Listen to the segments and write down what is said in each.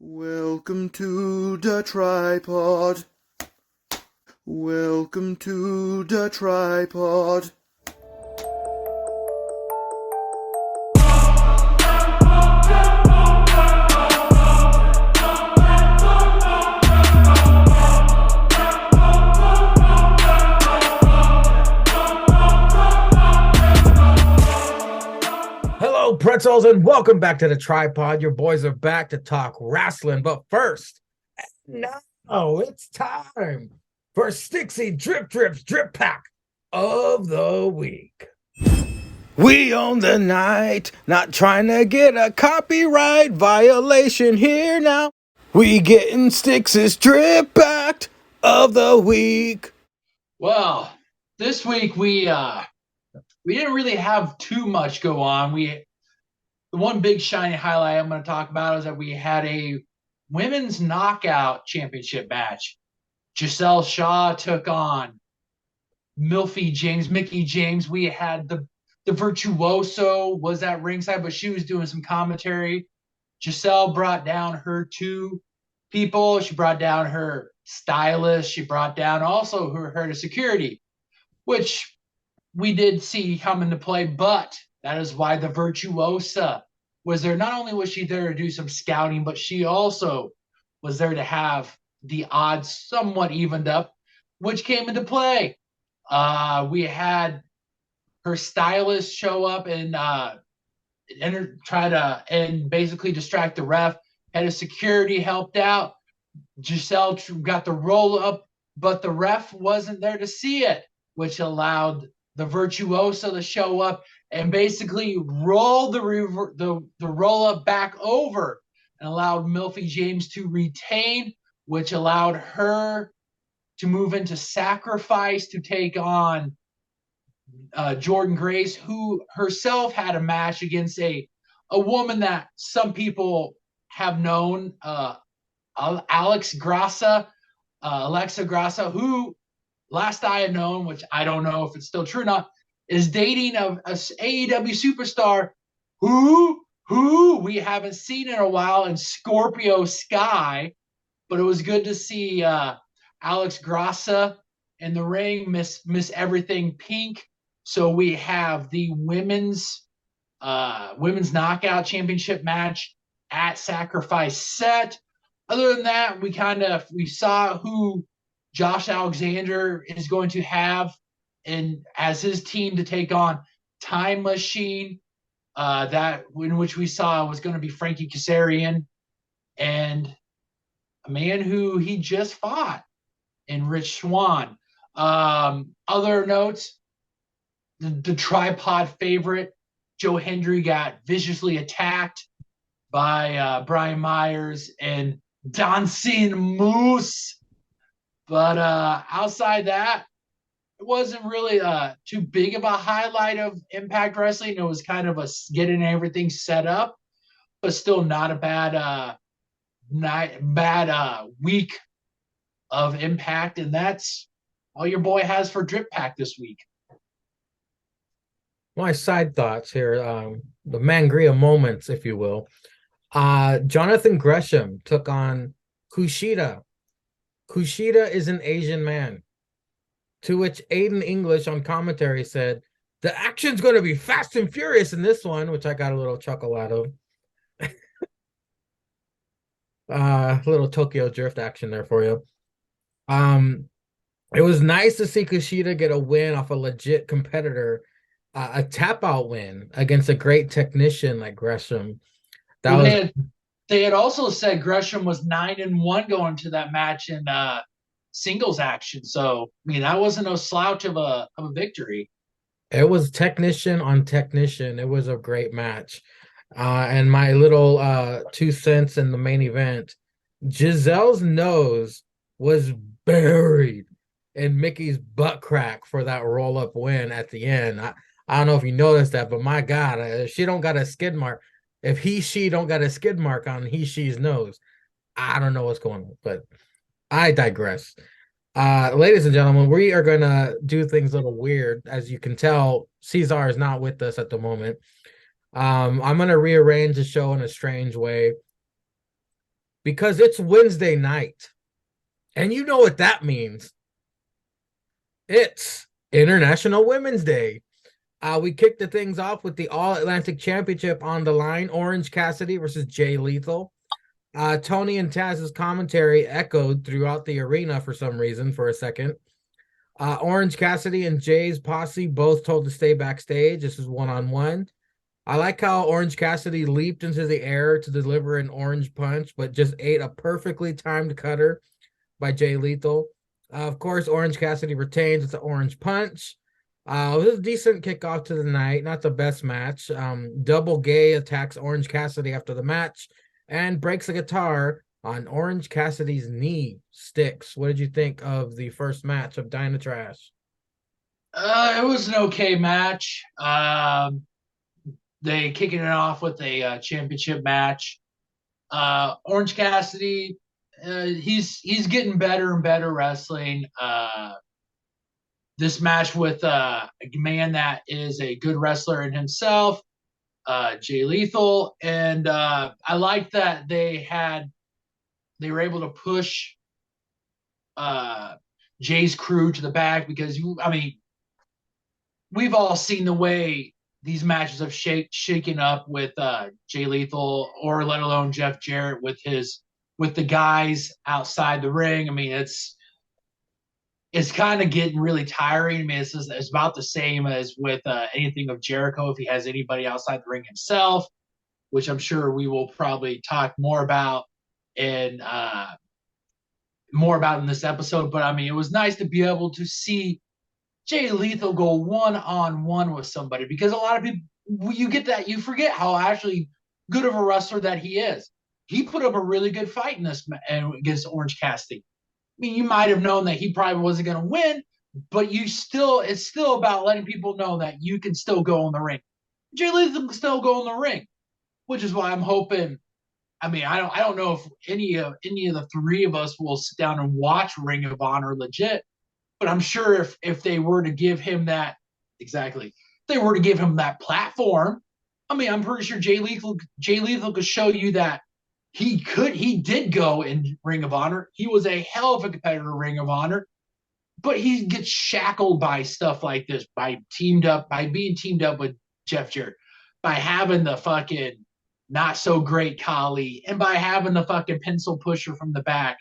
Welcome to the tripod. Welcome to the tripod. Hello, pretzels, and welcome back to the tripod. Your boys are back to talk wrestling, but first, now it's time for Stixie Drip Drips Drip Pack of the Week. We own the night, not trying to get a copyright violation here now. We getting Stix's drip pack of the week. Well, this week we didn't really have too much go on. The one big shiny highlight I'm going to talk about is that we had a women's knockout championship match. Giselle Shaw took on Mickey James. We had the Virtuoso was at ringside, but she was doing some commentary. Giselle brought down her two people. She brought down her stylist. She brought down also her security, which we did see come into play, but that is why the Virtuosa was there. Not only was she there to do some scouting, but she also was there to have the odds somewhat evened up, which came into play. We had her stylist show up and try to basically distract the ref. Had a security helped out. Giselle got the roll up, but the ref wasn't there to see it, which allowed the Virtuoso to show up and basically roll the roll up back over and allowed Mickey James to retain, which allowed her to move into sacrifice to take on Jordan Grace, who herself had a match against a woman that some people have known, Alexa Grassa, who last I had known, which I don't know if it's still true or not, is dating a AEW superstar who we haven't seen in a while in Scorpio Sky. But it was good to see Alex Grassa in the ring, Miss Everything Pink. So we have the women's knockout championship match at Sacrifice set. Other than that, we saw who Josh Alexander is going to have as his team to take on Time Machine. In which we saw was going to be Frankie Kazarian and a man who he just fought in Rich Swann. Other notes, the tripod favorite, Joe Hendry, got viciously attacked by Brian Myers and Dancing Moose. But outside that, it wasn't really too big of a highlight of Impact Wrestling. It was kind of a getting everything set up, but still not a bad week of Impact. And that's all your boy has for Drip Pack this week. My side thoughts here, the Mangria moments, if you will. Jonathan Gresham took on Kushida. Kushida is an Asian man. To which Aiden English on commentary said, the action's going to be fast and furious in this one, which I got a little chuckle out of. Little Tokyo Drift action there for you. It was nice to see Kushida get a win off a legit competitor, a tap-out win against a great technician like Gresham. They had also said Gresham was 9-1 going to that match in singles action. So, I mean, that wasn't no slouch of a victory. It was technician on technician. It was a great match. And my little 2 cents in the main event, Giselle's nose was buried in Mickey's butt crack for that roll-up win at the end. I don't know if you noticed that, but my God, if she don't got a skid mark, if she don't got a skid mark on she's nose, I don't know what's going on, but I digress. Ladies and gentlemen, we are going to do things a little weird. As you can tell, Cesar is not with us at the moment. I'm going to rearrange the show in a strange way. because it's Wednesday night. And you know what that means. It's International Women's Day. We kicked the things off with the All Atlantic Championship on the line. Orange Cassidy versus Jay Lethal. Tony and Taz's commentary echoed throughout the arena for some reason for a second. Orange Cassidy and Jay's posse both told to stay backstage. This is one-on-one. I like how Orange Cassidy leaped into the air to deliver an orange punch, but just ate a perfectly timed cutter by Jay Lethal. Of course, Orange Cassidy retains with the orange punch. It was a decent kickoff to the night, not the best match. Double Gay attacks Orange Cassidy after the match and breaks a guitar on Orange Cassidy's knee. Sticks, what did you think of the first match of dynatrash? It was an okay match. They kicking it off with a championship match. Orange Cassidy, he's getting better and better wrestling. This match with a man that is a good wrestler in himself, Jay Lethal, and I like that they were able to push Jay's crew to the back because we've all seen the way these matches have shaken up with Jay Lethal, or let alone Jeff Jarrett with the guys outside the ring. I mean, it's kind of getting really tiring. I mean, it's about the same as with anything of Jericho if he has anybody outside the ring himself, which I'm sure we will probably talk more about in this episode. But I mean, it was nice to be able to see Jay Lethal go one-on-one with somebody, because a lot of people, you get that, you forget how actually good of a wrestler that he is. He put up a really good fight in this against Orange Cassidy. I mean, you might have known that he probably wasn't going to win, but it's still about letting people know that you can still go in the ring. Jay Lethal can still go in the ring, which is why I'm hoping. I mean, I don't know if any of the three of us will sit down and watch Ring of Honor legit, but I'm sure if they were to give him that, exactly, if they were to give him that platform, I mean, I'm pretty sure Jay Lethal could show you that he did go in Ring of Honor. He was a hell of a competitor in Ring of Honor, but he gets shackled by stuff like this, by being teamed up with Jeff Jarrett, by having the fucking not so great Kali, and by having the fucking pencil pusher from the back,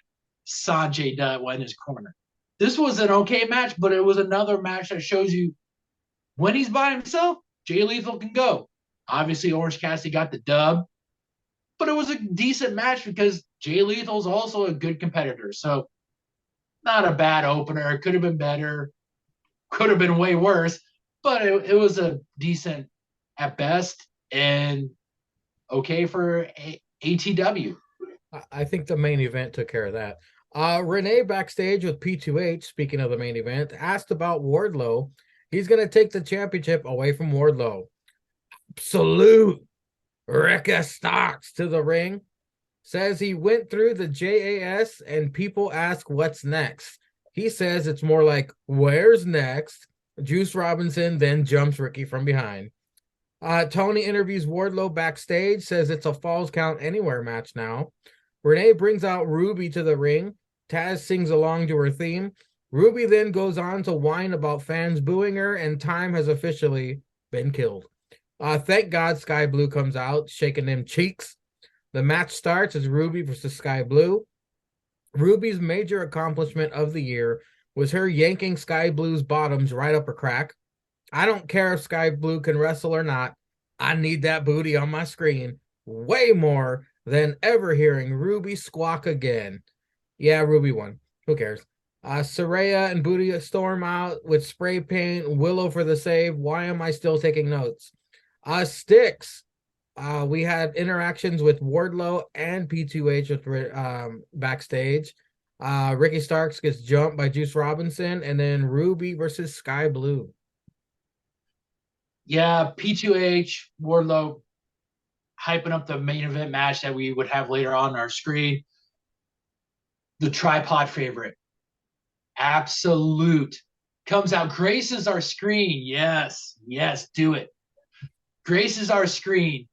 Sanjay Dutt, in his corner. This was an okay match, but it was another match that shows you when he's by himself, Jay Lethal can go. Obviously, Orange Cassidy got the dub, but it was a decent match because Jay Lethal is also a good competitor. So, not a bad opener. It could have been better, could have been way worse, but it was a decent at best and okay for ATW. I think the main event took care of that. Renee backstage with P2H, speaking of the main event, asked about Wardlow. He's going to take the championship away from Wardlow. Absolute Ricky Starks to the ring. Says he went through the JAS and people ask what's next. He says it's more like, where's next? Juice Robinson then jumps Ricky from behind. Tony interviews Wardlow backstage, says it's a Falls Count Anywhere match now. Renee brings out Ruby to the ring. Taz sings along to her theme. Ruby then goes on to whine about fans booing her, and time has officially been killed. Thank God Sky Blue comes out, shaking them cheeks. The match starts as Ruby versus Sky Blue. Ruby's major accomplishment of the year was her yanking Sky Blue's bottoms right up her crack. I don't care if Sky Blue can wrestle or not. I need that booty on my screen way more than ever hearing Ruby squawk again. Yeah, Ruby won. Who cares? Saraya and Booty storm out with spray paint. Willow for the save. Why am I still taking notes? Sticks. We had interactions with Wardlow and P2H with backstage. Ricky Starks gets jumped by Juice Robinson, and then Ruby versus Sky Blue. Yeah, P2H, Wardlow hyping up the main event match that we would have later on our screen. The tripod favorite. Absolute. Comes out, graces our screen. Yes, do it. Graces our screen.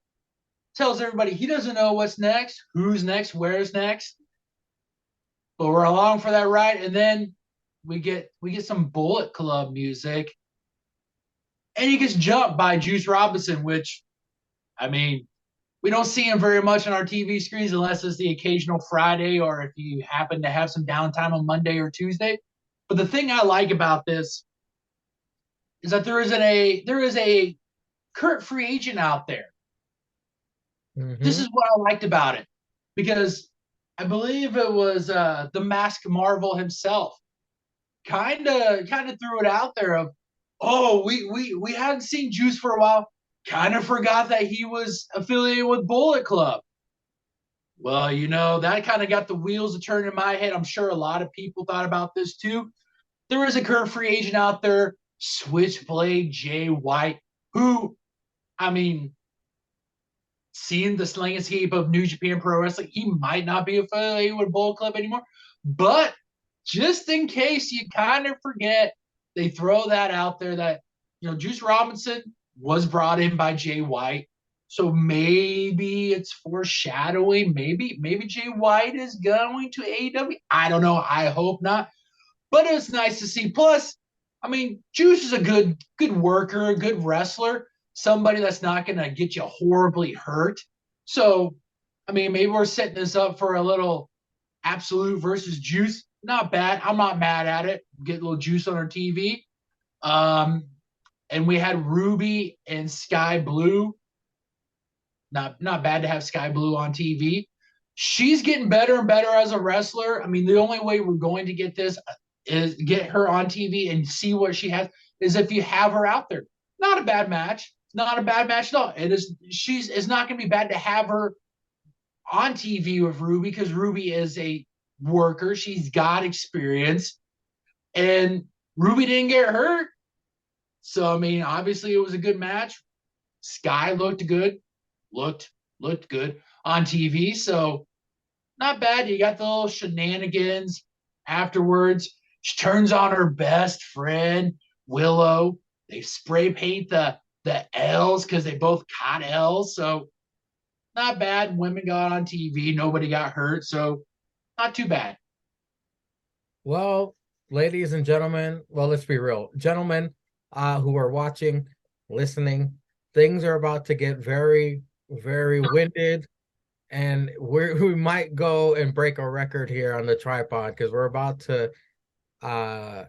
tells everybody he doesn't know what's next, who's next, where's next. But we're along for that ride, and then we get some Bullet Club music, and he gets jumped by Juice Robinson, which, I mean, we don't see him very much on our TV screens unless it's the occasional Friday or if you happen to have some downtime on Monday or Tuesday. But the thing I like about this is that there is a current free agent out there. This is what I liked about it, because I believe it was the Masked Marvel himself kind of threw it out there of, oh, we hadn't seen Juice for a while, kind of forgot that he was affiliated with Bullet Club. Well, that kind of got the wheels to turn in my head. I'm sure a lot of people thought about this too. There is a current free agent out there, Switchblade Jay White, who, I mean, seeing the landscape of New Japan Pro Wrestling, he might not be affiliated with Bullet Club anymore. But just in case you kind of forget, they throw that out there that, Juice Robinson was brought in by Jay White. So maybe it's foreshadowing. Maybe Jay White is going to AEW. I don't know. I hope not. But it's nice to see. Plus, I mean, Juice is a good worker, a good wrestler, somebody that's not going to get you horribly hurt. So, I mean, maybe we're setting this up for a little Absolute versus Juice. Not bad. I'm not mad at it. Get a little Juice on our TV. And we had Ruby and Sky Blue. Not bad to have Sky Blue on TV. She's getting better and better as a wrestler. I mean, the only way we're going to get this is get her on TV and see what she has is if you have her out there. Not a bad match. Not a bad match at all. It's not going to be bad to have her on TV with Ruby, because Ruby is a worker. She's got experience, and Ruby didn't get hurt. So, I mean, obviously it was a good match. Sky looked good, looked good on TV. So, not bad. You got the little shenanigans afterwards. She turns on her best friend, Willow. They spray paint the L's because they both caught L's. So, not bad. Women got on TV. Nobody got hurt. So, not too bad. Well, ladies and gentlemen, well, let's be real. Gentlemen who are watching, listening, things are about to get very, very winded. And we might go and break a record here on the tripod, because we're about to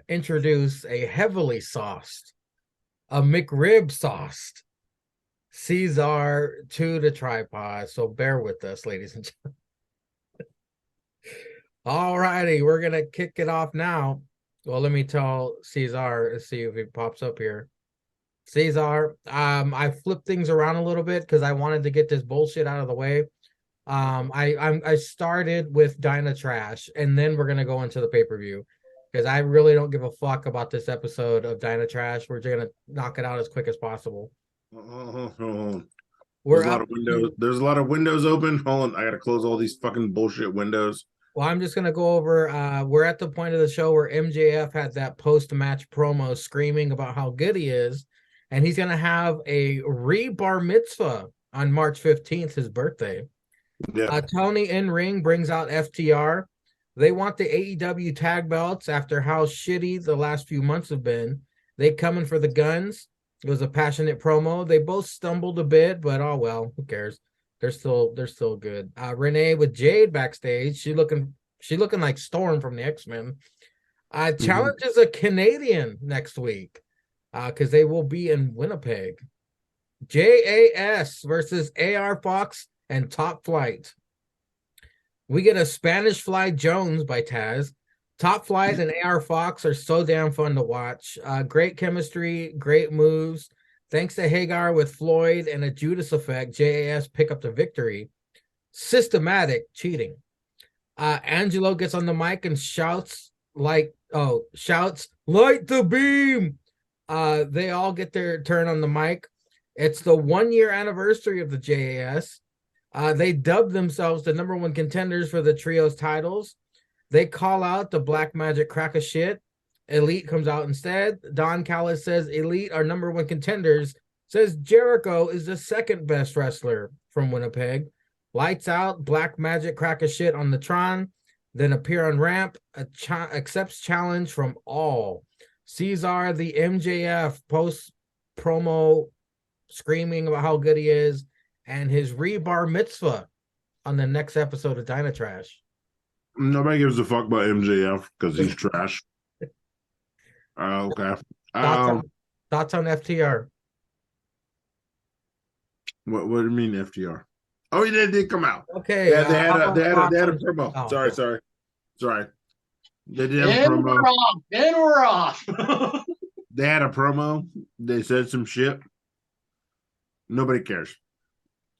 introduce a heavily sauced, a McRib sauced Caesar to the tripod. So bear with us, ladies and gentlemen. All righty, we're going to kick it off now. Well, let me tell Caesar, let's see if he pops up here. Caesar, I flipped things around a little bit because I wanted to get this bullshit out of the way. I started with dynatrash, and then we're gonna go into the pay-per-view, because I really don't give a fuck about this episode of dynatrash. We're just gonna knock it out as quick as possible. There's a lot of windows. There's a lot of windows open. Hold on, I gotta close all these fucking bullshit windows. Well, I'm just gonna go over. We're at the point of the show where MJF had that post-match promo screaming about how good he is, and he's gonna have a re-bar mitzvah on March 15th, his birthday. Yeah. Tony in ring brings out FTR. They want the AEW tag belts after how shitty the last few months have been. They coming for the guns. It was a passionate promo. They both stumbled a bit, but oh well, who cares? They're still good. Renee with Jade backstage. She looking like Storm from the X-Men. Challenges a Canadian next week, because they will be in Winnipeg. JAS versus AR Fox and Top Flight. We get a Spanish Fly Jones by Taz. Top Flight and AR Fox are so damn fun to watch. Great chemistry, great moves. Thanks to Hagar with Floyd and a Judas effect, JAS pick up the victory. Systematic cheating. Angelo gets on the mic and shouts, light the beam. They all get their turn on the mic. It's the 1-year anniversary of the JAS. They dubbed themselves the #1 contenders for the trios titles. They call out the Black Magic crack of shit. Elite comes out instead. Don Callis says Elite are #1 contenders. Says Jericho is the second best wrestler from Winnipeg. Lights out, Black Magic crack a shit on the Tron, then appear on ramp, accepts challenge from all. Cesar, the MJF post promo screaming about how good he is, and his rebar mitzvah on the next episode of Dynatrash. Nobody gives a fuck about MJF because he's trash. Okay. Thoughts on FTR? What do you mean FTR? Oh, he did come out. Okay. Yeah, they had a promo. Oh, Sorry. They did have a promo. We're off. They had a promo. They said some shit. Nobody cares.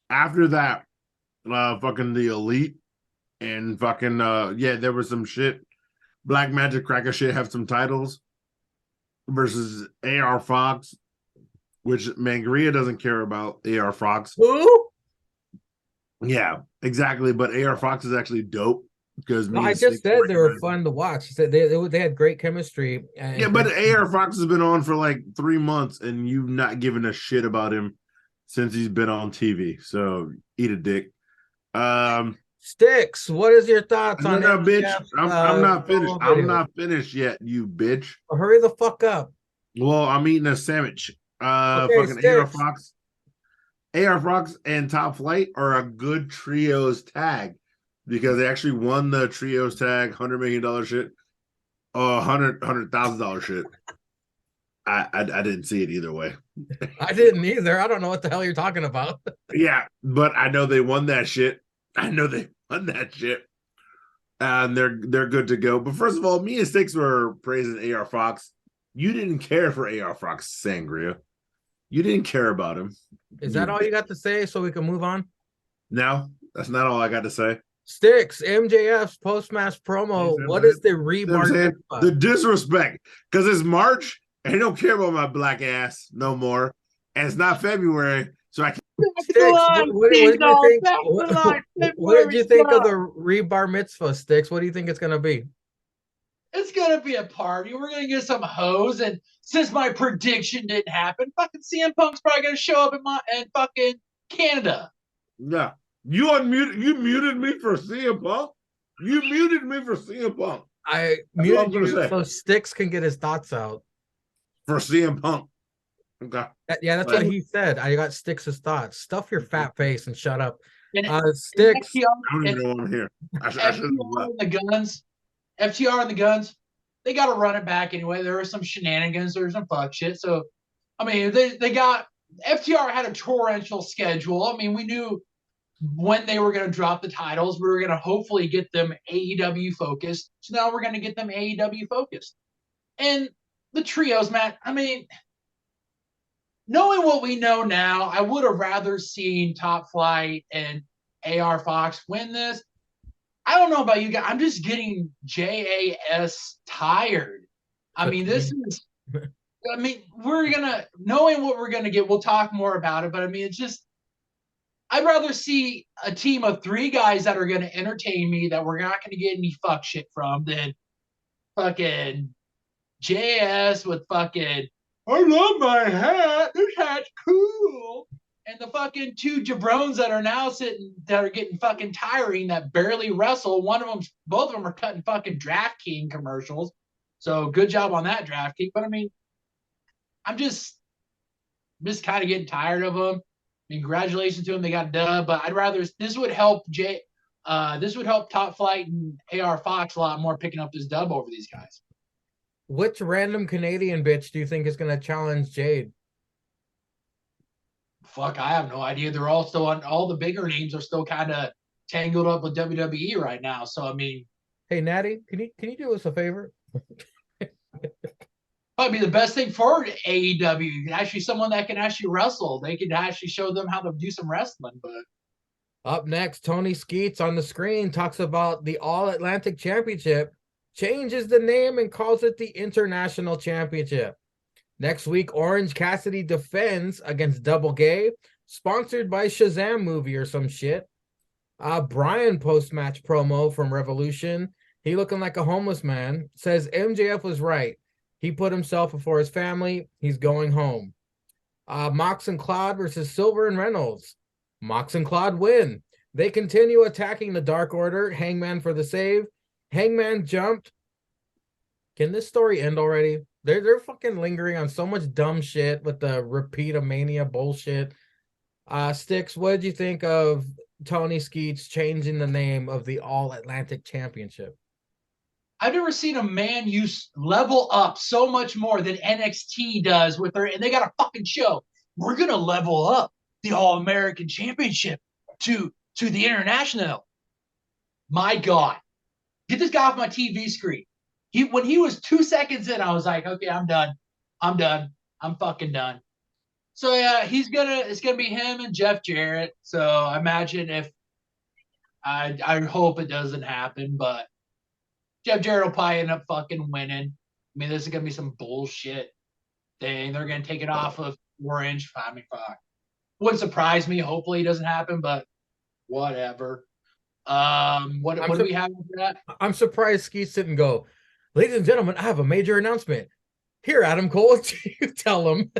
After that, fucking the Elite and fucking there was some shit. Black Magic Cracker shit have some titles versus AR Fox, which Mangria doesn't care about AR Fox. Who? Yeah, exactly. But AR Fox is actually dope because I just said they were fun to watch. I said they had great chemistry. Yeah, but AR Fox has been on for like 3 months, and you've not given a shit about him since he's been on TV. So eat a dick. Sticks, what is your thoughts on that? Bitch, I'm not finished. I'm not finished yet, you bitch. Hurry the fuck up. Well, I'm eating a sandwich. Fucking Sticks. AR Fox and Top Flight are a good trios tag because they actually won the trios tag $100 million shit. $100,000 shit. I didn't see it either way. I didn't either. I don't know what the hell you're talking about. Yeah, but I know they won that shit. And they're good to go. But first of all, me and Sticks were praising AR Fox. You didn't care for AR Fox, Sangria. You didn't care about him. Is that all you got to say so we can move on? No, that's not all I got to say. Sticks, MJF's post-match promo. What is the rebar? The disrespect. Because it's March, and they don't care about my black ass no more. And it's not February, so I can't. Sticks, what did you think of the rebar mitzvah, Sticks? What do you think it's going to be? It's going to be a party. We're going to get some hoes. And since my prediction didn't happen, fucking CM Punk's probably going to show up in fucking Canada. Yeah. You muted me for CM Punk? You muted me for CM Punk. I muted you so Sticks can get his thoughts out. For CM Punk. Okay. Yeah, that's what he said. I got Sticks' thoughts. Stuff your fat face and shut up. Sticks. I don't even know why I'm here. FTR and the Guns, they got to run it back anyway. There were some shenanigans. There was some fuck shit. So, I mean, they got FTR had a torrential schedule. I mean, we knew when they were going to drop the titles. We were going to hopefully get them AEW focused. So now we're going to get them AEW focused. And the trios, Matt, I mean, knowing what we know now, I would have rather seen Top Flight and AR Fox win this. I don't know about you guys. I'm just getting JAS tired. I mean, knowing what we're going to get, we'll talk more about it. But I mean, it's just, I'd rather see a team of 3 guys that are going to entertain me, that we're not going to get any fuck shit from, than fucking JS with fucking, I love my hat. This hat's cool. And the fucking 2 jabrones that are now that are getting fucking tiring, that barely wrestle. Both of them are cutting fucking DraftKings commercials. So good job on that, DraftKings. But I mean, I'm just kind of getting tired of them. I mean, congratulations to them, they got a dub. But I'd rather this would help Top Flight and AR Fox a lot more picking up this dub over these guys. Which random Canadian bitch do you think is going to challenge Jade? Fuck, I have no idea. They're all still on. All the bigger names are still kind of tangled up with WWE right now. So I mean, hey Natty, can you do us a favor? Probably the best thing for AEW. Actually, someone that can actually wrestle. They could actually show them how to do some wrestling. But up next, Tony Skeets on the screen talks about the All Atlantic Championship, changes the name and calls it the International Championship. Next week, Orange Cassidy defends against Double Gay, sponsored by Shazam movie or some shit. Brian post-match promo from Revolution. He looking like a homeless man. Says MJF was right. He put himself before his family. He's going home. Mox and Cloud versus Silver and Reynolds. Mox and Claude win. They continue attacking the Dark Order. Hangman for the save. Hangman jumped. Can this story end already? They're fucking lingering on so much dumb shit with the repeat of Mania bullshit. Sticks, what did you think of Tony Skeets changing the name of the All Atlantic Championship? I've never seen a man use level up so much more than NXT does with their, and they got a fucking show. We're gonna level up the All American Championship to the international. My God, get this guy off my TV screen. When he was 2 seconds in, I was like, okay, I'm done. I'm fucking done. So yeah, it's gonna be him and Jeff Jarrett. So I imagine if I hope it doesn't happen, but Jeff Jarrett will probably end up fucking winning. I mean, this is gonna be some bullshit thing. They're gonna take it off of Orange. I mean, fuck. Wouldn't surprise me. Hopefully it doesn't happen, but whatever. What do we have for that? I'm surprised Skeets didn't go, ladies and gentlemen, I have a major announcement. Here, Adam Cole, you tell him.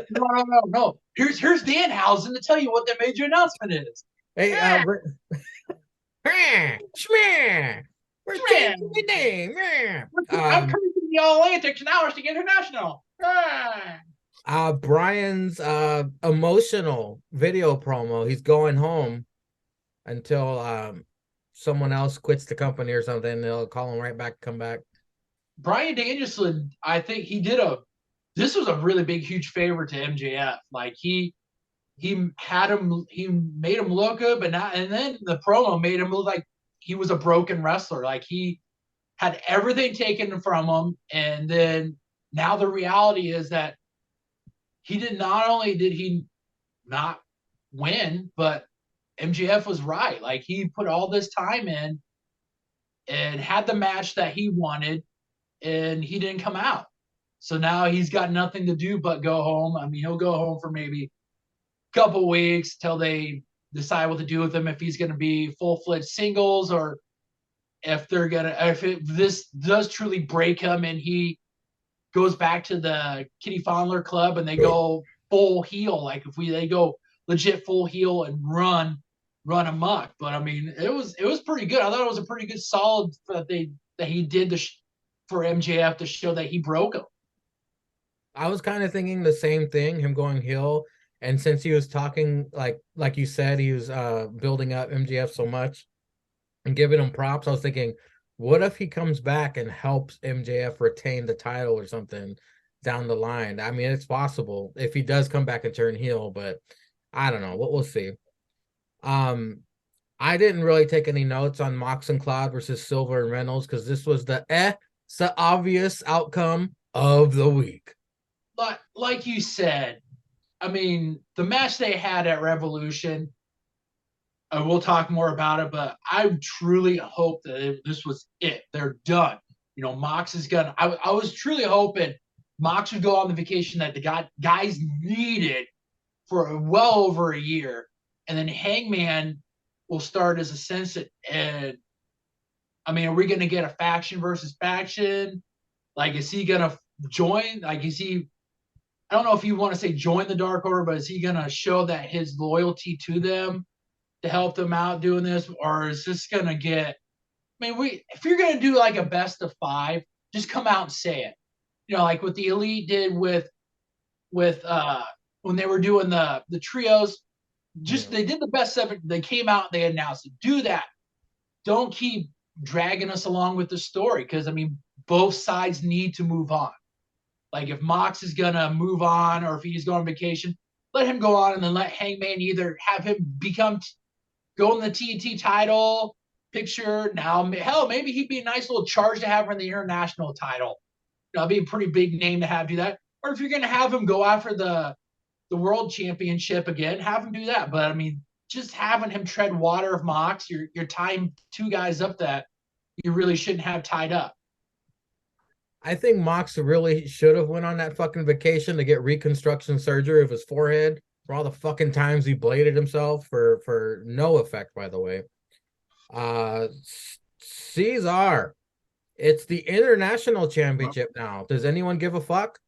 No. Here's Danhausen to tell you what the major announcement is. Hey, we're changing the name. I'm coming to the All Atlantic now to international. Brian's emotional video promo. He's going home until someone else quits the company or something. They'll call him right back, come back. Brian Danielson, I think this was a really big, huge favor to MJF. Like he made him look good, but not, and then the promo made him look like he was a broken wrestler. Like he had everything taken from him, and then now the reality is that not only did he not win, but MJF was right. Like he put all this time in and had the match that he wanted, and he didn't come out. So now he's got nothing to do but go home. I mean, he'll go home for maybe a couple weeks till they decide what to do with him, if he's going to be full-fledged singles or if this does truly break him and he goes back to the Kitty Fondler club and they go full heel, like they go legit full heel and run amok. But I mean, it was pretty good. I thought it was a pretty good solid that he did for MJF to show that he broke him. I was kind of thinking the same thing, him going heel. And since he was talking, like you said, he was building up MJF so much and giving him props, I was thinking, what if he comes back and helps MJF retain the title or something down the line? I mean, it's possible if he does come back and turn heel, but I don't know. We'll see. I didn't really take any notes on Mox and Cloud versus Silver and Reynolds because this was the obvious outcome of the week. But like you said, I mean, the match they had at Revolution, we'll talk more about it, but I truly hope that this was it. They're done. You know, Mox is gonna. I was truly hoping Mox would go on the vacation that the guys needed for well over a year, and then Hangman will start as a sensei. And I mean, are we gonna get a faction versus faction? Like, is he gonna join? Like, is he? I don't know if you want to say join the Dark Order, but is he gonna show that his loyalty to them to help them out doing this, or is this gonna get? I mean, if you're gonna do like a best of 5, just come out and say it. You know, like what the Elite did with when they were doing the trios. They did the best 7. They came out, they announced it. Do that. Don't keep dragging us along with the story, because I mean, both sides need to move on. Like if Mox is gonna move on, or if he's going on vacation, let him go on, and then let Hangman either have him go in the TNT title picture. Now, hell, maybe he'd be a nice little charge to have in the international title. That'd be a pretty big name to have do that. Or if you're gonna have him go after the world championship again, have him do that. But I mean, just having him tread water of Mox, you're tying 2 guys up that you really shouldn't have tied up. I think Mox really should have went on that fucking vacation to get reconstruction surgery of his forehead for all the fucking times he bladed himself for no effect, by the way. Cesar, it's the international championship now. Does anyone give a fuck?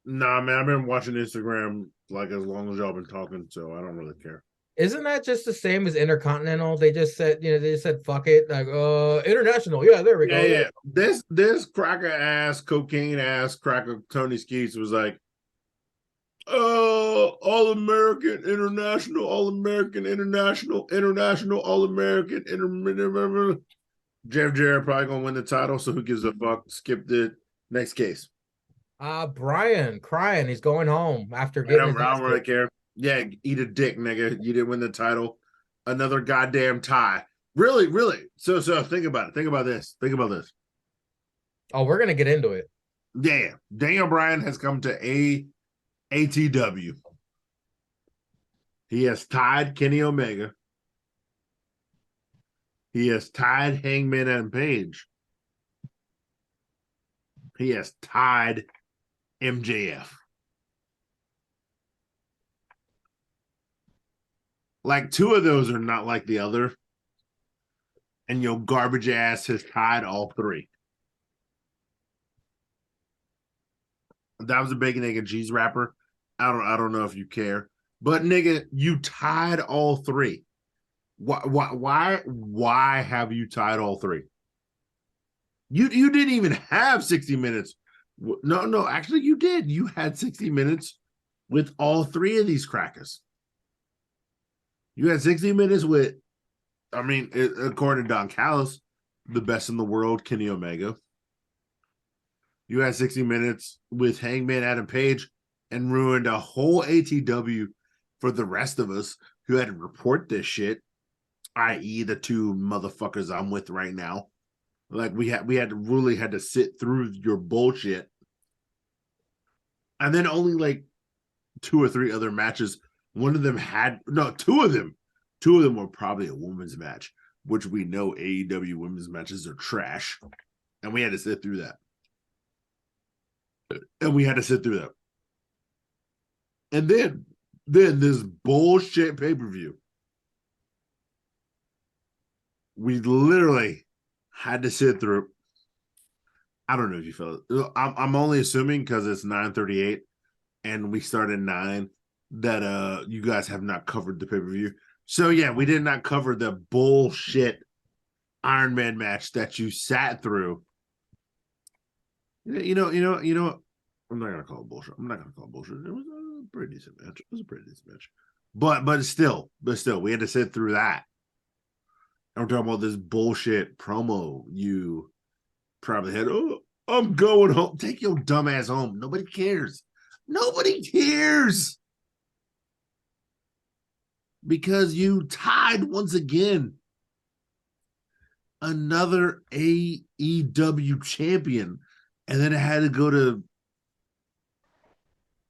Nah, man, I've been watching Instagram like as long as y'all been talking, so I don't really care. Isn't that just the same as Intercontinental? They just said, they just said fuck it, like International. Yeah, there we go. Yeah. This cracker ass, cocaine ass cracker Tony Skeets was like, All American, International, All American, International, International, All American, Jeff Jarrett probably gonna win the title, so who gives a fuck? Skip the next case. Brian crying, he's going home after I getting. don't really care. Yeah, eat a dick, nigga. You didn't win the title. Another goddamn tie. Really, really. So think about it. Think about this. Oh, we're gonna get into it. Yeah, Daniel Bryan has come to ATW. He has tied Kenny Omega. He has tied Hangman Adam Page. He has tied MJF. Like, two of those are not like the other. And your garbage ass has tied all three. That was a bacon, egg, and cheese wrapper. I don't know if you care. But nigga, you tied all three. Why have you tied all three? You didn't even have 60 minutes. No, actually you did. You had 60 minutes with all three of these crackers. You had 60 minutes with, according to Don Callis, the best in the world, Kenny Omega. You had 60 minutes with Hangman Adam Page and ruined a whole ATW for the rest of us who had to report this shit, i.e. the two motherfuckers I'm with right now. Like, we had to sit through your bullshit. And then only like 2 or 3 other matches. Two of them were probably a women's match, which we know AEW women's matches are trash. And we had to sit through that. And then this bullshit pay-per-view. We literally had to sit through. I don't know if you felt it. I'm only assuming because it's 9:38 and we start at 9 that you guys have not covered the pay-per-view. So yeah, we did not cover the bullshit Iron Man match that you sat through. You know what? I'm not gonna call it bullshit. It was a pretty decent match. But still, we had to sit through that. I'm talking about this bullshit promo you probably had. Oh, I'm going home. Take your dumb ass home. Nobody cares. Because you tied once again. Another AEW champion. And then it had to go to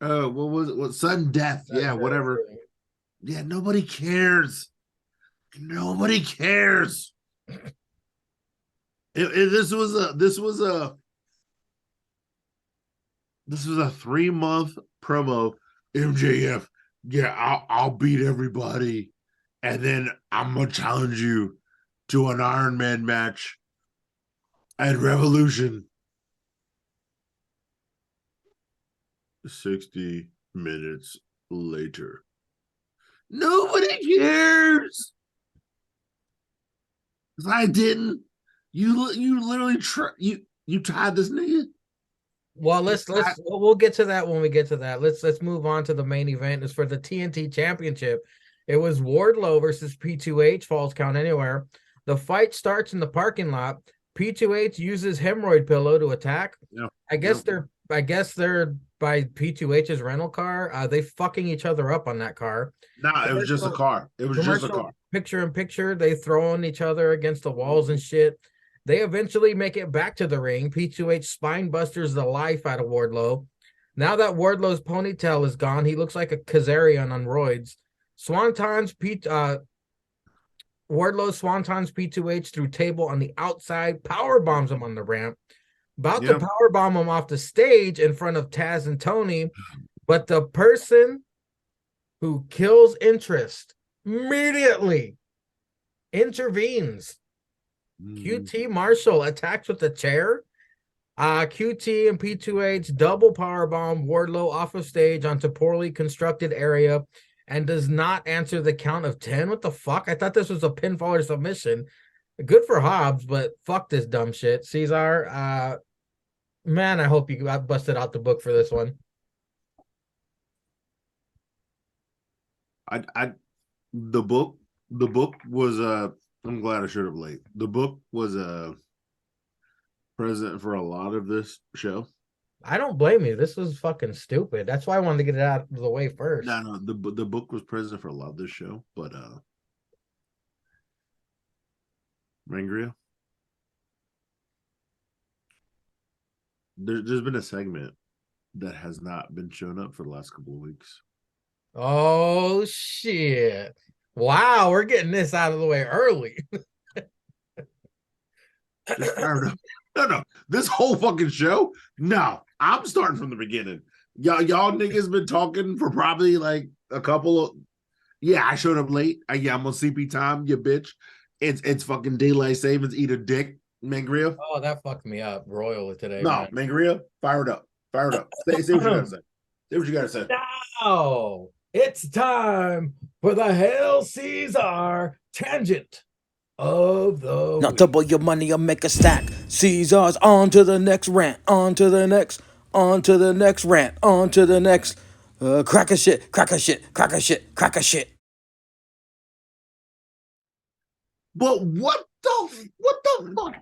what was it? Sudden death. Yeah, whatever. Yeah, nobody cares. This was a 3-month promo. MJF, yeah, I'll beat everybody, and then I'm gonna challenge you to an Iron Man match at Revolution. 60 minutes later, nobody cares. I didn't. You literally you tied this nigga. Well, we'll get to that when we get to that. Let's move on to the main event. It's for the TNT Championship. It was Wardlow versus P2H, Falls Count Anywhere. The fight starts in the parking lot. P2H uses hemorrhoid pillow to attack. Yeah. I guess they're by P2H's rental car. They fucking each other up on that car. Nah, it was just a car. Picture in picture, they throw on each other against the walls and shit. They eventually make it back to the ring. P2H spine busters the life out of Wardlow. Now that Wardlow's ponytail is gone, he looks like a Kazarian on roids. Wardlow swantons P2H through table on the outside, power bombs him on the ramp. About to power bomb him off the stage in front of Taz and Tony, but the person who kills interest immediately intervenes. QT Marshall attacks with a chair. QT and P2H double powerbomb Wardlow off of stage onto poorly constructed area and does not answer the count of 10. What the fuck? I thought this was a pinfall or submission. Good for Hobbs, but fuck this dumb shit. Cesar, man, I hope you got busted out the book for this one. The book was I'm glad I showed up late. The book was present for a lot of this show. I don't blame you. This was fucking stupid. That's why I wanted to get it out of the way first. No, the book was present for a lot of this show, but Mangria, there's been a segment that has not been shown up for the last couple of weeks. Oh shit. Wow, we're getting this out of the way early. No. This whole fucking show? No. I'm starting from the beginning. Y'all niggas been talking for probably like a couple of I showed up late. I'm on CP time, you bitch. It's fucking daylight savings, eat a dick, Mangria. Oh, that fucked me up royally today. No, man. Mangria, fire it up. Fire it up. Say what you gotta say. Say what you gotta say. No, it's time for the Hail Caesar tangent of the Now week. double your money or make a stack. Caesar's on to the next rant, on to the next rant, on to the next cracker shit. But what the fuck?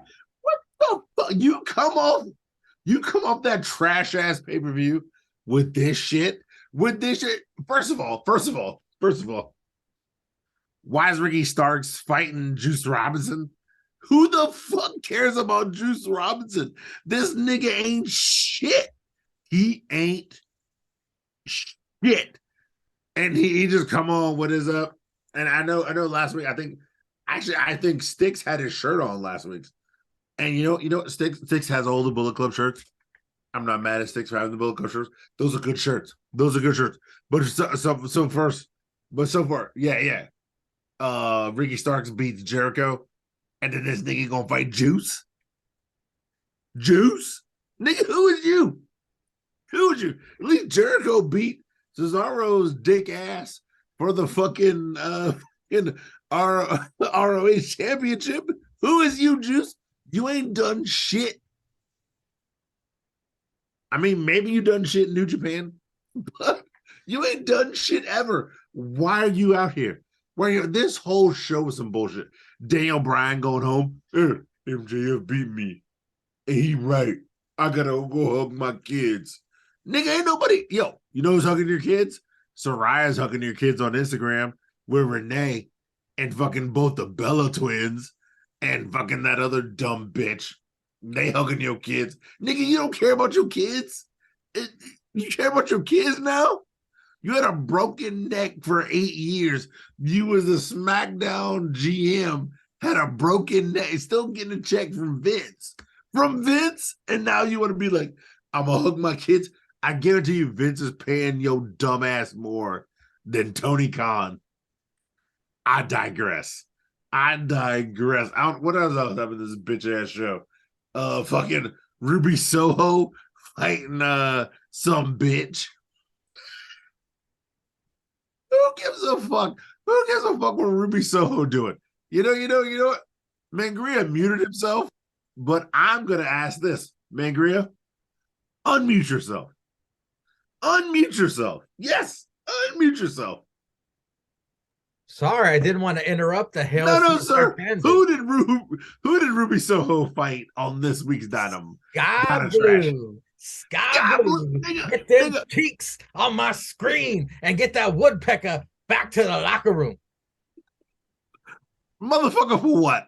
You come off that trash ass pay-per-view with this shit. First of all, why is Ricky Starks fighting Juice Robinson? Who the fuck cares about Juice Robinson? This nigga ain't shit. He ain't shit. And he just come on with his up. And I know last week, I think Styx had his shirt on last week. And you know what? Styx has all the Bullet Club shirts. I'm not mad at Styx for having the Bullet Club shirts. Those are good shirts. But so far, Ricky Starks beats Jericho, and then this nigga gonna fight Juice. Nigga, who is you? At least Jericho beat Cesaro's dick ass for the fucking in our ROH championship. Who is you, Juice? You ain't done shit. I mean, maybe you done shit in New Japan, but you ain't done shit ever. Why are you out here? This whole show was some bullshit. Daniel Bryan going home. MJF beat me. And he right. I gotta go hug my kids. Nigga, ain't nobody. Yo, you know who's hugging your kids? Soraya's hugging your kids on Instagram with Renee and fucking both the Bella twins and fucking that other dumb bitch. They hugging your kids. Nigga, you don't care about your kids? You care about your kids now? You had a broken neck for 8 years. You was a SmackDown GM, had a broken neck, still getting a check from Vince. And now you want to be like, I'm going to hug my kids? I guarantee you Vince is paying your dumb ass more than Tony Khan. I digress. What else happened to this bitch ass show? Fucking Ruby Soho fighting some bitch. Who gives a fuck? Who gives a fuck what Ruby Soho doing? You know what? Mangria muted himself, but I'm gonna ask this. Mangria, unmute yourself. Yes, unmute yourself. Sorry, I didn't want to interrupt the Hail No, Caesar sir. tangent. Who did Ruby Soho fight on this week's Dynam? Sky Trash. Blue. Sky Blue. Get them cheeks on my screen and get that woodpecker back to the locker room. Motherfucker for what?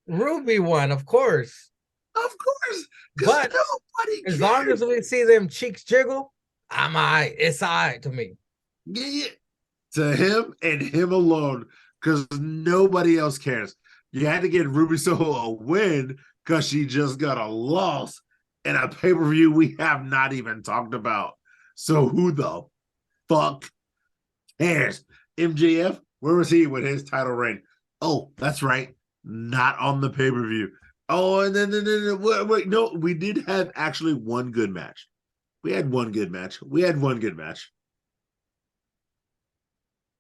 Ruby won, of course. Of course. But nobody cares. As long as we see them cheeks jiggle, I'm all right. It's all right to me. Yeah. To him and him alone, because nobody else cares. You had to get Ruby Soho a win because she just got a loss in a pay-per-view we have not even talked about. So who the fuck cares? MJF, where was he with his title reign? Oh, that's right. Not on the pay-per-view. Oh, and then wait, no, we did have actually one good match. We had one good match.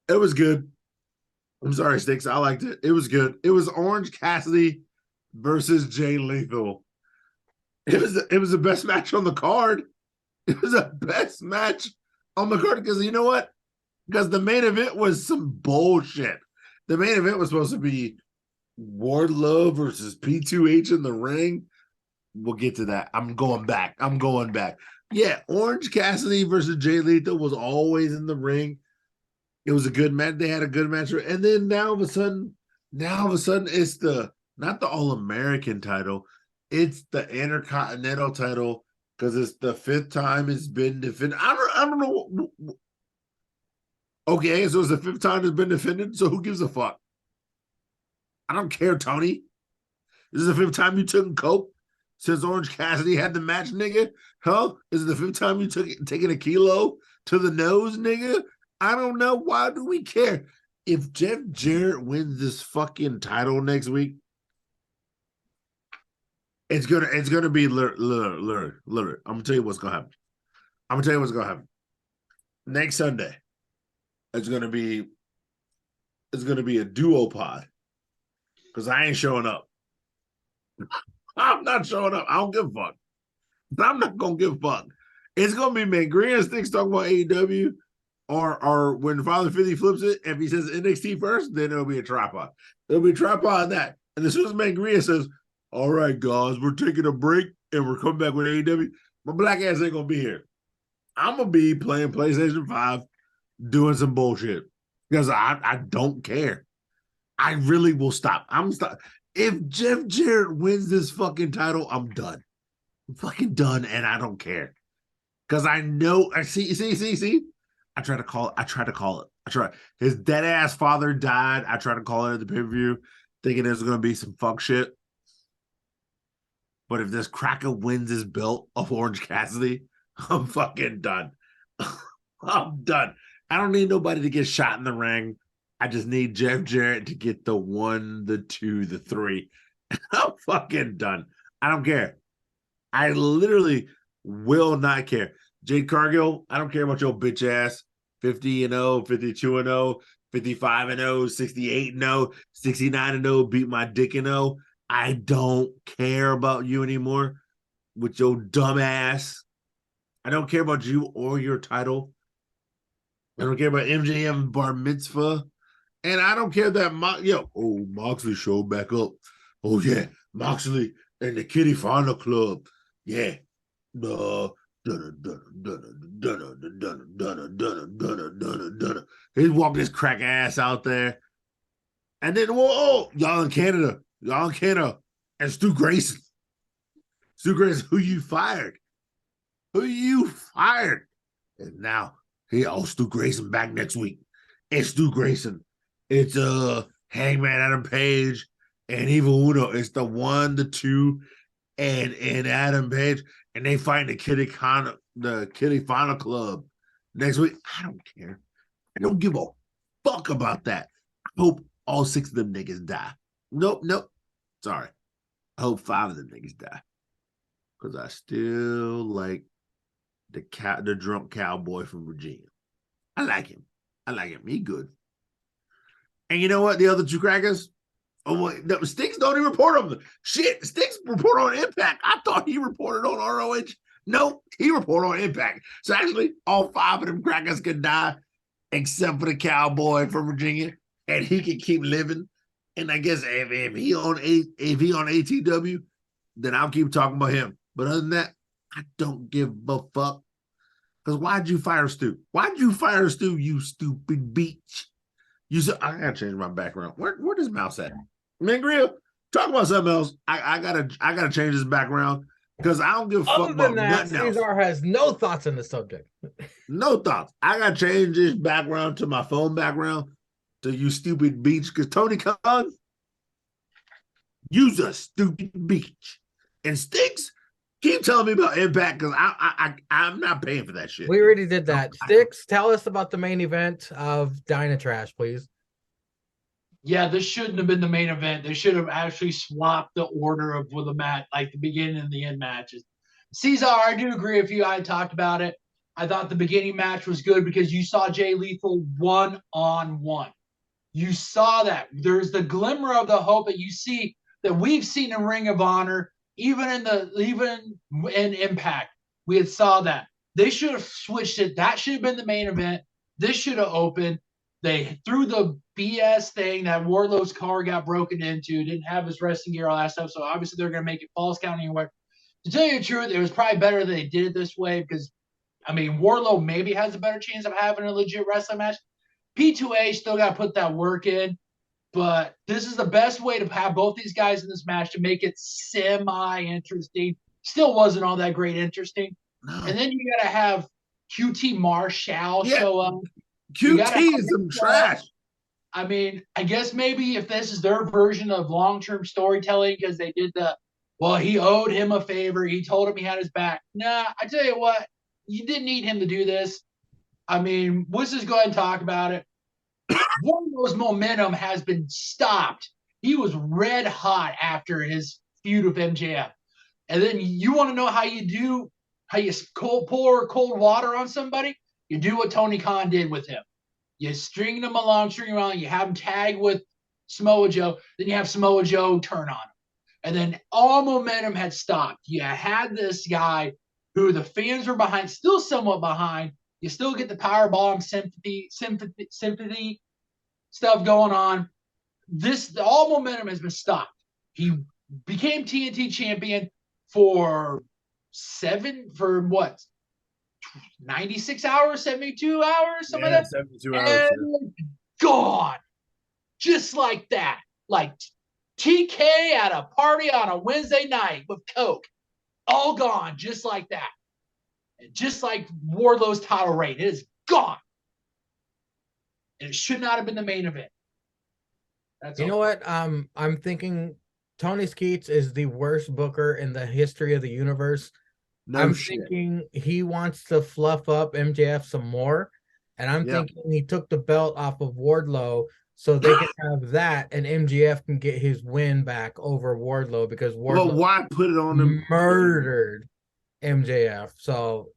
It was good. I'm sorry, Sticks. I liked it. It was good. It was Orange Cassidy versus Jay Lethal. It was the best match on the card. It was the best match on the card because you know what? Because the main event was some bullshit. The main event was supposed to be Wardlow versus P2H in the ring. We'll get to that. I'm going back. Yeah, Orange Cassidy versus Jay Lethal was always in the ring. It was a good match. They had a good match. And then now all of a sudden, it's not the All-American title. It's the Intercontinental title because it's the 5th time it's been defended. I don't know. Okay, so it's the 5th time it's been defended. So who gives a fuck? I don't care, Tony. This is the 5th time you took coke since Orange Cassidy had the match, nigga. Huh? Is it the 5th time you taking a kilo to the nose, nigga? I don't know. Why do we care? If Jeff Jarrett wins this fucking title next week, it's gonna be literally. I'm gonna tell you what's gonna happen. Next Sunday, it's gonna be a duo pod because I ain't showing up. I'm not showing up. I don't give a fuck. I'm not gonna give a fuck. It's gonna be Mangria and Sticks talking about AEW. Or when Father 50 flips it, if he says NXT first, then it'll be a tripod. It'll be a tripod on that. And as soon as Mangria says, all right, guys, we're taking a break and we're coming back with AEW, my black ass ain't going to be here. I'm going to be playing PlayStation 5, doing some bullshit. Because I don't care. I really will stop. If Jeff Jarrett wins this fucking title, I'm done. I'm fucking done, and I don't care. Because I know, I see. I tried to call it. His dead ass father died. I tried to call it at the pay-per-view, thinking there's going to be some fuck shit. But if this cracker wins his belt of Orange Cassidy, I'm fucking done. I'm done. I don't need nobody to get shot in the ring. I just need Jeff Jarrett to get the 1, the 2, the 3. I'm fucking done. I don't care. I literally will not care. Jade Cargill, I don't care about your bitch ass. 50-0, 52-0, 55-0, 68-0, 69-0, beat my dick and 0. I don't care about you anymore with your dumb ass. I don't care about you or your title. I don't care about MJM Bar Mitzvah. And I don't care that Moxley showed back up. Oh yeah, Moxley and the Kitty Fauna Club. Yeah. He's walking his crack ass out there. And then, y'all in Canada. And Stu Grayson. Who you fired? And now, Stu Grayson back next week. It's Stu Grayson. It's Hangman Adam Page and Evil Uno. It's the 1, the 2, and Adam Page. And they fight the Kitty Fauna Club next week. I don't care. I don't give a fuck about that. I hope all 6 of them niggas die. Nope. Sorry. I hope 5 of them niggas die. Because I still like the drunk cowboy from Virginia. I like him. He good. And you know what? The other 2 crackers? Oh, no, Sticks don't even report on them. Shit, Sticks report on Impact. I thought he reported on ROH. No, he reported on Impact. So actually, all 5 of them crackers could die, except for the cowboy from Virginia, and he can keep living. And I guess if he on ATW, then I'll keep talking about him. But other than that, I don't give a fuck. Because why'd you fire Stu? You stupid beach? You said I gotta change my background. Where does Mouse at? Man, Grill, talk about something else. I gotta change this background because I don't give a fuck about nothing else. Cesar has no thoughts on the subject. No thoughts. I gotta change this background to my phone background to you stupid beach. Because Tony Khan, use a stupid beach. And Sticks, keep telling me about Impact because I'm not paying for that shit. We already did that. Sticks, tell us about the main event of Dynatrash, please. Yeah, this shouldn't have been the main event. They should have actually swapped the order of the match, like the beginning and the end matches. Cesar, I do agree with you. I talked about it. I thought the beginning match was good because you saw Jay Lethal one-on-one. You saw that. There's the glimmer of the hope that you see that we've seen in Ring of Honor, even in Impact. We had saw that. They should have switched it. That should have been the main event. This should have opened. They threw the BS thing that Wardlow's car got broken into, didn't have his wrestling gear, all that stuff. So obviously they're going to make it false count anywhere. To tell you the truth, it was probably better that they did it this way because, I mean, Wardlow maybe has a better chance of having a legit wrestling match. P2A still got to put that work in, but this is the best way to have both these guys in this match to make it semi-interesting. Still wasn't all that great interesting. No. And then you got to have QT Marshall show up. QT is some trash. I mean, I guess maybe if this is their version of long-term storytelling because they did he owed him a favor. He told him he had his back. Nah, I tell you what, you didn't need him to do this. I mean, let's just go ahead and talk about it. Wardlow's momentum has been stopped. He was red hot after his feud with MJF. And then you want to know how you pour cold water on somebody? You do what Tony Khan did with him. You string him along, you have him tag with Samoa Joe, then you have Samoa Joe turn on him. And then all momentum had stopped. You had this guy who the fans were behind, still somewhat behind. You still get the powerbomb sympathy stuff going on. All momentum has been stopped. He became TNT champion for 96 hours, 72 hours, something like that. 72 hours. And gone. Just like that. Like TK at a party on a Wednesday night with Coke. All gone, just like that. And just like Wardlow's title reign, it is gone. And it should not have been the main event. You know what? I'm thinking Tony Skeets is the worst booker in the history of the universe. I'm thinking he wants to fluff up MJF some more. And I'm thinking he took the belt off of Wardlow so they can have that and MJF can get his win back over Wardlow because Wardlow why put it on him? Murdered MJF. So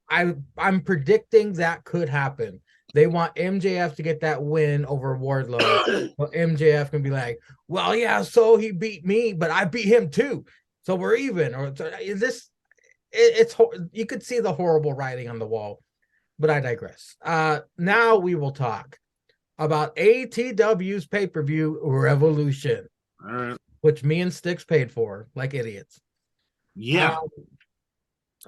I'm predicting that could happen. They want MJF to get that win over Wardlow. So MJF can be like, well, yeah, so he beat me, but I beat him too. So we're even. Or is this it's you could see the horrible writing on the wall, but I digress. Now we will talk about ATW's pay-per-view Revolution, which me and Sticks paid for like idiots. Yeah.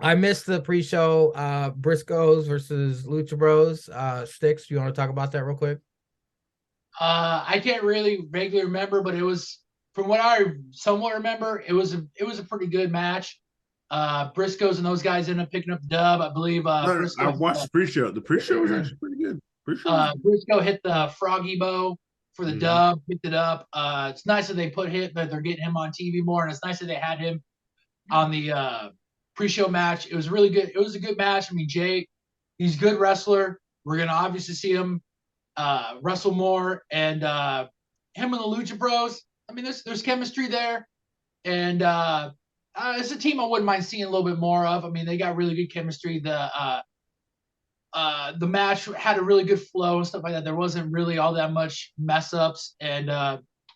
I missed the pre-show Briscoes versus Lucha Bros. Sticks, you want to talk about that real quick? I can't really vaguely remember, but it was, from what I somewhat remember, it was a pretty good match. Briscoes and those guys ended up picking up the dub. I believe I watched the pre-show. The pre-show was actually pretty good. Briscoe hit the froggy bow for the dub, picked it up. It's nice that they that they're getting him on TV more, and it's nice that they had him on the pre-show match. It was really good. It was a good match. I mean, Jay, he's a good wrestler. We're gonna obviously see him wrestle more, and him and the Lucha Bros. I mean, there's chemistry there, and it's a team I wouldn't mind seeing a little bit more of. I mean, they got really good chemistry. The match had a really good flow and stuff like that. There wasn't really all that much mess ups, and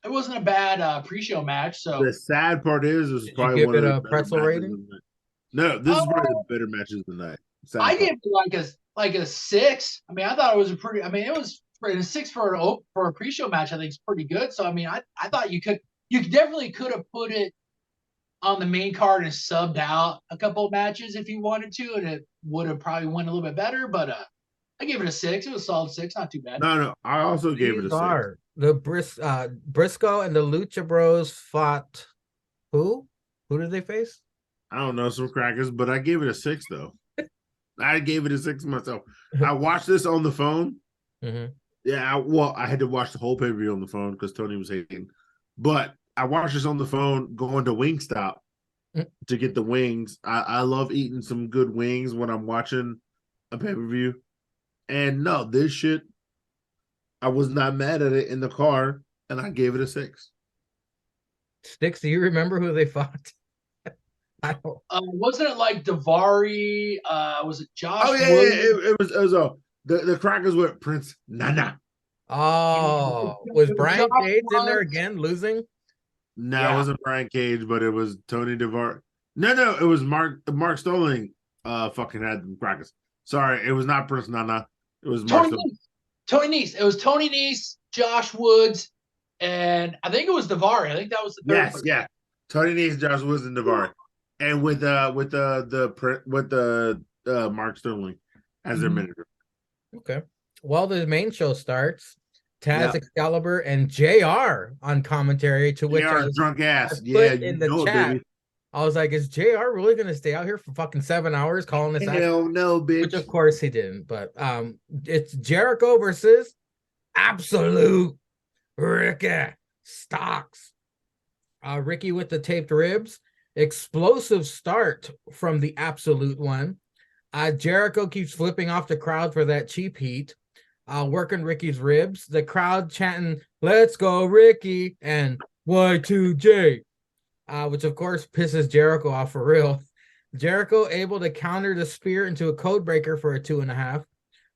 it wasn't a bad pre-show match. So the sad part is probably one of the pretzel rating. No, this is one of the better matches of the night. I gave it like a 6. I mean, I thought it was it was a 6 for a pre-show match. I think it's pretty good. So I mean, I thought you definitely could have put it on the main card and subbed out a couple of matches if you wanted to, and it would have probably went a little bit better. But I gave it a 6. It was a solid 6, not too bad. No, I also gave it a 6. The Briscoe and the Lucha Bros fought who? Who did they face? I don't know, some crackers, but I gave it a 6 though. I gave it a 6 myself. I watched this on the phone. Mm-hmm. Yeah, I had to watch the whole pay-per-view on the phone because Tony was hating. But I watched this on the phone going to Wingstop to get the wings. I love eating some good wings when I'm watching a pay-per-view. And no, this shit, I was not mad at it in the car, and I gave it a 6. Sticks, do you remember who they fought? I don't. Wasn't it like Davari? Was it Josh Oh yeah, Wood? it was the crackers with Prince Nana. Oh, It was was Josh Brian Cage in there Woods. again losing? No, it Yeah. wasn't Brian Cage, but it was Tony DeVar. No, it was Mark Sterling. Fucking had the crackers. Sorry, it was not Prince Nana. It was Mark Tony Sterling. Nese. Tony Nese. It was Tony Nese, Josh Woods, and I think it was Davari. I think that was the third. Yes, yeah. Tony Nese, Josh Woods, and DeVar, and with Mark Sterling as their manager. Okay. Well, the main show starts. Taz, Yeah. Excalibur, and JR on commentary, to which JR drunk I ass. put Yeah, in you the know it, chat. baby. I was like, is JR really going to stay out here for fucking 7 hours calling this out? Hell no, Which, bitch. of course, he didn't. But it's Jericho versus Absolute Ricky Stocks. Ricky with the taped ribs. Explosive start from the Absolute one. Jericho keeps flipping off the crowd for that cheap heat. Working Ricky's ribs. The crowd chanting, "Let's go, Ricky," and Y2J, which of course pisses Jericho off for real. Jericho able to counter the spear into a code breaker for a 2.5.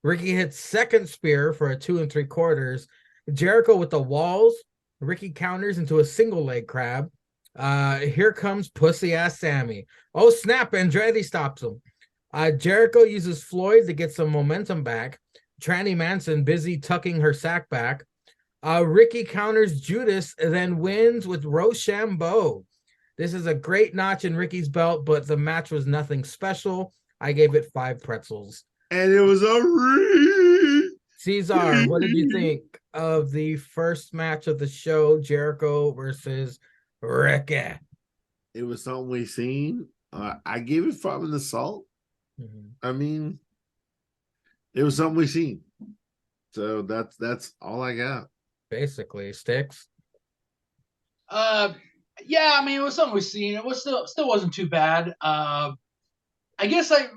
Ricky hits second spear for a 2 3/4. Jericho with the walls. Ricky counters into a single leg crab. Here comes pussy ass Sammy. Oh snap! Andretti stops him. Jericho uses Floyd to get some momentum back. Tranny Manson busy tucking her sack back. Ricky counters Judas and then wins with Rochambeau. This is a great notch in Ricky's belt, but the match was nothing special. I gave it 5 pretzels. And it was a Cesar, what did you think of the first match of the show, Jericho versus Ricky? It was something we seen. I gave it 5 in the salt. Mm-hmm. I mean, it was something we seen. So that's all I got. Basically, Sticks. Yeah, I mean, it was something we've seen. It was still wasn't too bad. I guess I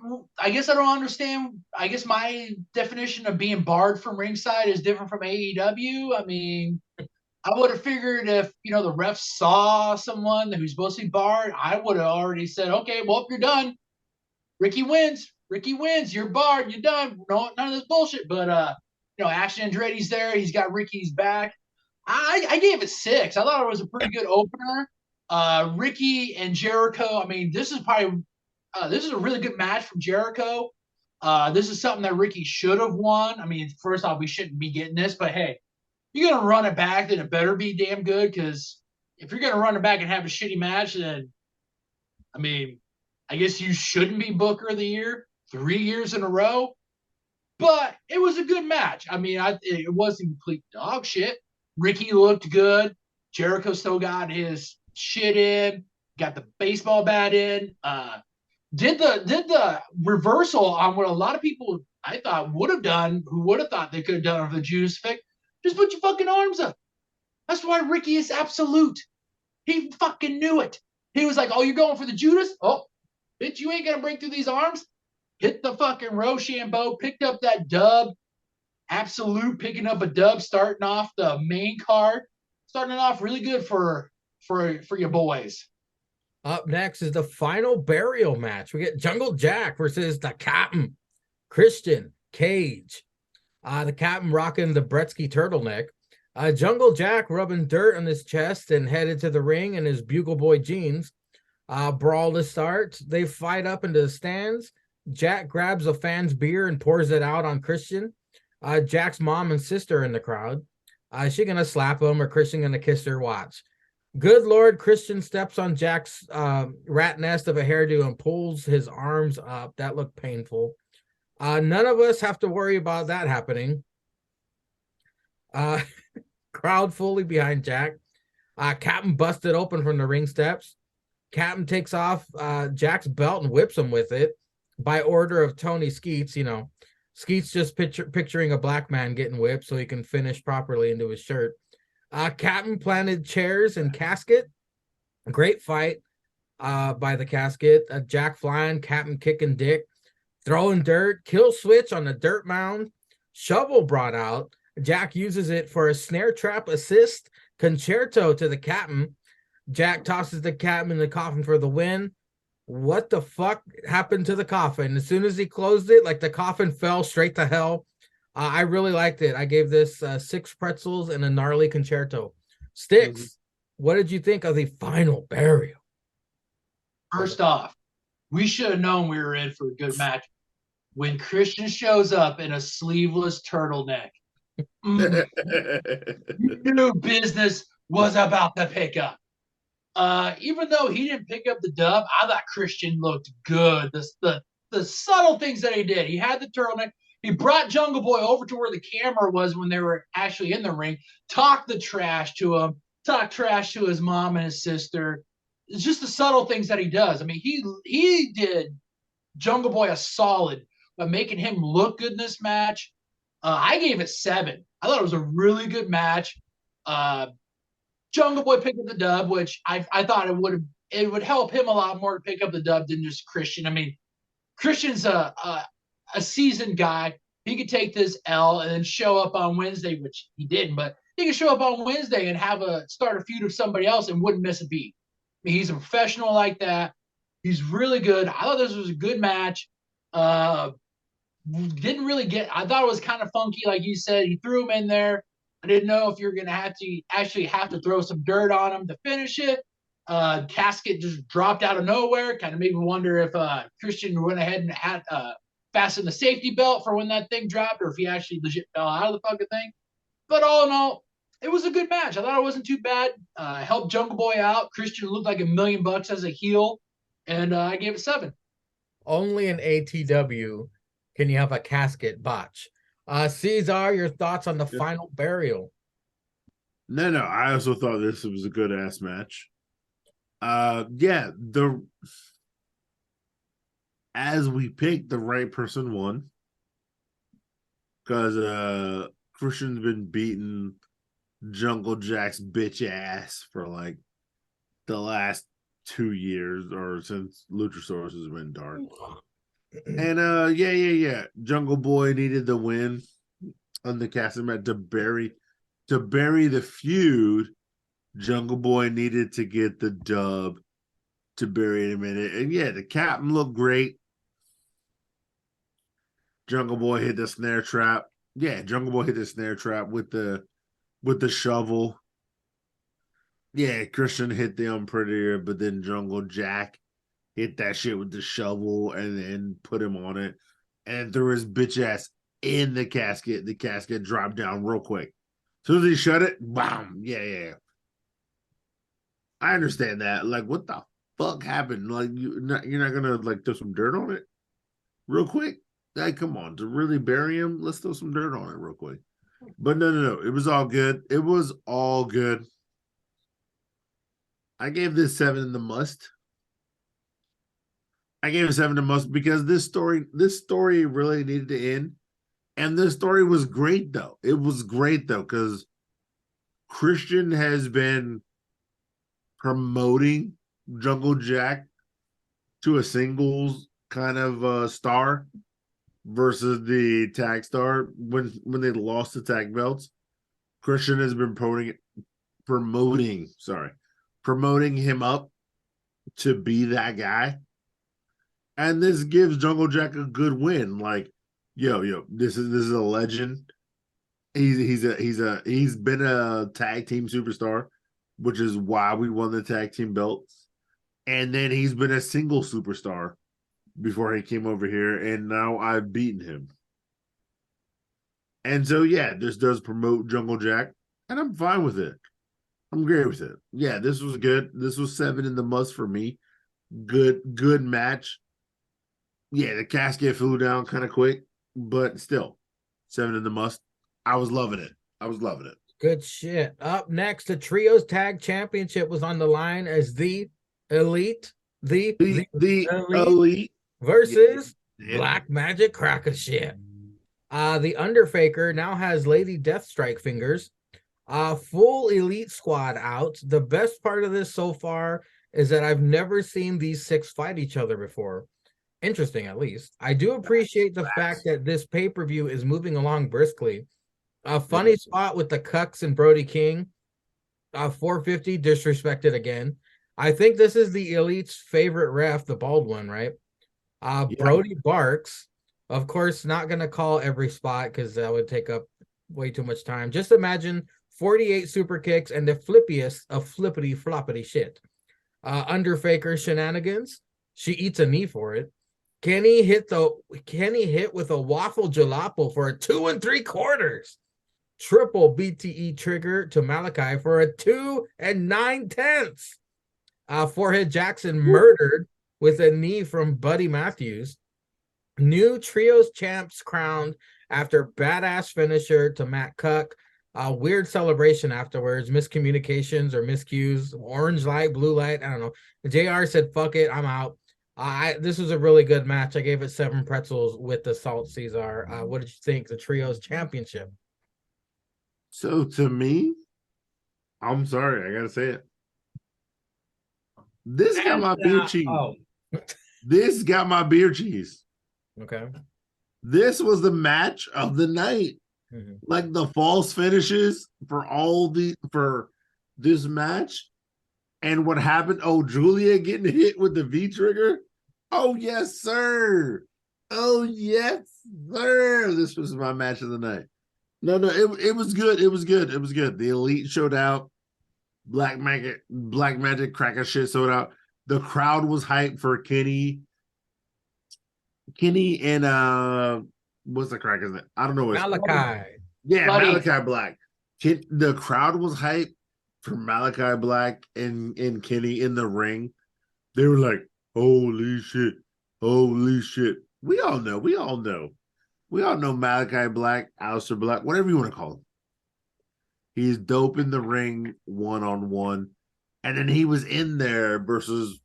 don't understand. I guess my definition of being barred from ringside is different from AEW. I mean, I would have figured if the ref saw someone who's supposed to be barred, I would have already said, okay, well, if you're done, Ricky wins. Ricky wins. You're barred. You're done. No, none of this bullshit. But Action Andretti's there. He's got Ricky's back. I gave it 6. I thought it was a pretty good opener. Ricky and Jericho. I mean, this is a really good match from Jericho. This is something that Ricky should have won. I mean, first off, we shouldn't be getting this, but hey, you're gonna run it back, then it better be damn good. Because if you're gonna run it back and have a shitty match, then I mean, I guess you shouldn't be Booker of the Year 3 years in a row. But it was a good match. I mean, it wasn't complete dog shit. Ricky looked good. Jericho still got his shit in. Got the baseball bat in. Did the reversal on what a lot of people I thought would have done, who would have thought they could have done for the Judas effect. Just put your fucking arms up. That's why Ricky is absolute. He fucking knew it. He was like, "Oh, you're going for the Judas? Oh, bitch, you ain't gonna break through these arms." Hit the fucking Rochambeau, picked up that dub. Absolute picking up a dub, starting off the main card, starting it off really good for your boys. Up next is the final burial match. We get Jungle Jack versus the Captain, Christian Cage. The Captain rocking the Bretsky turtleneck. Jungle Jack rubbing dirt on his chest and headed to the ring in his Bugle Boy jeans. Brawl to start. They fight up into the stands. Jack grabs a fan's beer and pours it out on Christian. Jack's mom and sister in the crowd. Is she gonna slap him or Christian gonna kiss her? Watch. Good Lord, Christian steps on Jack's rat nest of a hairdo and pulls his arms up. That looked painful. None of us have to worry about that happening. Crowd fully behind Jack. Captain busted open from the ring steps. Captain takes off Jack's belt and whips him with it by order of Tony Skeets. Skeets just picturing a black man getting whipped so he can finish properly into his shirt. Captain planted chairs and casket. Great fight by the casket. Jack flying, Captain kicking dick, throwing dirt, kill switch on the dirt mound. Shovel brought out. Jack uses it for a snare trap assist. Concerto to the Captain. Jack tosses the Captain in the coffin for the win. what the fuck happened to the coffin? As soon as he closed it, like the coffin fell straight to hell. I really liked it. I gave this 6 pretzels and a gnarly concerto. Sticks, what did you think of the final burial? First off, we should have known we were in for a good match when Christian shows up in a sleeveless turtleneck. You knew business was about to pick up. Even though he didn't pick up the dub, I thought Christian looked good. The subtle things that he did. He had the turtleneck. He brought Jungle Boy over to where the camera was when they were actually in the ring. Talked the trash to him. Talked trash to his mom and his sister. It's just the subtle things that he does. I mean, he did Jungle Boy a solid by making him look good in this match. I gave it 7. I thought it was a really good match. Jungle Boy picked up the dub, which I thought it would help him a lot more to pick up the dub than just Christian. I mean, Christian's a seasoned guy. He could take this L and then show up on Wednesday, which he didn't, but he could show up on Wednesday and start a feud with somebody else and wouldn't miss a beat. I mean, he's a professional like that. He's really good. I thought this was a good match. Didn't really I thought it was kind of funky, like you said. He threw him in there. I didn't know if you're going to actually have to throw some dirt on him to finish it. Casket just dropped out of nowhere. Kind of made me wonder if Christian went ahead and had fastened the safety belt for when that thing dropped, or if he actually legit fell out of the fucking thing. But all in all, it was a good match. I thought it wasn't too bad. Helped Jungle Boy out. Christian looked like $1 million as a heel, and I gave it 7. Only in ATW can you have a casket botch. Cesar, your thoughts on the final burial? No, I also thought this was a good ass match. As we picked, the right person won, because Christian's been beating Jungle Jack's bitch ass for like the last 2 years, or since Luchasaurus has been dark. And Jungle Boy needed the win on the casting match to bury the feud. Jungle Boy needed to get the dub to bury him in it. And yeah, the captain looked great. Jungle Boy hit the snare trap. Yeah, Jungle Boy hit the snare trap with the shovel. Yeah, Christian hit the Unprettier, but then Jungle Jack hit that shit with the shovel and then put him on it and threw his bitch ass in the casket. The casket dropped down real quick. As soon as he shut it, bam. Yeah. I understand that. Like, what the fuck happened? Like, you're not gonna like throw some dirt on it real quick? Like, come on, to really bury him, let's throw some dirt on it real quick. But no. It was all good. It was all good. I gave this 7 in the must. I gave it 7 to must because this story really needed to end. And this story was great, though. It was great, though, because Christian has been promoting Jungle Jack to a singles kind of star versus the tag star when they lost the tag belts. Christian has been promoting him up to be that guy. And this gives Jungle Jack a good win. Like, yo, this is a legend. He's been a tag team superstar, which is why we won the tag team belts. And then he's been a single superstar before he came over here, and now I've beaten him. And so yeah, this does promote Jungle Jack, and I'm fine with it. I'm great with it. Yeah, this was good. This was 7 in the must for me. Good match. Yeah, the casket flew down kind of quick, but still, 7 in the must. I was loving it. Good shit. Up next, the Trios Tag Championship was on the line as the Elite, the Elite versus Black Magic Cracker shit. The Underfaker now has Lady Deathstrike fingers. Full Elite squad out. The best part of this so far is that I've never seen these 6 fight each other before. Interesting, at least. I do appreciate the fact that this pay-per-view is moving along briskly. A funny spot with the Cucks and Brody King. 450 disrespected again. I think this is the Elite's favorite ref, the bald one, right? Yeah. Brody Barks, of course, not going to call every spot because that would take up way too much time. Just imagine 48 super kicks and the flippiest of flippity floppity shit. Underfaker shenanigans. She eats a knee for it. Kenny hit with a waffle jalopy for a 2 3/4. Triple BTE trigger to Malachi for a 2 9/10. Forehead Jackson murdered with a knee from Buddy Matthews. New trios champs crowned after badass finisher to Matt Cuck. Weird celebration afterwards, miscommunications or miscues, orange light, blue light. I don't know. JR said, fuck it, I'm out. This was a really good match. I gave it 7 pretzels with the Salt Caesar. What did you think? The trios championship. So to me, I'm sorry, I gotta say it. This got my beer cheese. Oh, This got my beer cheese. Okay. This was the match of the night. Mm-hmm. Like the false finishes for this match. And what happened? Oh, Julia getting hit with the V trigger. Oh, yes, sir. Oh, yes, sir. This was my match of the night. No, it was good. It was good. It was good. The Elite showed out. Black Magic Cracker shit showed out. The crowd was hyped for Kenny and what's the cracker's name? I don't know. Malachi. Yeah, Buddy. Malachi Black. The crowd was hyped for Malachi Black and Kenny in the ring. They were like, holy shit. Holy shit. We all know. We all know Malachi Black, Aleister Black, whatever you want to call him. He's dope in the ring one-on-one. And then he was in there versus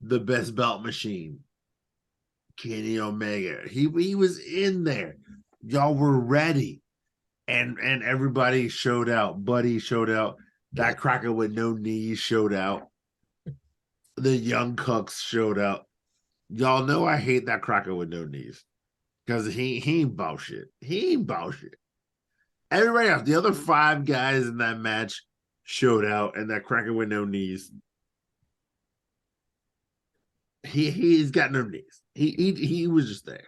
the best belt machine, Kenny Omega. He was in there. Y'all were ready. And everybody showed out. Buddy showed out. That cracker with no knees showed out. The Young Cucks showed out. Y'all know I hate that cracker with no knees. Because he ain't bullshit. He ain't bullshit. Everybody else, the other 5 guys in that match showed out, and that cracker with no knees. He's got no knees. He was just there.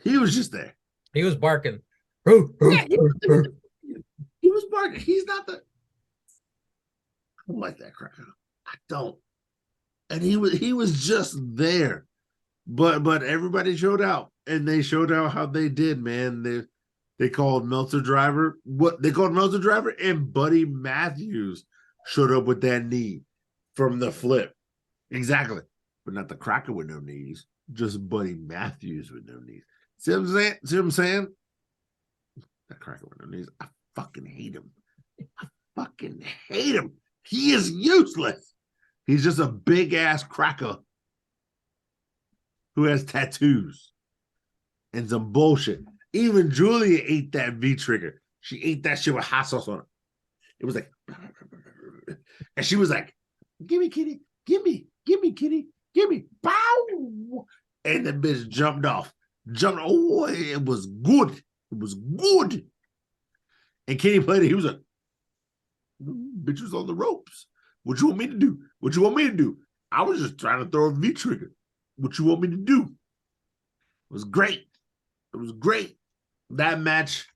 He was just there. He was barking. Yeah, he was barking. He's not the. I don't like that cracker. I don't. And he was just there. But everybody showed out, and they showed out how they did, man. They called Meltzer Driver. What they called Meltzer Driver, and Buddy Matthews showed up with that knee from the flip. Exactly. But not the cracker with no knees. Just Buddy Matthews with no knees. See what I'm saying? See what I'm saying? That cracker with no knees. I fucking hate him. I fucking hate him. He is useless. He's just a big ass cracker who has tattoos and some bullshit. Even Julia ate that V trigger. She ate that shit with hot sauce on it. It was like, and she was like, "Give me, kitty, give me, kitty, give me, bow!" And the bitch jumped off. Oh, it was good. It was good. And Kenny played it. He was like, "Bitch was on the ropes. What you want me to do? What you want me to do? I was just trying to throw a V trigger. What you want me to do?" It was great. It was great. That match,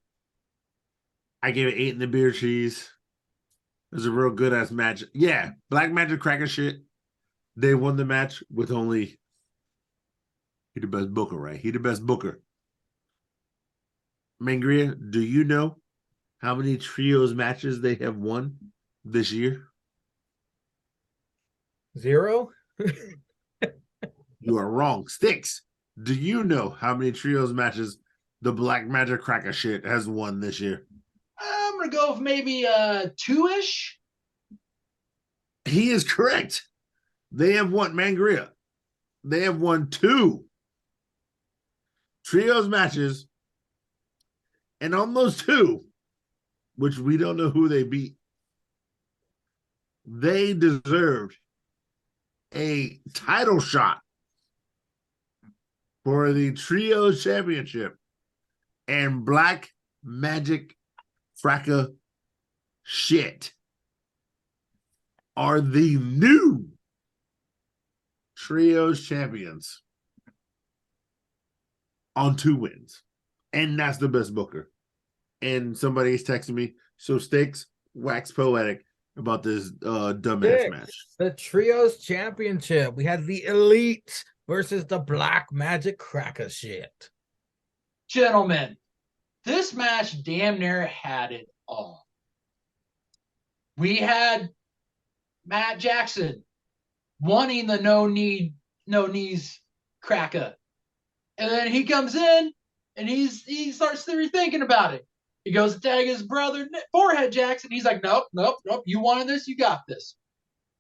I gave it 8 in the beer cheese. It was a real good ass match. Yeah, Black Magic Cracker shit. They won the match with only he the best booker, right? He the best booker. Mangria, do you know how many trios matches they have won this year? 0? You are wrong. Sticks, do you know how many trios matches the Black Magic Cracker shit has won this year? I'm gonna go with maybe 2-ish. He is correct. They have won, Mangria. They have won 2 trios matches, and on those 2, which we don't know who they beat, they deserved a title shot for the trio championship and Black Magic Cracker shit are the new Trios champions on 2 wins. And that's the best booker. And somebody's texting me, so Sticks, wax poetic about this dumbass match. The Trios Championship. We had the Elite versus the Black Magic Cracker shit. Gentlemen, this match damn near had it all. We had Matt Jackson wanting the no knees cracker. And then he comes in and he starts thinking about it. He goes to tag his brother Forehead Jackson. He's like, nope. You wanted this, you got this.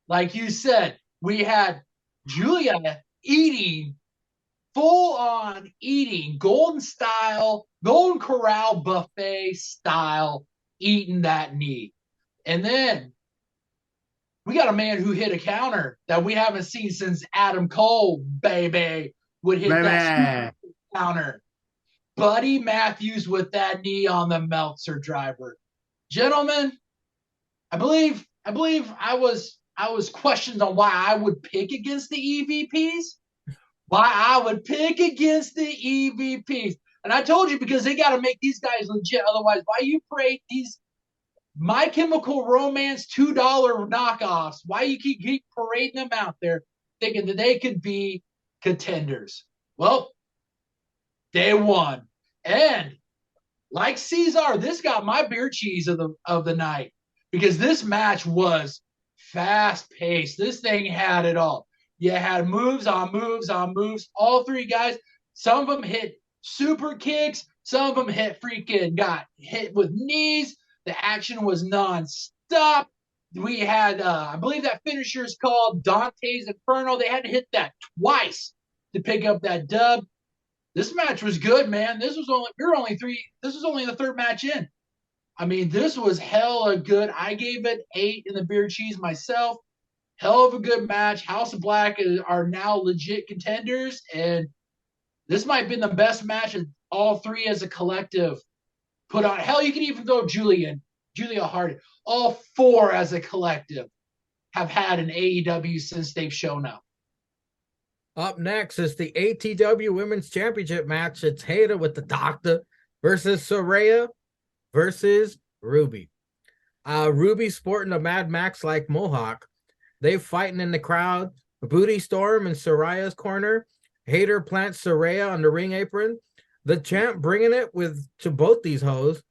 Like you said, we had Julia eating, full on eating, Golden Corral buffet style, eating that knee. And then we got a man who hit a counter that we haven't seen since Adam Cole, baby, would hit that counter. Buddy Matthews with that knee on the Meltzer driver. Gentlemen, I believe I was questioned on why I would pick against the EVPs. Why I would pick against the EVPs. And I told you, because they got to make these guys legit. Otherwise, why you parade these My Chemical Romance $2 knockoffs? Why you keep parading them out there thinking that they could be contenders? Well, they won. And like Caesar, this got my beer cheese of the night, because this match was fast-paced. This thing had it all. You had moves on moves on moves. All 3 guys, some of them hit super kicks. Some of them got hit with knees. The action was non-stop. We had, I believe that finisher is called Dante's Inferno. They had to hit that twice to pick up that dub. This match was good, man. This was only the 3rd match in. I mean, this was hella good. I gave it 8 in the beer cheese myself. Hell of a good match. House of Black are now legit contenders, and this might have been the best match of all 3 as a collective put on. Hell, you can even throw Julia Hart. All 4 as a collective have had an AEW since they've shown up. Up next is the ATW Women's Championship match. It's Hayter with the Doctor versus Saraya versus Ruby. Ruby sporting a Mad Max-like mohawk. They fighting in the crowd. Booty Storm in Saraya's corner. Hayter plants Saraya on the ring apron. The champ bringing it to both these hoes.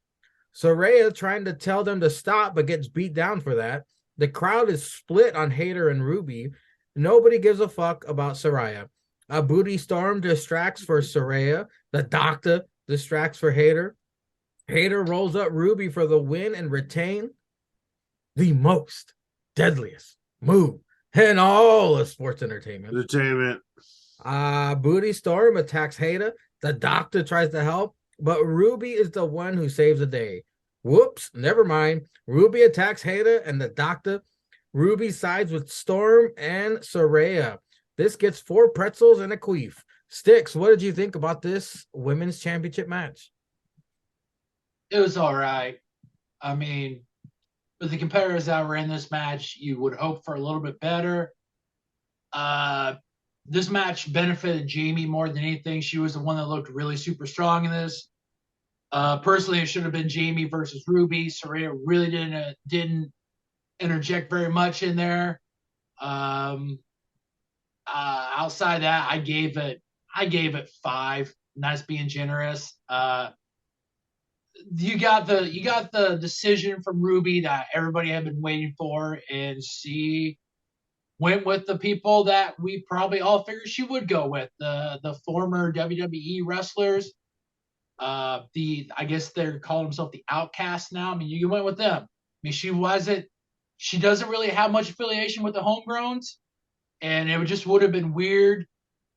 Saraya trying to tell them to stop, but gets beat down for that. The crowd is split on Hayter and Ruby. Nobody gives a fuck about Saraya. A Booty Storm distracts for Saraya. The Doctor distracts for Hayter. Hayter rolls up Ruby for the win and retain the most deadliest move in all of sports entertainment. Booty Storm attacks Hayter. The Doctor tries to help, but Ruby is the one who saves the day. Whoops, never mind. Ruby attacks Hayter and the Doctor. Ruby sides with Storm and Saraya. This gets 4 pretzels and a queef. Sticks, what did you think about this women's championship match? It was all right. I mean, with the competitors that were in this match, you would hope for a little bit better. This match benefited Jamie more than anything. She was the one that looked really super strong in this. Personally, it should have been Jamie versus Ruby. Saraya really didn't interject very much in there. Outside that, I gave it 5. And that's being generous. You got the decision from Ruby that everybody had been waiting for, and she went with the people that we probably all figured she would go with, the former WWE wrestlers. I guess they're calling themselves the Outcasts now. I mean, you went with them. I mean, she doesn't really have much affiliation with the homegrowns, and it would have been weird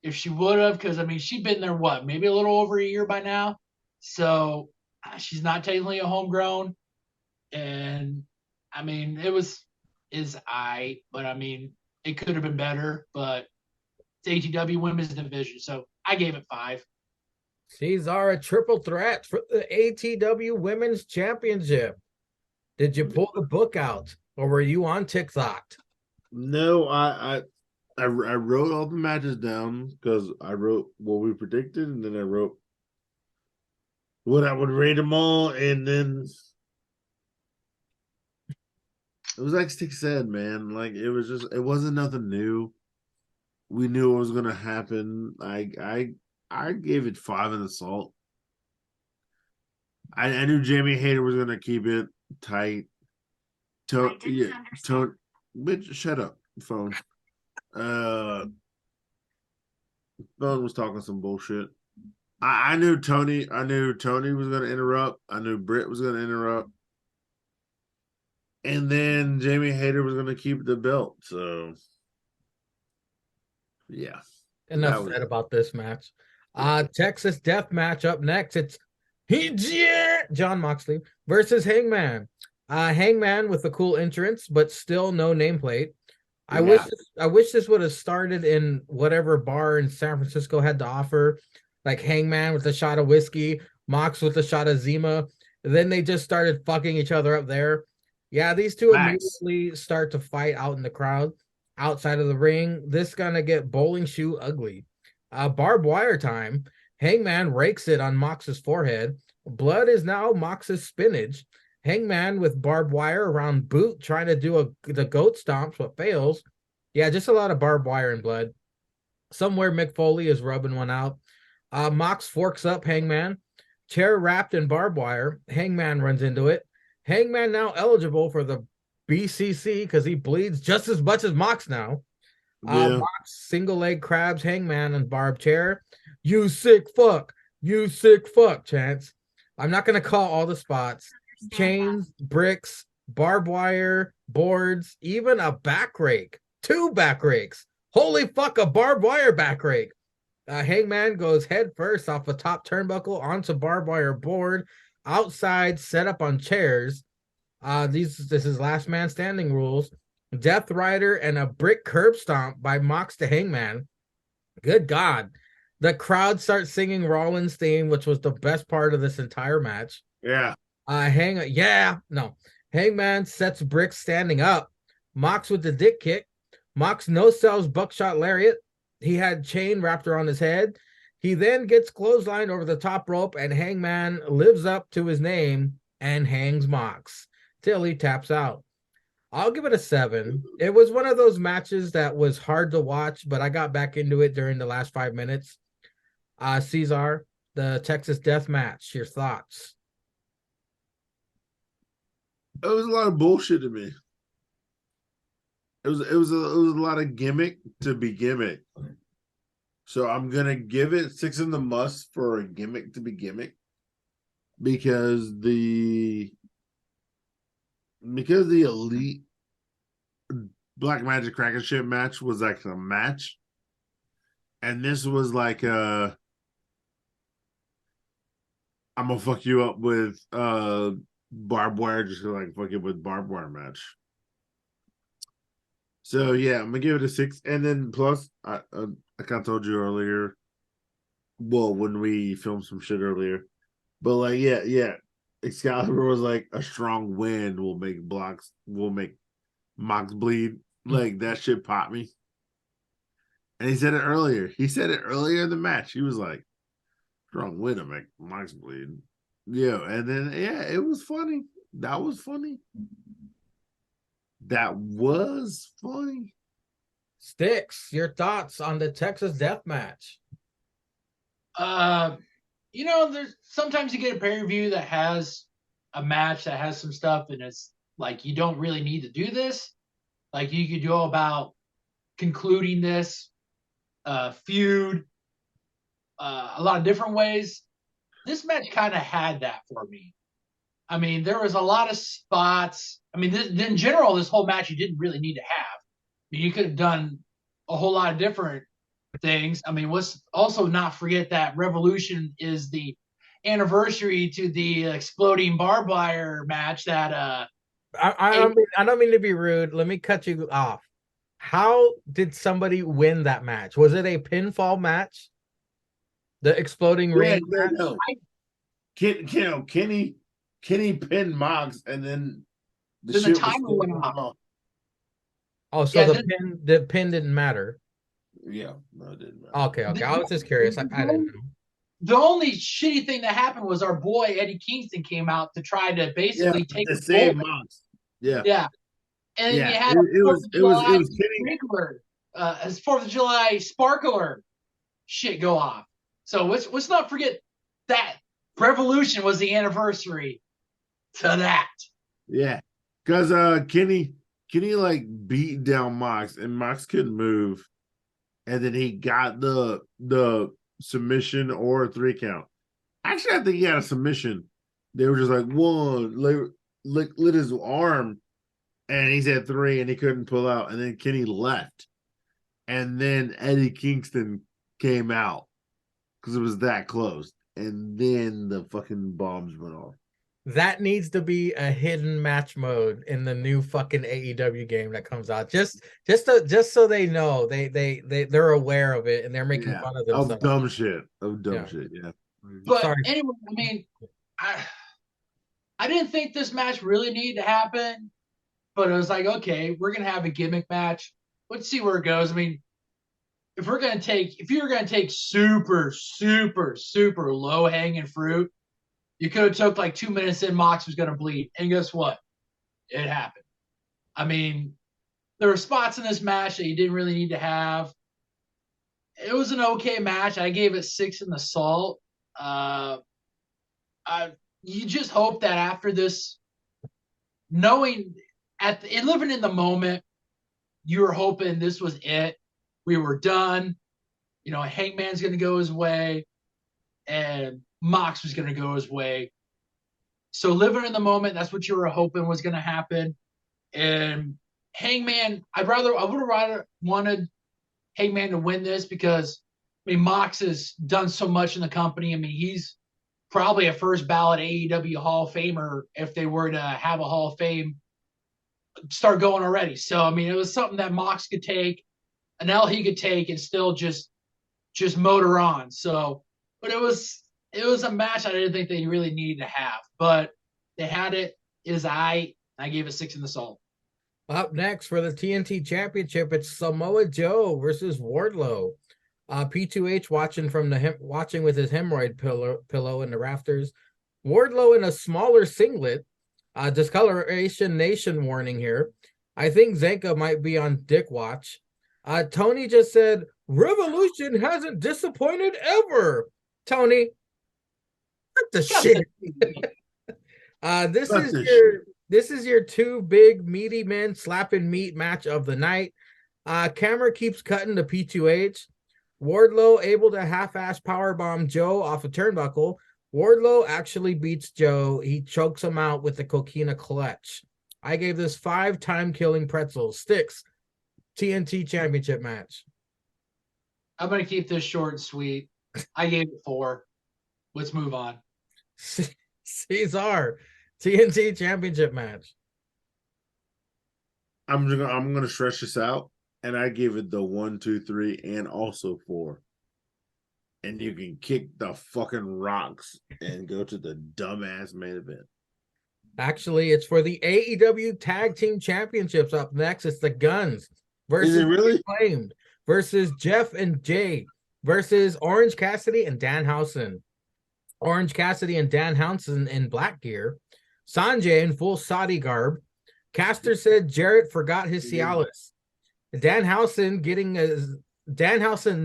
if she would have, because I mean, she'd been there maybe a little over a year by now, so she's not technically a homegrown. And I mean, but I mean, it could have been better, but it's ATW Women's Division, so I gave it 5. These are a triple threat for the ATW Women's Championship. Did you pull the book out, or were you on TikTok? No, I wrote all the matches down because I wrote what we predicted, and then I wrote what I would rate them all, and then it was like Stick said, man. Like it wasn't nothing new. We knew what was gonna happen. I gave it 5 in the salt. I knew Jamie Hayter was gonna keep it tight. Bitch, shut up, phone. Phone was talking some bullshit. I knew Tony. I knew Tony was gonna interrupt. I knew Britt was gonna interrupt. And then Jamie Hayter was gonna keep the belt. So yeah. Enough said about this match. Texas Death Match up next. It's John Moxley versus Hangman. Hangman with a cool entrance, but still no nameplate. I wish this would have started in whatever bar in San Francisco had to offer, like Hangman with a shot of whiskey, Mox with a shot of Zima. Then they just started fucking each other up there. Yeah, these two immediately start to fight out in the crowd, outside of the ring. This gonna get bowling shoe ugly. Barbed wire time. Hangman rakes it on Mox's forehead. Blood is now Mox's spinach. Hangman with barbed wire around boot, trying to do the goat stomps, but fails. Yeah, just a lot of barbed wire and blood. Somewhere Mick Foley is rubbing one out. Mox forks up Hangman. Chair wrapped in barbed wire. Hangman runs into it. Hangman now eligible for the BCC because he bleeds just as much as Mox now. Mox single leg crabs Hangman and barbed chair. You sick fuck. You sick fuck, Chance. I'm not going to call all the spots. Chains, bricks, barbed wire, boards, even a back rake. 2 back rakes. Holy fuck, a barbed wire back rake. Hangman goes head first off a top turnbuckle onto barbed wire board. Outside, set up on chairs. This is last man standing rules. Death Rider and a brick curb stomp by Mox to Hangman. Good God. The crowd starts singing Rollins' theme, which was the best part of this entire match. Yeah. Hangman sets Brick standing up. Mox with the dick kick. Mox no-sells buckshot lariat. He had chain wrapped around his head. He then gets clotheslined over the top rope, and Hangman lives up to his name and hangs Mox till he taps out. I'll give it a 7. It was one of those matches that was hard to watch, but I got back into it during the last 5 minutes. Cesar, the Texas Death Match, your thoughts? It was a lot of bullshit to me. It was a lot of gimmick to be gimmick. So I'm gonna give it 6 in the must for a gimmick to be gimmick, because the Elite Black Magic Crack and Shit match was like a match, and this was like a I'm gonna fuck you up with barbed wire, just like fuck it with barbed wire match. So yeah, I'm gonna give it a 6, and then plus I kind of told you earlier, well, when we filmed some shit earlier, but like yeah, Excalibur was like a strong wind will make Mox bleed. Like that shit popped me, and he said it earlier. He said it earlier in the match. He was like, "Strong wind will make Mox bleed." Yeah, and then it was funny. That was funny. That was funny. Sticks, your thoughts on the Texas Death Match? There's sometimes you get a pay-per-view that has a match that has some stuff, and it's like you don't really need to do this. Like you could go about concluding this feud a lot of different ways. This match kind of had that for me. I mean, there was a lot of spots. I mean, in general, this whole match you didn't really need to have. I mean, you could have done a whole lot of different things. I mean, let's also not forget that Revolution is the anniversary to the exploding barbed wire match that I don't mean to be rude. Let me cut you off. How did somebody win that match? Was it a pinfall match? The exploding ring match? No. Kenny pinned Mox, and then the timer went off. Oh, so Yeah, the pin didn't matter. Yeah, no, it didn't matter. Okay. I was just curious. I didn't know. the only shitty thing that happened was our boy Eddie Kingston came out to try to Yeah, basically take the the same gold. Mox. Yeah, Yeah, and then you yeah. had a It Fourth was of it was it July was Kenny. sprinkler, as Fourth of July sparkler shit go off. So let's not forget that Revolution was the anniversary to that. Yeah, because Kenny like beat down Mox, and Mox couldn't move, and then he got the submission or a 3 count. Actually, I think he had a submission. They were just like one, lit his arm, and he said 3, and he couldn't pull out. And then Kenny left, and then Eddie Kingston came out because it was that close, and then the fucking bombs went off. That needs to be a hidden match mode in the new fucking AEW game that comes out. Just so they know they're aware of it and they're making fun of themselves. Of dumb shit. Yeah. But Sorry. anyway, I mean, I didn't think this match really needed to happen, but it was like, okay, we're gonna have a gimmick match. Let's see where it goes. I mean, if you're gonna take super low hanging fruit, you could have took like 2 minutes in. Mox was gonna bleed, and guess what? It happened. I mean, there were spots in this match that you didn't really need to have. It was an okay match. I gave it 6 in the salt. You just hope that after this, knowing and living in the moment, you were hoping this was it. We were done. You know, Hangman's going to go his way, and Mox was going to go his way. So living in the moment, that's what you were hoping was going to happen. And Hangman, I would have rather wanted Hangman to win this because, I mean, Mox has done so much in the company. I mean, he's probably a first ballot AEW Hall of Famer if they were to have a Hall of Fame start going already. So, I mean, it was something that Mox could take, an L he could take, and still just motor on. So, but it was a match I didn't think they really needed to have, but they had it. I gave it 6 in the salt. Up next for the TNT Championship, it's Samoa Joe versus Wardlow. P2H watching with his hemorrhoid pillow in the rafters. Wardlow in a smaller singlet. Discoloration nation warning here. I think Zanka might be on dick watch. Tony just said, Revolution hasn't disappointed ever. Tony, what the shit? This is your 2 big meaty men slapping meat match of the night. Camera keeps cutting to P2H. Wardlow able to half-ass powerbomb Joe off a turnbuckle. Wardlow actually beats Joe. He chokes him out with the coquina clutch. I gave this 5 time-killing pretzels. Sticks. TNT Championship match. I'm going to keep this short and sweet. I gave it 4. Let's move on. Cesar, TNT Championship match. I'm gonna stretch this out, and I give it the 1, 2, 3, and also 4. And you can kick the fucking rocks and go to the dumbass main event. Actually, it's for the AEW Tag Team Championships. Up next, it's the Guns versus Is it really? Acclaimed versus Jeff and Jay versus Orange Cassidy and Danhausen. Orange Cassidy and Danhausen in black gear. Sanjay in full Saudi garb. Caster said Jarrett forgot his Cialis. Danhausen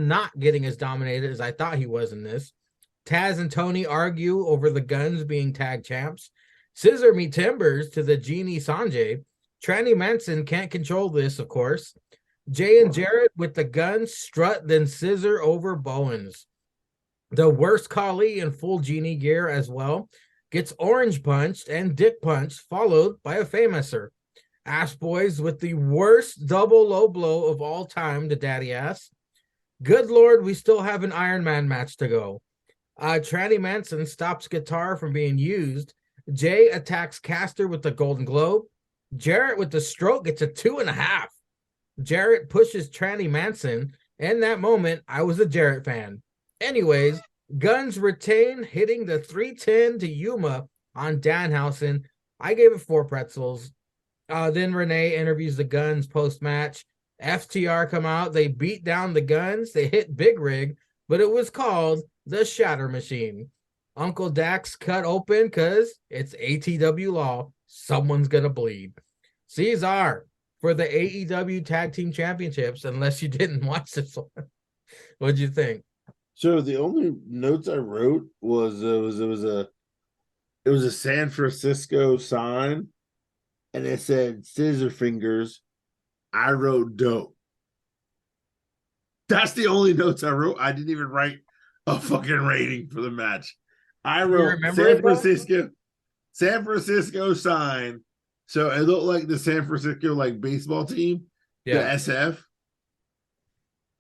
not getting as dominated as I thought he was in this. Taz and Tony argue over the Guns being tag champs. Scissor meet Timbers to the Genie Sanjay. Tranny Manson can't control this, of course. Jay and Jarrett with the Guns strut, then Scissor over Bowens. The worst Khali in full Genie gear as well gets orange punched and dick punched, followed by a famouser. Ass Boys with the worst double low blow of all time to Daddy Ass. Good Lord, we still have an Iron Man match to go. Tranny Manson stops guitar from being used. Jay attacks Caster with the Golden Globe. Jarrett with the stroke gets a 2.5. Jarrett pushes Tranny Manson. In that moment, I was a Jarrett fan. Anyways, Guns retain, hitting the 310 to Yuma on Danhausen. I gave it 4 pretzels. Then Renee interviews the Guns post-match. FTR come out. They beat down the Guns. They hit Big Rig, but it was called the Shatter Machine. Uncle Dax cut open because it's ATW law. Someone's going to bleed. Cesar for the AEW Tag Team Championships, unless you didn't watch this one. What'd you think? So the only notes I wrote was it was a San Francisco sign, and it said "Scissor Fingers." I wrote "dope." That's the only notes I wrote. I didn't even write a fucking rating for the match. I wrote San Francisco sign. So it looked like the San Francisco like baseball team, the SF.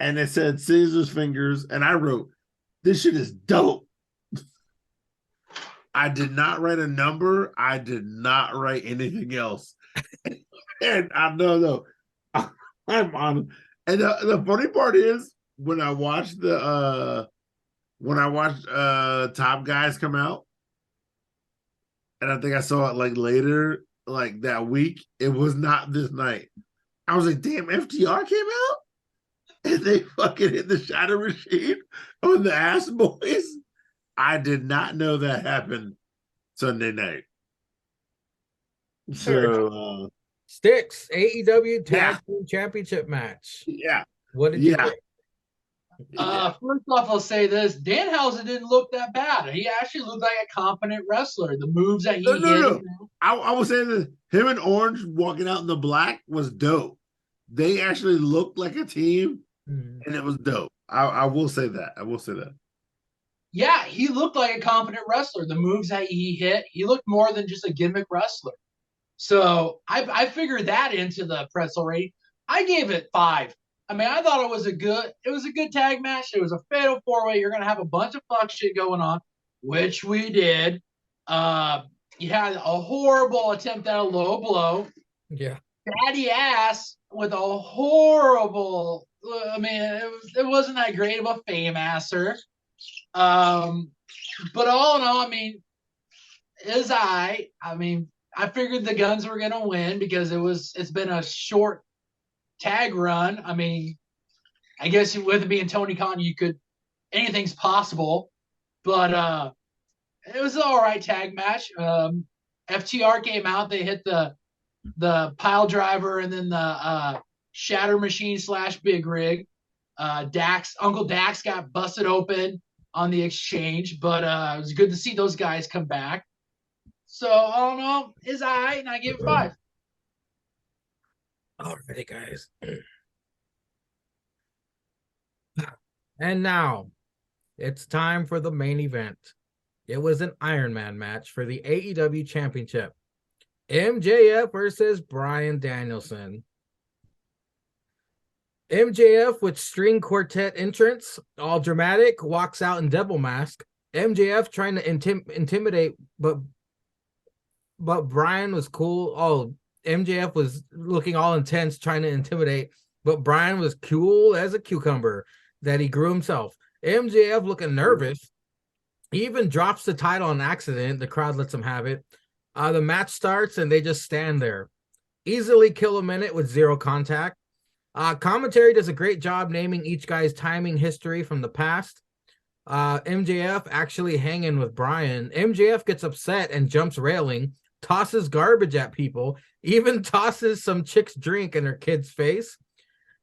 And it said "Scissors Fingers," and I wrote, "This shit is dope." I did not write a number. I did not write anything else. And I know I'm on. And the funny part is when I watched Top Guys come out, and I think I saw it like later, like that week, it was not this night. I was like, damn, FTR came out and they fucking hit the Shatter Machine on the Ass Boys. I did not know that happened Sunday night. So Sticks, AEW Tag Team Championship match. Yeah. What did you think? First off, I'll say this. Danhausen didn't look that bad. He actually looked like a competent wrestler. The moves that he did. No. I was saying that him and Orange walking out in the black was dope. They actually looked like a team, and it was dope. I will say that. Yeah, he looked like a competent wrestler. The moves that he hit, he looked more than just a gimmick wrestler. So I figured that into the pretzel rating. I gave it 5. I mean, I thought it was a good tag match. It was a fatal 4-way. You're gonna have a bunch of fuck shit going on, which we did. You had a horrible attempt at a low blow. Yeah. Daddy ass with a horrible. I mean, it wasn't that great of a fame asser. But all in all, I mean, I figured the Guns were gonna win because it's been a short tag run. I mean, I guess with it being Tony Khan, anything's possible. But it was an all right tag match. FTR came out, they hit the pile driver and then the Shatter Machine / Big Rig. Uncle Dax got busted open on the exchange, but it was good to see those guys come back. So I don't know, is all right, and I give it 5. Alrighty, guys. And now it's time for the main event. It was an Iron Man match for the AEW Championship. MJF versus Bryan Danielson. MJF with string quartet entrance, all dramatic, walks out in devil mask. MJF trying to intimidate, but Bryan was cool. Oh, MJF was looking all intense, trying to intimidate, but Bryan was cool as a cucumber that he grew himself. MJF looking nervous. He even drops the title on accident. The crowd lets him have it. The match starts, and they just stand there. Easily kill a minute with 0 contact. Commentary does a great job naming each guy's timing history from the past. MJF actually hanging with Bryan. MJF gets upset and jumps railing, tosses garbage at people, even tosses some chick's drink in her kid's face.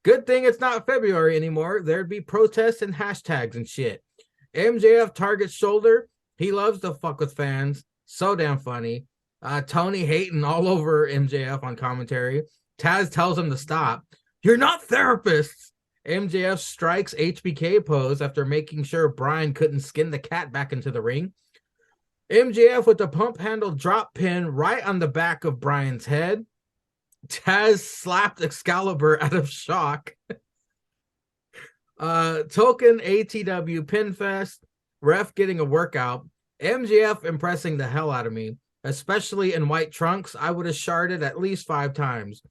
Good thing it's not February anymore. There'd be protests and hashtags and shit. MJF targets shoulder. He loves to fuck with fans. So damn funny. Tony hating all over MJF on commentary. Taz tells him to stop. You're not therapists. MJF strikes HBK pose after making sure Bryan couldn't skin the cat back into the ring. MJF with the pump handle drop pin right on the back of Bryan's head. Taz slapped Excalibur out of shock. Token ATW Pinfest. Ref getting a workout. MJF impressing the hell out of me, especially in white trunks. I would have sharded at least 5 times.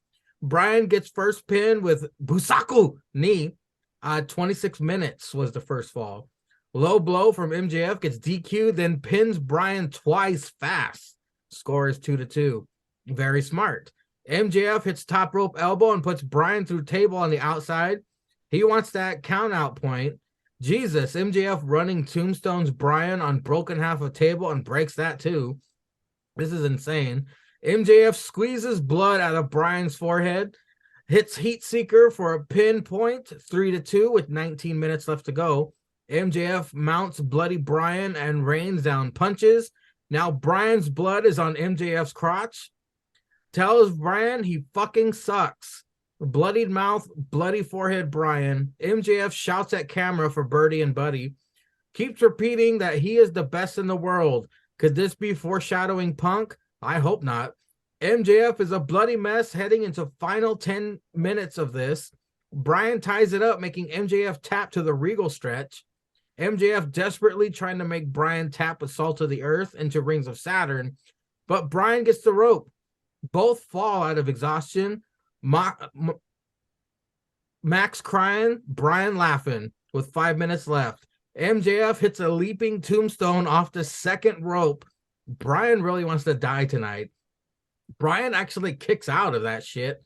Bryan gets first pin with Busaku knee. 26 minutes was the first fall. Low blow from MJF gets DQ, then pins Bryan twice fast. Score is 2-2. Very smart. MJF hits top rope elbow and puts Bryan through table on the outside. He wants that count out point. Jesus, MJF running tombstones Bryan on broken half of table and breaks that too. This is insane. MJF squeezes blood out of Bryan's forehead, hits Heat Seeker for a pinpoint, 3-2 with 19 minutes left to go. MJF mounts Bloody Bryan and rains down punches. Now Bryan's blood is on MJF's crotch. Tells Bryan he fucking sucks. Bloodied mouth, bloody forehead Bryan. MJF shouts at camera for Birdie and Buddy. Keeps repeating that he is the best in the world. Could this be foreshadowing Punk? I hope not. MJF is a bloody mess heading into final 10 minutes of this. Bryan ties it up, making MJF tap to the Regal stretch. MJF desperately trying to make Bryan tap with Salt of the Earth into Rings of Saturn, but Bryan gets the rope. Both fall out of exhaustion. Max crying, Bryan laughing with 5 minutes left. MJF hits a leaping tombstone off the second rope. Bryan really wants to die tonight. Bryan actually kicks out of that shit.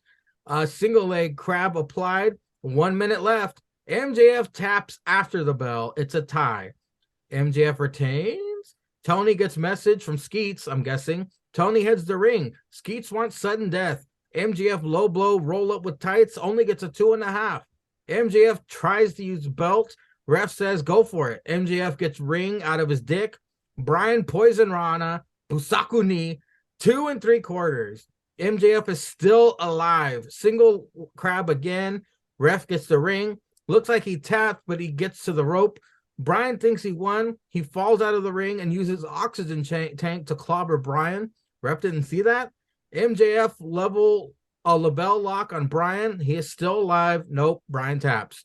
Single leg crab applied. 1 minute left. MJF taps after the bell. It's a tie. MJF retains. Tony gets message from Skeets, I'm guessing. Tony heads the ring. Skeets wants sudden death. MJF low blow, roll up with tights, only gets a 2.5. MJF tries to use belt. Ref says go for it. MJF gets ring out of his dick. Bryan poison Rana. Busaku knee. 2 3/4. MJF is still alive. Single crab again. Ref gets the ring. Looks like he tapped, but he gets to the rope. Bryan thinks he won. He falls out of the ring and uses oxygen tank to clobber Bryan. Ref didn't see that. MJF level a label lock on Bryan. He is still alive. Nope. Bryan taps.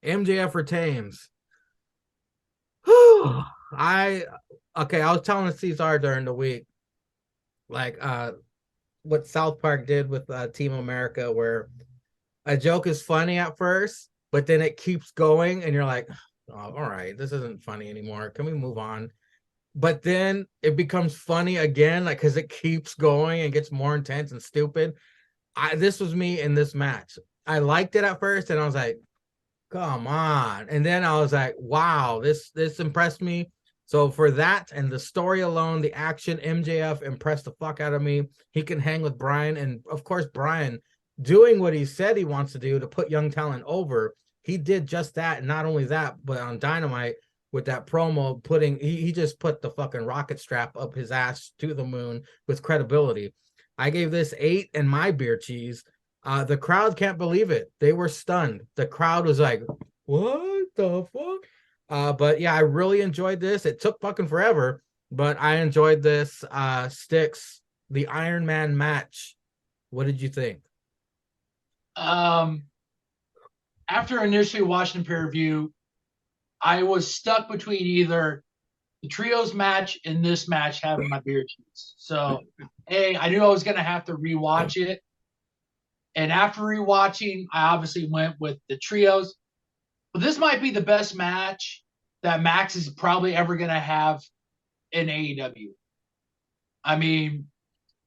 MJF retains. I was telling Cesar during the week, like what South Park did with Team America, where a joke is funny at first, but then it keeps going, and you're like, oh, all right, this isn't funny anymore. Can we move on? But then it becomes funny again, like because it keeps going and gets more intense and stupid. This was me in this match. I liked it at first, and I was like, come on. And then I was like, wow, this impressed me. So for that and the story alone, the action, MJF impressed the fuck out of me. He can hang with Bryan. And of course, Bryan doing what he said he wants to do to put young talent over. He did just that. And not only that, but on Dynamite with that promo, he just put the fucking rocket strap up his ass to the moon with credibility. I gave this 8 and my beer cheese. The crowd can't believe it. They were stunned. The crowd was like, what the fuck? But yeah, I really enjoyed this. It took fucking forever, but I enjoyed this. Sticks, the Iron Man match. What did you think? After initially watching the pay-per-view, I was stuck between either the trios match and this match having my beer cheese. So, hey, I knew I was going to have to rewatch it. And after rewatching, I obviously went with the trios. But this might be the best match that Max is probably ever going to have in AEW. I mean,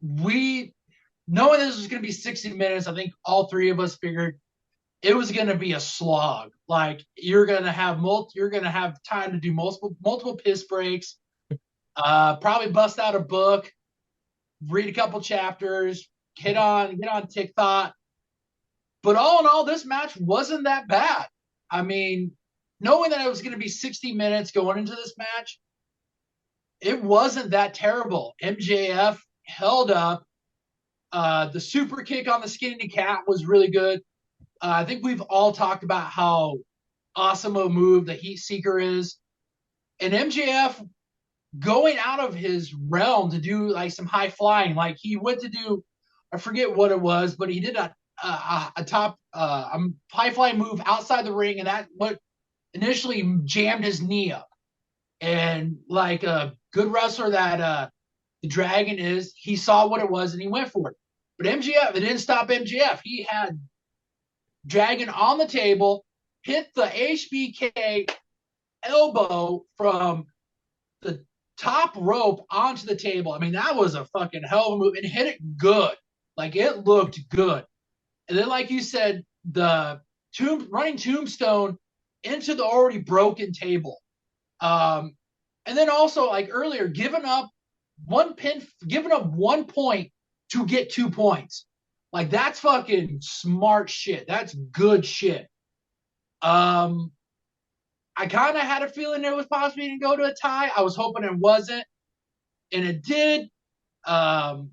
knowing this was going to be 60 minutes, I think all three of us figured it was going to be a slog. Like you're going to have time to do multiple piss breaks, probably bust out a book, read a couple chapters, get on TikTok. But all in all, this match wasn't that bad. I mean, knowing that it was going to be 60 minutes going into this match, it wasn't that terrible. MJF held up. The super kick on the skinny cat was really good. I think we've all talked about how awesome a move the Heat Seeker is. And MJF going out of his realm to do like some high flying, like he went to do, I forget what it was, but he did a top high flying move outside the ring, and that what initially jammed his knee up. And like a good wrestler that the Dragon is, he saw what it was and he went for it. But MJF, it didn't stop MJF. He had Dragon on the table, hit the HBK elbow from the top rope onto the table. I mean, that was a fucking hell of a move, and hit it good. Like it looked good. And then, like you said, the running tombstone into the already broken table. And then also, like earlier, giving up 1 point to get 2 points. Like that's fucking smart shit. That's good shit. I kind of had a feeling it was possibly going to go to a tie. I was hoping it wasn't, and it did. MJF,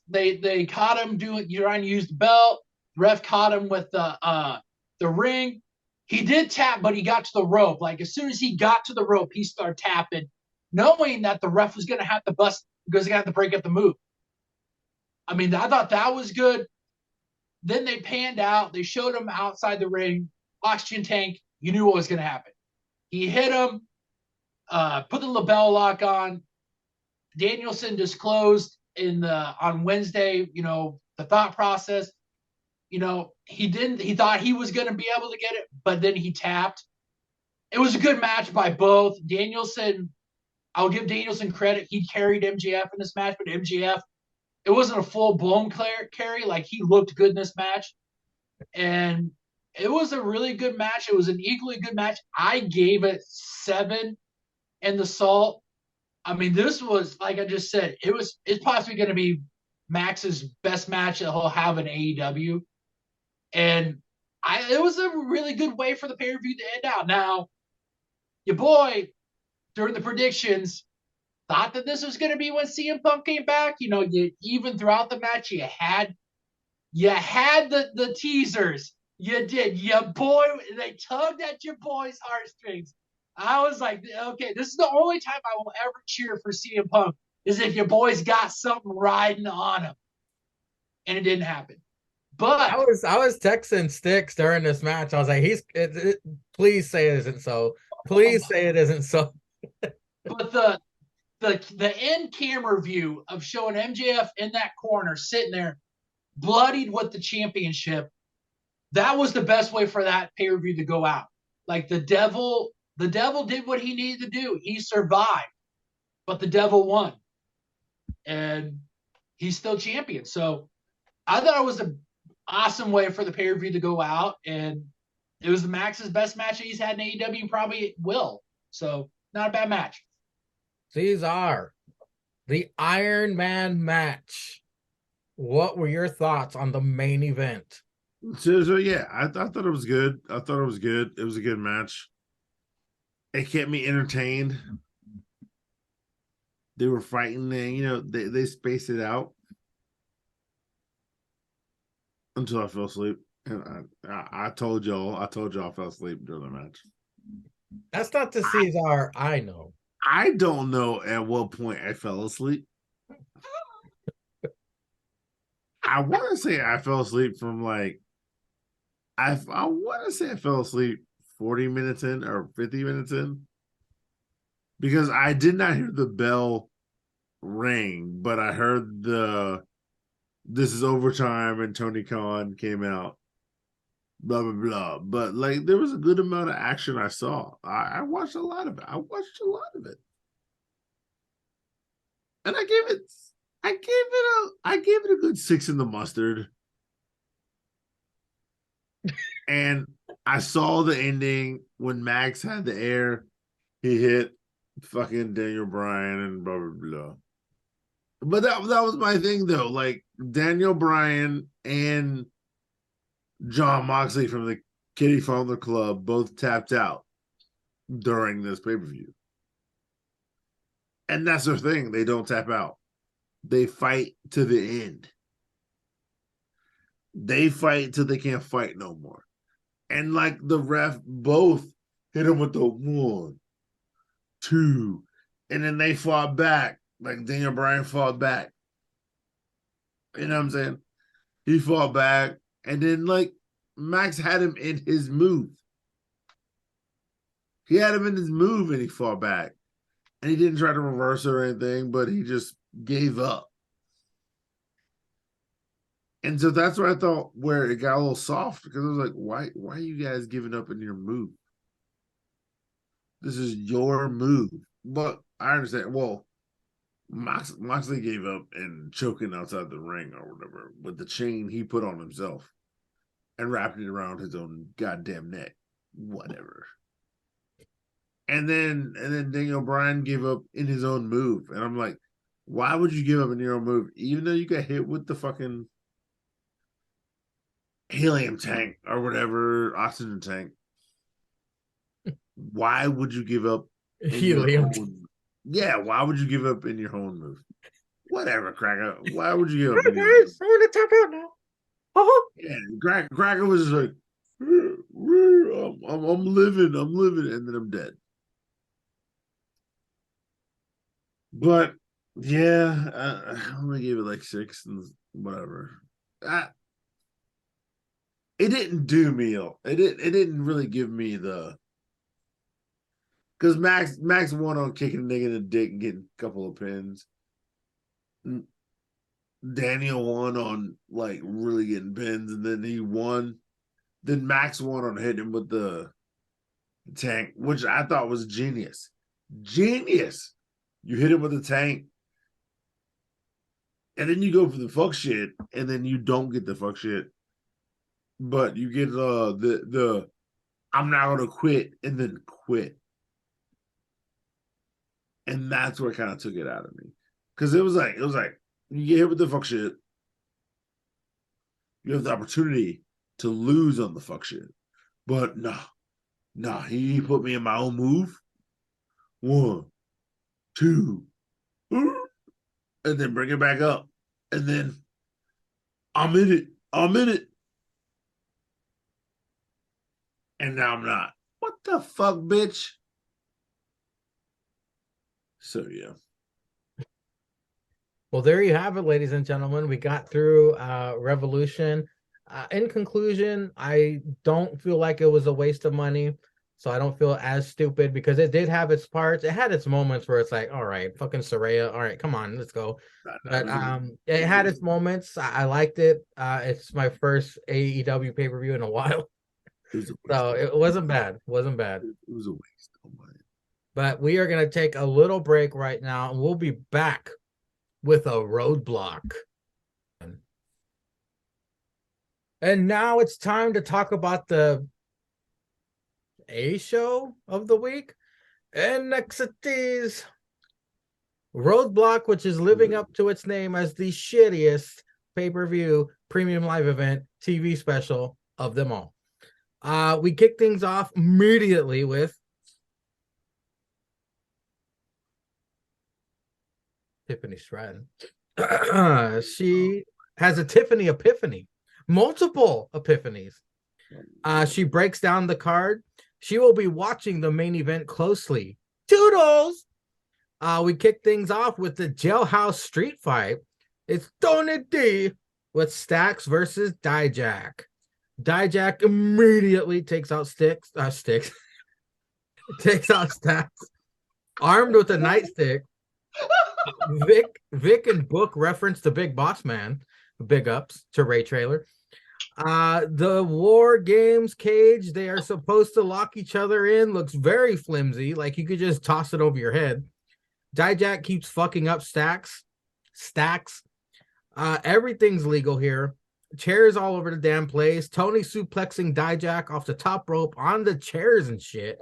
they caught him trying to use the belt. Ref caught him with the ring. He did tap, but he got to the rope. Like as soon as he got to the rope, he started tapping, knowing that the ref was going to have to bust because he had to break up the move. I mean, I thought that was good. Then they panned out. They showed him outside the ring, oxygen tank. You knew what was going to happen. He hit him, put the label lock on. Danielson disclosed on Wednesday, the thought process. He thought he was going to be able to get it, but then he tapped. It was a good match by both. Danielson, I'll give Danielson credit. He carried MJF in this match, but MJF, it wasn't a full-blown carry. Like, he looked good in this match. And it was a really good match. It was an equally good match. I gave it 7 in the salt. I mean, this was, like I just said, it's possibly going to be Max's best match that he'll have in AEW. And it was a really good way for the pay-per-view to end out. Now, your boy, during the predictions, thought that this was going to be when CM Punk came back. Even throughout the match, you had the teasers. You did. Your boy, they tugged at your boy's heartstrings. I was like, okay, this is the only time I will ever cheer for CM Punk is if your boy's got something riding on him. And it didn't happen. But I was texting Sticks during this match. I was like, please say it isn't so. Please say it isn't so. But the end camera view of showing MJF in that corner, sitting there, bloodied with the championship, that was the best way for that pay-per-view to go out. Like the devil did what he needed to do. He survived, but the devil won. And he's still champion. So I thought it was an awesome way for the pay-per-view to go out. And it was Max's best match that he's had in AEW and probably will. So not a bad match. These are the Iron Man match. What were your thoughts on the main event? So yeah, I thought it was good. I thought it was good. It was a good match. It kept me entertained. They were fighting, and they spaced it out until I fell asleep. And I told y'all I fell asleep during the match. That's not the Cesar I know. I don't know at what point I fell asleep. I want to say I fell asleep from I want to say I fell asleep 40 minutes in or 50 minutes in, because I did not hear the bell ring, but I heard this is overtime and Tony Khan came out, blah, blah, blah. But there was a good amount of action I saw. I watched a lot of it. And I gave it a good 6 in the mustard. And I saw the ending when Max had the air. He hit fucking Daniel Bryan and blah, blah, blah. But that was my thing, though. Daniel Bryan and John Moxley from the Kitty Fumbler Club both tapped out during this pay-per-view. And that's their thing. They don't tap out. They fight to the end. They fight till they can't fight no more. And the ref both hit him with the 1, 2, and then they fought back. Daniel Bryan fought back. You know what I'm saying? He fought back, and then Max had him in his move. He had him in his move, and he fought back. And he didn't try to reverse or anything, but he just gave up. And so that's where I thought where it got a little soft, because I was like, why are you guys giving up in your move? This is your move. But I understand. Well, Moxley gave up and choking outside the ring or whatever with the chain he put on himself and wrapped it around his own goddamn neck. Whatever. And then Daniel Bryan gave up in his own move. And I'm like, why would you give up in your own move? Even though you got hit with the fucking helium tank or whatever, oxygen tank. Why would you give up Helium. Yeah, why would you give up in your own move? Whatever, Cracker. Why would you give up in your own move? I'm gonna tap out now. Oh. Yeah, Cracker was just like, I'm living, and then I'm dead. But yeah, I'm gonna give it like 6 and whatever. It didn't do me. It didn't really give me the, because Max won on kicking a nigga in the dick and getting a couple of pins. Daniel won on like really getting pins, and then he won. Then Max won on hitting him with the tank, which I thought was genius. Genius. You hit him with the tank, and then you go for the fuck shit, and then you don't get the fuck shit, but you get the I'm not gonna quit, and then quit. And that's what kind of took it out of me. Because it was like, you get hit with the fuck shit. You have the opportunity to lose on the fuck shit. But nah, he put me in my own move. 1, 2, and then bring it back up. And then I'm in it. And now I'm not. What the fuck, bitch? So yeah. Well, there you have it, ladies and gentlemen. We got through Revolution. In conclusion, I don't feel like it was a waste of money. So I don't feel as stupid because it did have its parts. It had its moments where it's like, all right, fucking Saraya. All right, come on, let's go. But it had its moments. I liked it. It's my first AEW pay-per-view in a while. So it wasn't bad. It wasn't bad. It was a waste of money. But we are going to take a little break right now, and we'll be back with a roadblock. And now it's time to talk about the A show of the week, NXTs Roadblock, which is living up to its name as the shittiest pay-per-view premium live event TV special of them all. We kick things off immediately with Tiffany Stratton. She has a Tiffany epiphany, multiple epiphanies. She breaks down the card. She will be watching the main event closely. Toodles! We kick things off with the jailhouse street fight. It's Tony D with Stacks versus Dijak. Dijak immediately takes out Sticks. Takes out Stacks. Armed with a nightstick. Vic and Book reference the Big Boss Man. Big ups to Ray Trailer. The War Games cage they are supposed to lock each other in looks very flimsy, like you could just toss it over your head. Dijak keeps fucking up Stacks. Everything's legal here. Chairs all over the damn place. Tony suplexing Dijak off the top rope on the chairs and shit.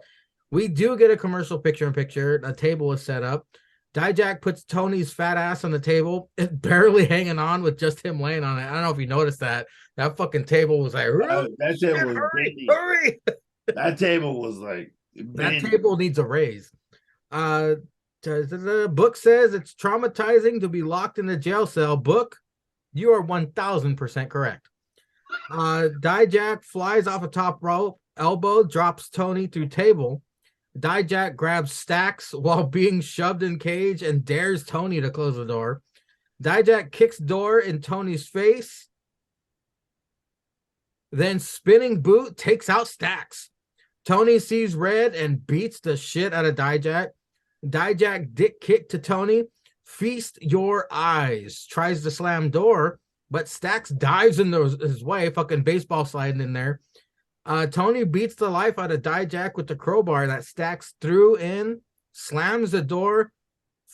We do get a commercial picture-in-picture. A table is set up. Dijak puts Tony's fat ass on the table. It's barely hanging on with just him laying on it. I don't know if you noticed that. That fucking table was like, that table was hurry. That table was like, that table needs a raise. The book says it's traumatizing to be locked in a jail cell. Book, you are 1000% correct. Dijak flies off a top rope, elbow drops Tony through table. Dijak grabs Stacks while being shoved in cage and dares Tony to close the door. Dijak kicks door in Tony's face. Then spinning boot takes out Stacks. Tony sees red and beats the shit out of Dijak. Dijak dick kick to Tony. Feast your eyes. Tries to slam door, but Stacks dives in his way, fucking baseball sliding in there. Tony beats the life out of Dijak with the crowbar that Stacks threw in, slams the door,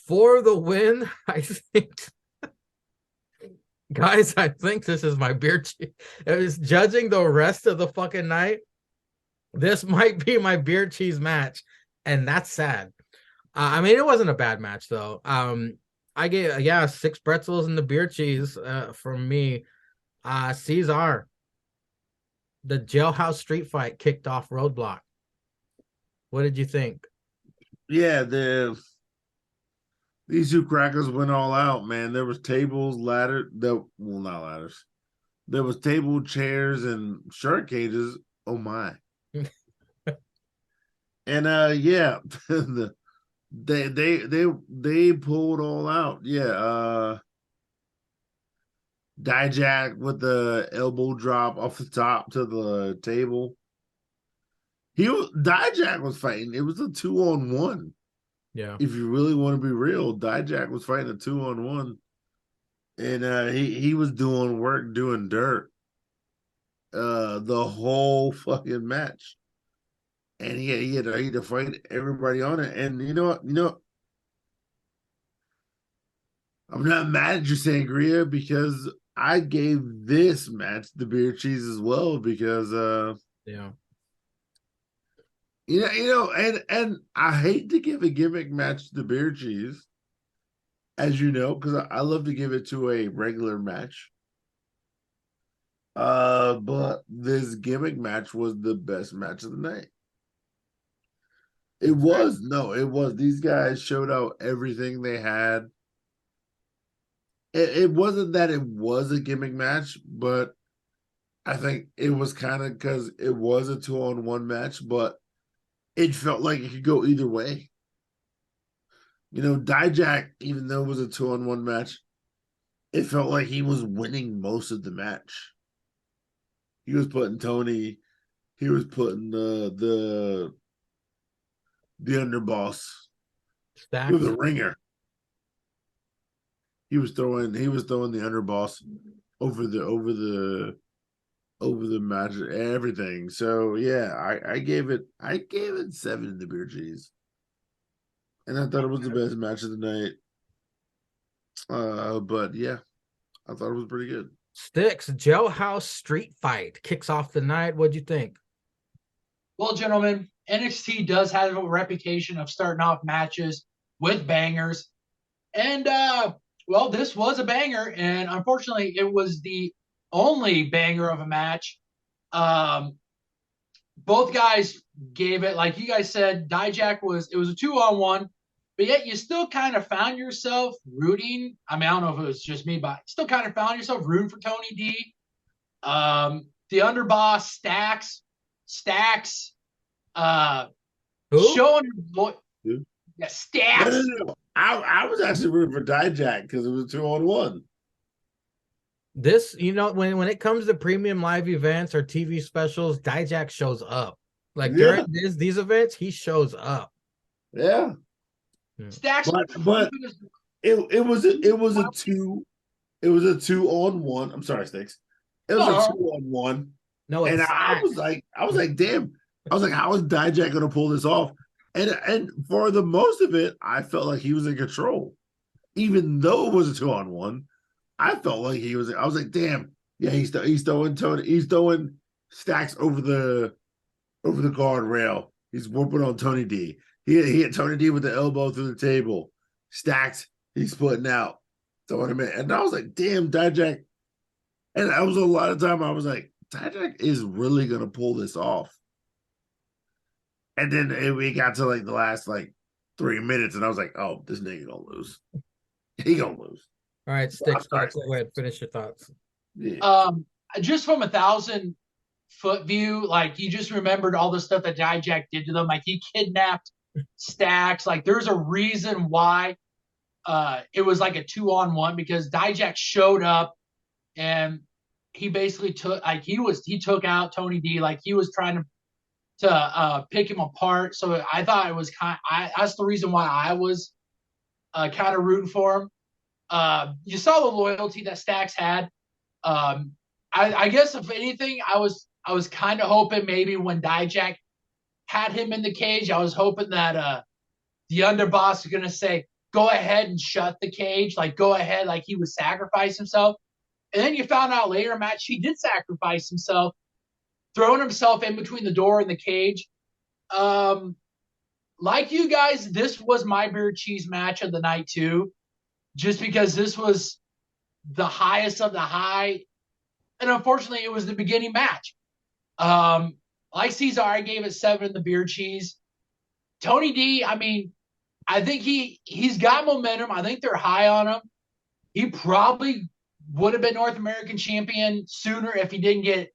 For the win, I think, guys, I think this is my beer cheese. It was judging the rest of the fucking night. This might be my beer cheese match, and that's sad. I mean, it wasn't a bad match though. I gave 6 pretzels and the beer cheese from me. Caesar, the jailhouse street fight kicked off Roadblock. What did you think? Yeah, these two crackers went all out, man. There was tables, ladder, not ladders. There was table, chairs, and shark cages. Oh my. And yeah, they pulled all out. Yeah, Dijak with the elbow drop off the top to the table. Dijak was fighting. It was a 2-on-1. Yeah. If you really want to be real, Dijak was fighting a 2-on-1. And he was doing work, doing dirt the whole fucking match. And he had to fight everybody on it. And you know what? I'm not mad at you, Sangria, because I gave this match the beer cheese as well, because yeah. And I hate to give a gimmick match to the beer cheese, as you know, because I love to give it to a regular match. But this gimmick match was the best match of the night. It was. These guys showed out everything they had. It wasn't that it was a gimmick match, but I think it was kind of because it was a 2-on-1 match, but it felt like it could go either way. Dijak, even though it was a 2-on-1 match, it felt like he was winning most of the match. He was putting Tony, he was putting the underboss, the ringer. He was throwing the underboss over the match, everything. So yeah, I gave it 7 in the beer cheese, and I thought it was the best match of the night. But yeah, I thought it was pretty good. Sticks, jailhouse street fight kicks off the night. What'd you think? Well, gentlemen, NXT does have a reputation of starting off matches with bangers. And, well, this was a banger. And unfortunately, it was the only banger of a match. Both guys gave it, like you guys said, Dijak it was a 2-on-1. But yet you still kind of found yourself rooting. I mean, I don't know if it was just me, but still kind of found yourself rooting for Tony D. The underboss, Stacks, showing what? Yeah, Stacks. No. I was actually rooting for Dijak because it was a 2-on-1. This, when it comes to premium live events or TV specials, Dijak shows up. Like during these events, he shows up. Yeah. Stacks, but it was a 2-on-1. I'm sorry, Sticks. It was a 2-on-1. No, and I was like, damn. I was like, how is Dijak going to pull this off? And for the most of it, I felt like he was in control, even though it was a 2-on-1. I felt like he was. I was like, damn, yeah, he's throwing Stacks over the guardrail. He's whooping on Tony D. He hit Tony D with the elbow through the table. Stacks, he's putting out, throwing him in. And I was like, damn, Dijak. And that was a lot of time I was like, Dijak is really going to pull this off. And then we got to like the last 3 minutes, and I was like, oh, this nigga going to lose. He going to lose. All right, Sticks, go ahead, finish your thoughts. Yeah. Just from 1,000-foot view, like you just remembered all the stuff that Dijak did to them. Like he kidnapped Stacks. Like there's a reason why it was like a 2-on-1, because Dijak showed up and he basically took took out Tony D. Like he was trying to pick him apart. So I thought it was that's the reason why I was kind of rooting for him. You saw the loyalty that Stacks had. I guess if anything, I was kind of hoping maybe when Dijak had him in the cage, I was hoping that the underboss was gonna say, go ahead and shut the cage, like go ahead, like he would sacrifice himself. And then you found out later in match he did sacrifice himself, throwing himself in between the door and the cage. Like you guys, this was my beer cheese match of the night too, just because this was the highest of the high. And unfortunately, it was the beginning match. Like Cesar, I gave it 7 in the beer cheese. Tony D, I mean, I think he's got momentum. I think they're high on him. He probably would have been North American champion sooner if he didn't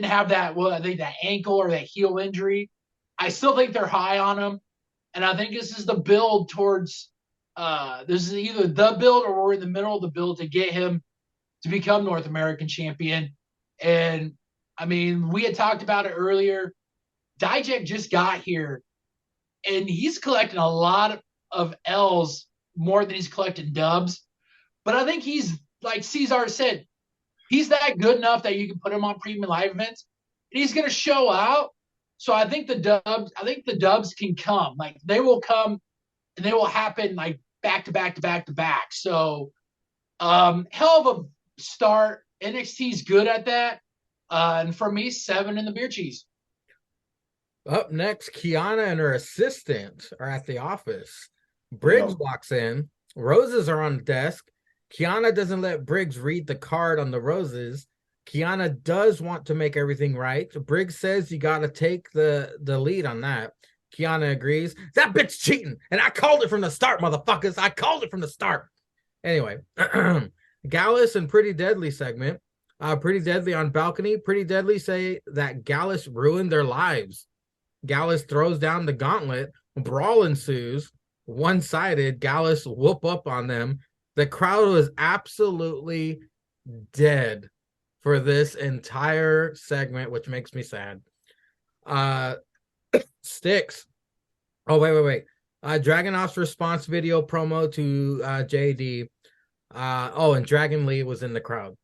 have that, well, I think that ankle or that heel injury. I still think they're high on him. And I think this is the build towards this is either the build or we're in the middle of the build to get him to become North American champion. And I mean, we had talked about it earlier. Dijak just got here and he's collecting a lot of L's more than he's collecting dubs. But I think he's, like Cesar said, he's that good enough that you can put him on premium live events and he's going to show out. So I think the dubs can come. Like they will come and they will happen like back to back to back to back. So hell of a start. NXT's good at that. And for me, 7 in the beer cheese. Up next, Kiana and her assistant are at the office. Briggs walks in. Roses are on the desk. Kiana doesn't let Briggs read the card on the roses. Kiana does want to make everything right. Briggs says you got to take the lead on that. Kiana agrees. That bitch cheating, and I called it from the start, motherfuckers. I called it from the start. Anyway, Gallus and Pretty Deadly segment. Pretty Deadly on balcony. Pretty Deadly say that Gallus ruined their lives. Gallus throws down the gauntlet. Brawl ensues. One-sided. Gallus whoop up on them. The crowd was absolutely dead for this entire segment, which makes me sad. Sticks. Oh, wait. Dragunov's response video promo to JD. And Dragon Lee was in the crowd.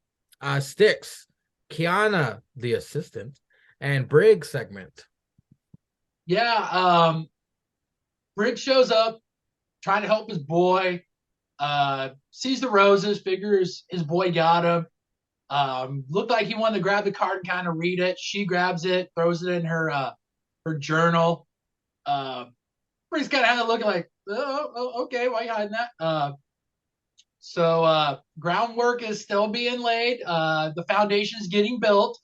Sticks. Kiana, the assistant, and Briggs segment. Yeah, Briggs shows up trying to help his boy. Sees the roses, figures his boy got him. Looked like he wanted to grab the card and kind of read it. She grabs it, throws it in her journal. Briggs kind of had to look like, okay, why are you hiding that? So groundwork is still being laid. The foundation is getting built.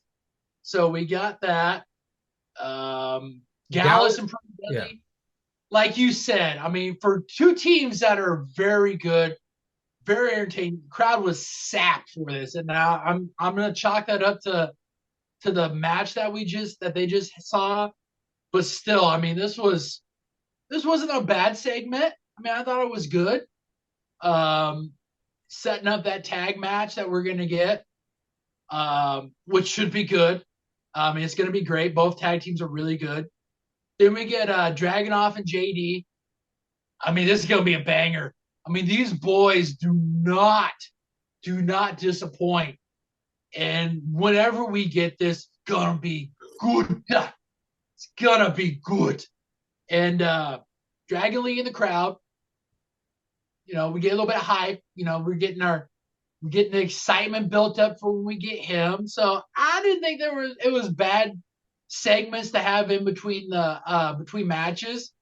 So we got that. Gallus and Pretty Deadly. Yeah. Like you said, I mean, for two teams that are very good, very entertaining, the crowd was sapped for this. And now I'm gonna chalk that up to the match that they just saw. But still, I mean, this wasn't a bad segment. I mean, I thought it was good. Setting up that tag match that we're gonna get, which should be good. It's gonna be great. Both tag teams are really good. Then we get Dragunov and JD. I mean, this is going to be a banger. I mean, these boys do not disappoint. And whenever we get this, it's going to be good. It's going to be good. And Dragon Lee in the crowd, we get a little bit of hype. We're getting the excitement built up for when we get him. So I didn't think it was bad segments to have in between between matches.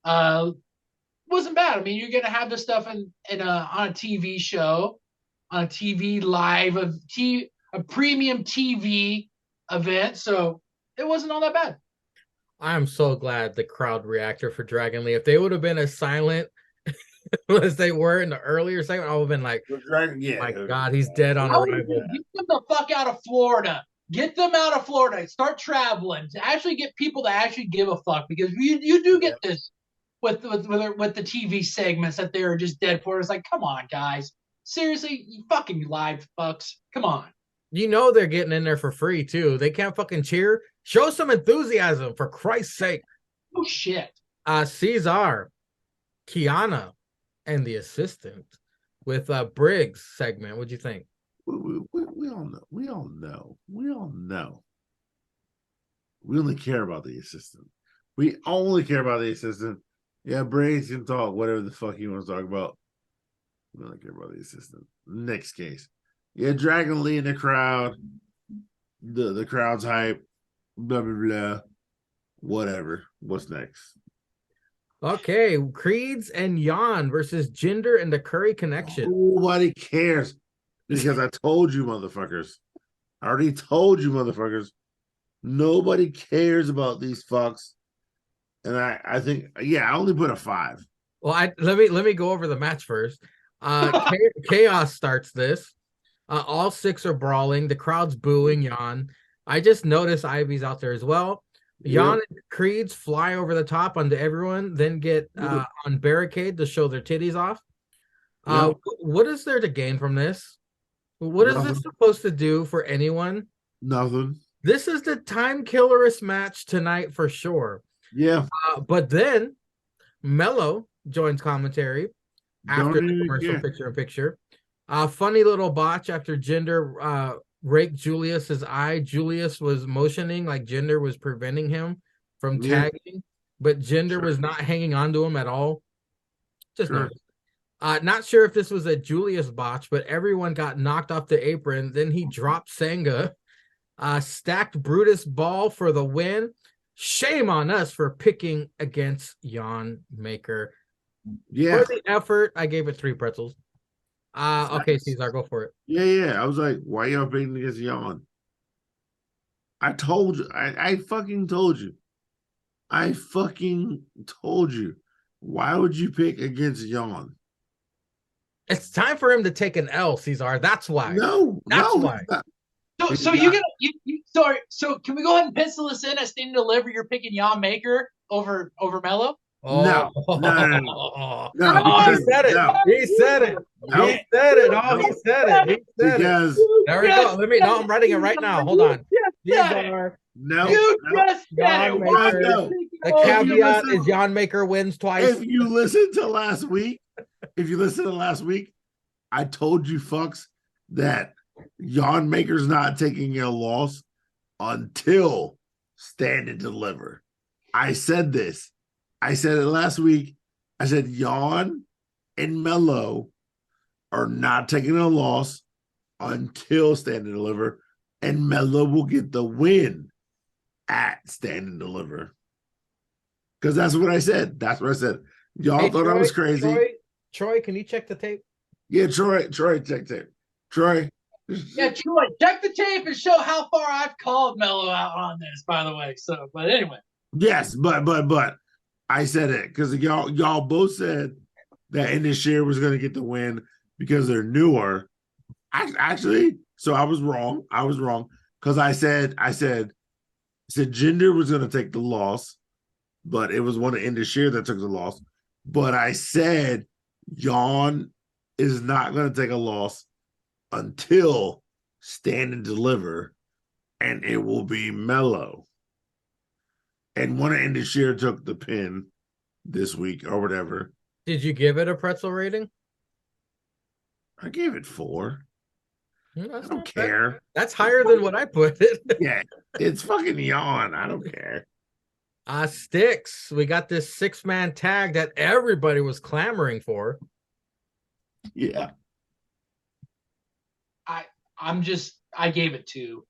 Wasn't bad. I mean, you're gonna have this stuff on a TV show, on a TV live, a premium TV event, so it wasn't all that bad. I'm so glad the crowd reacted for Dragon Lee. If they would have been as silent as they were in the earlier segment, I would have been like, my God, he's dead on arrival. Get them the fuck out of Florida. Get them out of Florida. Start traveling to actually get people to actually give a fuck, because you do get this with the TV segments that they're just dead for. It's like, come on, guys. Seriously, you fucking live fucks. Come on. They're getting in there for free too. They can't fucking cheer. Show some enthusiasm, for Christ's sake. Oh shit. Cesar, Kiana, and the assistant with Briggs segment. What'd you think? We all know. We only care about the assistant. We only care about the assistant Yeah, Brains can talk whatever the fuck he wants to talk about. I don't care about the assistant. Next case. Yeah, Dragon Lee in the crowd. The crowd's hype. Blah blah blah. Whatever. What's next? Okay, Creeds and Jan versus Jinder and the Curry Connection. Nobody cares because I told you, motherfuckers. I already told you, motherfuckers. Nobody cares about these fucks. And I think, yeah, I only put a 5. Well, let me go over the match first. Chaos starts this. All 6 are brawling. The crowd's booing Jan. I just noticed Ivy's out there as well. Jan and Creeds fly over the top onto everyone, then get on barricade to show their titties off. What is there to gain from this? What is this supposed to do for anyone? Nothing. This is the time killerest match tonight for sure. Yeah. But then Mello joins commentary after the commercial picture-in-picture. Funny little botch after Jinder raked Julius's eye. Julius was motioning like Jinder was preventing him from tagging, but Jinder was not hanging on to him at all. Just not sure if this was a Julius botch, but everyone got knocked off the apron. Then he dropped Sangha. Stacked Brutus ball for the win. Shame on us for picking against Jan Maker. Yeah. For the effort, I gave it 3 pretzels. Okay, Cesar, go for it. Yeah. I was like, why y'all picking against Jan? I told you. I fucking told you. I fucking told you. Why would you pick against Jan? It's time for him to take an L, Cesar. That's why. That's why. So can we go ahead and pencil this in as Stand and Deliver? You're picking Jan Maker over Mello? No. He said it. He said it. He said it. Oh, he said it. Because there we go. I'm writing it right now. Hold on. No. You just said it. The caveat is Jan Maker wins twice. If you listen to last week, I told you fucks that Jan Maker's not taking a loss until Stand and Deliver. I said this. I said it last week. I said Jan and Mello are not taking a loss until Stand and Deliver, and Mello will get the win at Stand and Deliver. Because that's what I said. Y'all thought I was crazy. Troy, can you check the tape? Yeah, Troy, check tape. Troy. Yeah, Troy, check the tape and show how far I've called Mello out on this, by the way. So, but anyway. Yes, but I said it because y'all both said that Indus was going to get the win because they're newer. Actually, so I was wrong. Because I said Jinder was going to take the loss, but it was one of Indus that took the loss. But I said Jan is not going to take a loss until Stand and Deliver, and it will be Mello. And one of Indus took the pin this week or whatever. Did you give it a pretzel rating? I gave it 4. I don't care. That's higher than what I put it. Yeah, it's fucking Jan. I don't care. Sticks. We got this 6-man tag that everybody was clamoring for. Yeah. I gave it 2.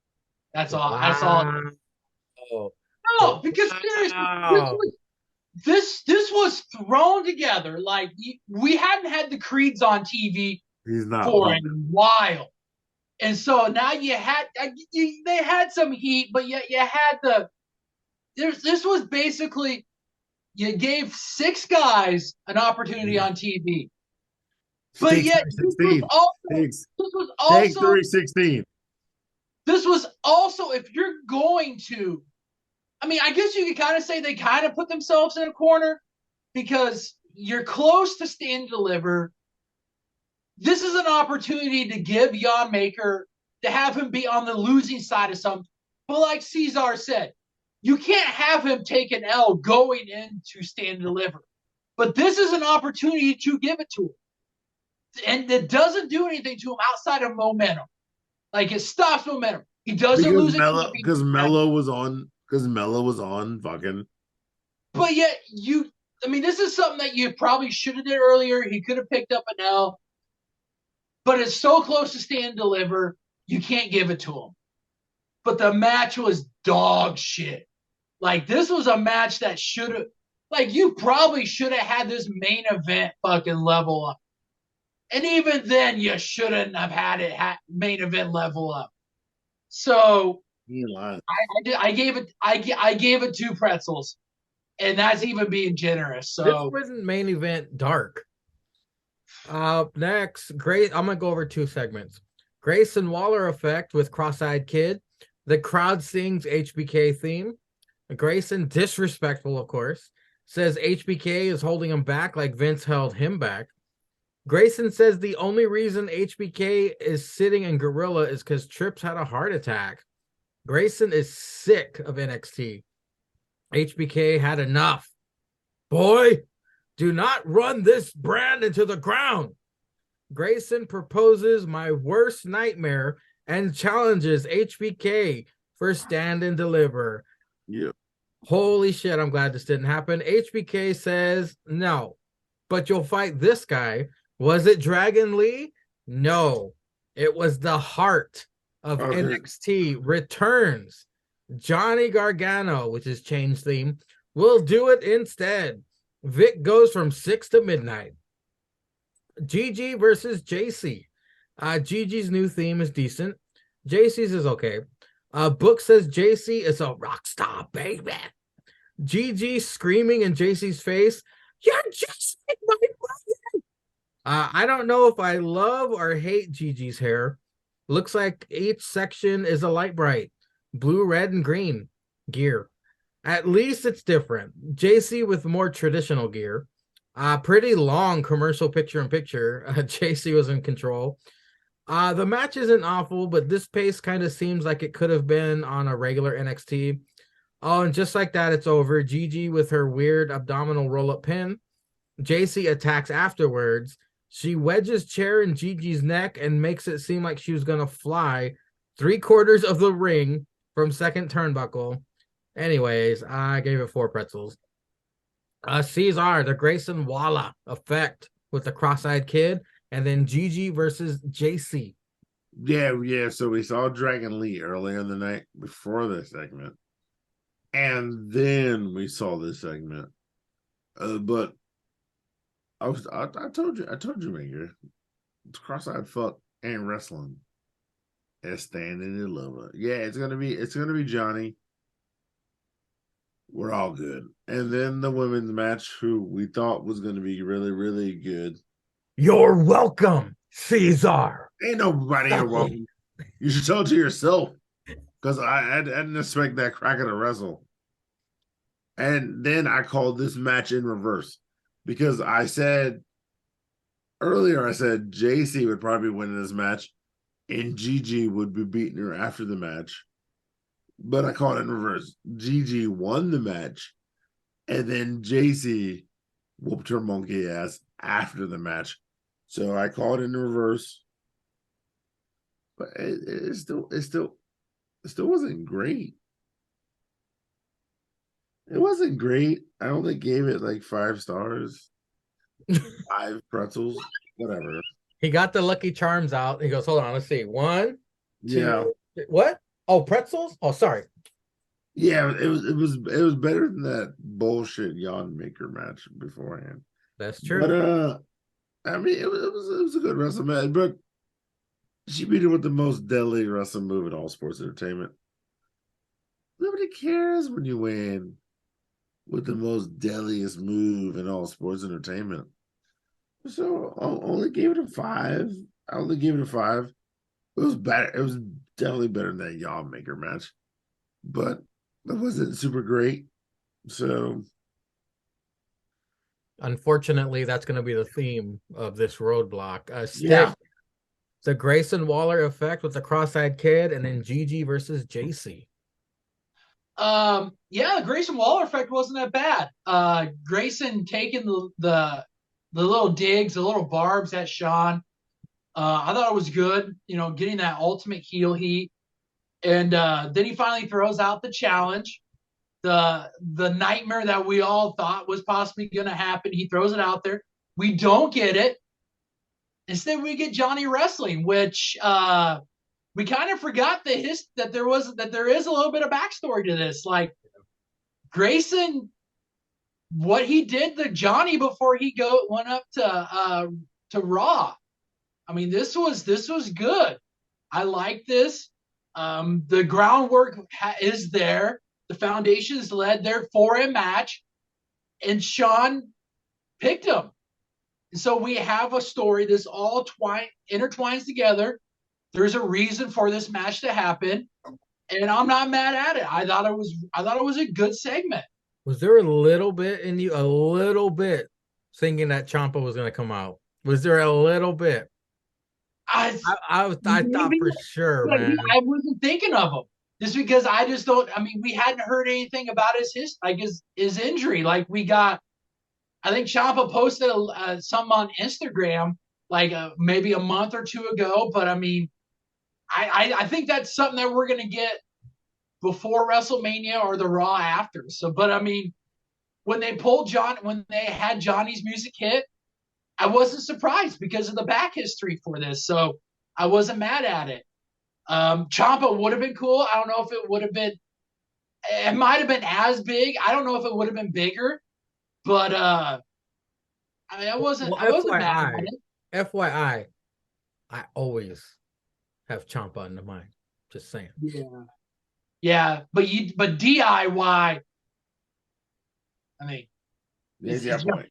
That's all. Wow. That's all. No, because seriously, this was thrown together like we hadn't had the Creeds on TV for a while, and so now they had some heat, but yet you had this was basically you gave 6 guys an opportunity on TV. But yet, this was also 316. This was also, if you're going to, I mean, I guess you could kind of say they kind of put themselves in a corner because you're close to Stand and Deliver. This is an opportunity to give Jan Maker, to have him be on the losing side of something. But like Cesar said, you can't have him take an L going into Stand and Deliver. But this is an opportunity to give it to him. And it doesn't do anything to him outside of momentum. Like it stops momentum. He doesn't lose it because Mello was on fucking. But yet you I mean, this is something that you probably should have did earlier. He could have picked up an L, but it's so close to stand and deliver, you can't give it to him. But the match was dog shit. Like, this was a match that should have, like, you probably should have had this main event fucking level up. And even then, you shouldn't have had it main event level up. So I gave it 2 pretzels, and that's even being generous. So this wasn't main event dark. Next, I'm gonna go over 2 segments. Grayson Waller effect with cross-eyed kid. The crowd sings HBK theme. Grayson, disrespectful, of course, says HBK is holding him back like Vince held him back. Grayson says the only reason HBK is sitting in Gorilla is because Trips had a heart attack. Grayson is sick of NXT. HBK had enough. Boy, do not run this brand into the ground. Grayson proposes my worst nightmare and challenges HBK for stand and deliver. Yeah. Holy shit, I'm glad this didn't happen. HBK says, no, but you'll fight this guy. Was it Dragon Lee? No, it was the heart of NXT returns. Johnny Gargano, which is Change theme, will do it instead. Vic goes from 6 to midnight. Gigi versus JC. Gigi's new theme is decent. JC's is okay. Book says JC is a rock star, baby. Gigi screaming in JC's face, you're just like my brother. I don't know if I love or hate Gigi's hair. Looks like each section is a light bright. Blue, red, and green gear. At least it's different. JC with more traditional gear. Pretty long commercial picture-in-picture. JC was in control. The match isn't awful, but this pace kind of seems like it could have been on a regular NXT. Oh, and just like that, it's over. Gigi with her weird abdominal roll-up pin. JC attacks afterwards. She wedges chair in Gigi's neck and makes it seem like she was going to fly 3/4 of the ring from second turnbuckle. Anyways, I gave it 4 pretzels. Cesar, the Grayson Waller effect with the cross-eyed kid, and then Gigi versus JC. Yeah. So we saw Dragon Lee earlier in the night before this segment, and then we saw this segment. But I told you, Maker, it's cross-eyed fuck and wrestling. And standing in love. Yeah, it's gonna be Johnny. We're all good. And then the women's match, who we thought was gonna be really, really good. You're welcome, Cesar. Ain't nobody here welcome. You should tell it to yourself. Because I didn't expect that cracker to wrestle. And then I called this match in reverse. Because I said earlier, JC would probably win this match. And Gigi would be beating her after the match. But I called it in reverse. Gigi won the match. And then JC whooped her monkey ass after the match. So I called it in reverse. But it still wasn't great. It wasn't great. I only gave it like 5 stars. 5 pretzels. Whatever. He got the Lucky Charms out. He goes, hold on, let's see. 1, 2, Yeah. What? Oh, pretzels? Oh, sorry. Yeah, it was better than that bullshit Yawn Maker match beforehand. That's true. But I mean, it was a good wrestling match, but she beat her with the most deadly wrestling move in all sports entertainment. Nobody cares when you win with the most deadliest move in all sports entertainment. So I only gave it a 5. I only gave it a 5. It was better. It was definitely better than that Yawn Maker match, but it wasn't super great. So, unfortunately, that's going to be the theme of this roadblock. Yeah. The Grayson Waller effect with the cross-eyed kid, and then Gigi versus JC. Yeah, the Grayson Waller effect wasn't that bad. Grayson taking the little digs, the little barbs at Sean. I thought it was good, getting that ultimate heel heat. And then he finally throws out the challenge. the nightmare that we all thought was possibly going to happen. He throws it out there. We don't get it. Instead, we get Johnny wrestling, which we kind of forgot that there is a little bit of backstory to this. Like Grayson, what he did to Johnny before he went up to Raw. I mean, this was good. I like this. The groundwork is there. The foundation is led there for a match, and Sean picked him. And so we have a story. This all intertwines together. There's a reason for this match to happen, and I'm not mad at it. I thought it was a good segment. Was there a little bit in you, thinking that Ciampa was going to come out? Was there a little bit? I thought for sure, man. I wasn't thinking of him just because I just don't. I mean, we hadn't heard anything about his injury. Like I think Ciampa posted some on Instagram like maybe a month or two ago. But I mean, I think that's something that we're gonna get before WrestleMania or the Raw after. So, but I mean, when they had Johnny's music hit, I wasn't surprised because of the back history for this. So I wasn't mad at it. Ciampa would have been cool. I don't know if it would have been. It might have been as big. I don't know if it would have been bigger. But I mean, I wasn't mad at it. FYI, I always have Ciampa in the mind. Just saying. Yeah, but DIY. I mean, it's Johnny.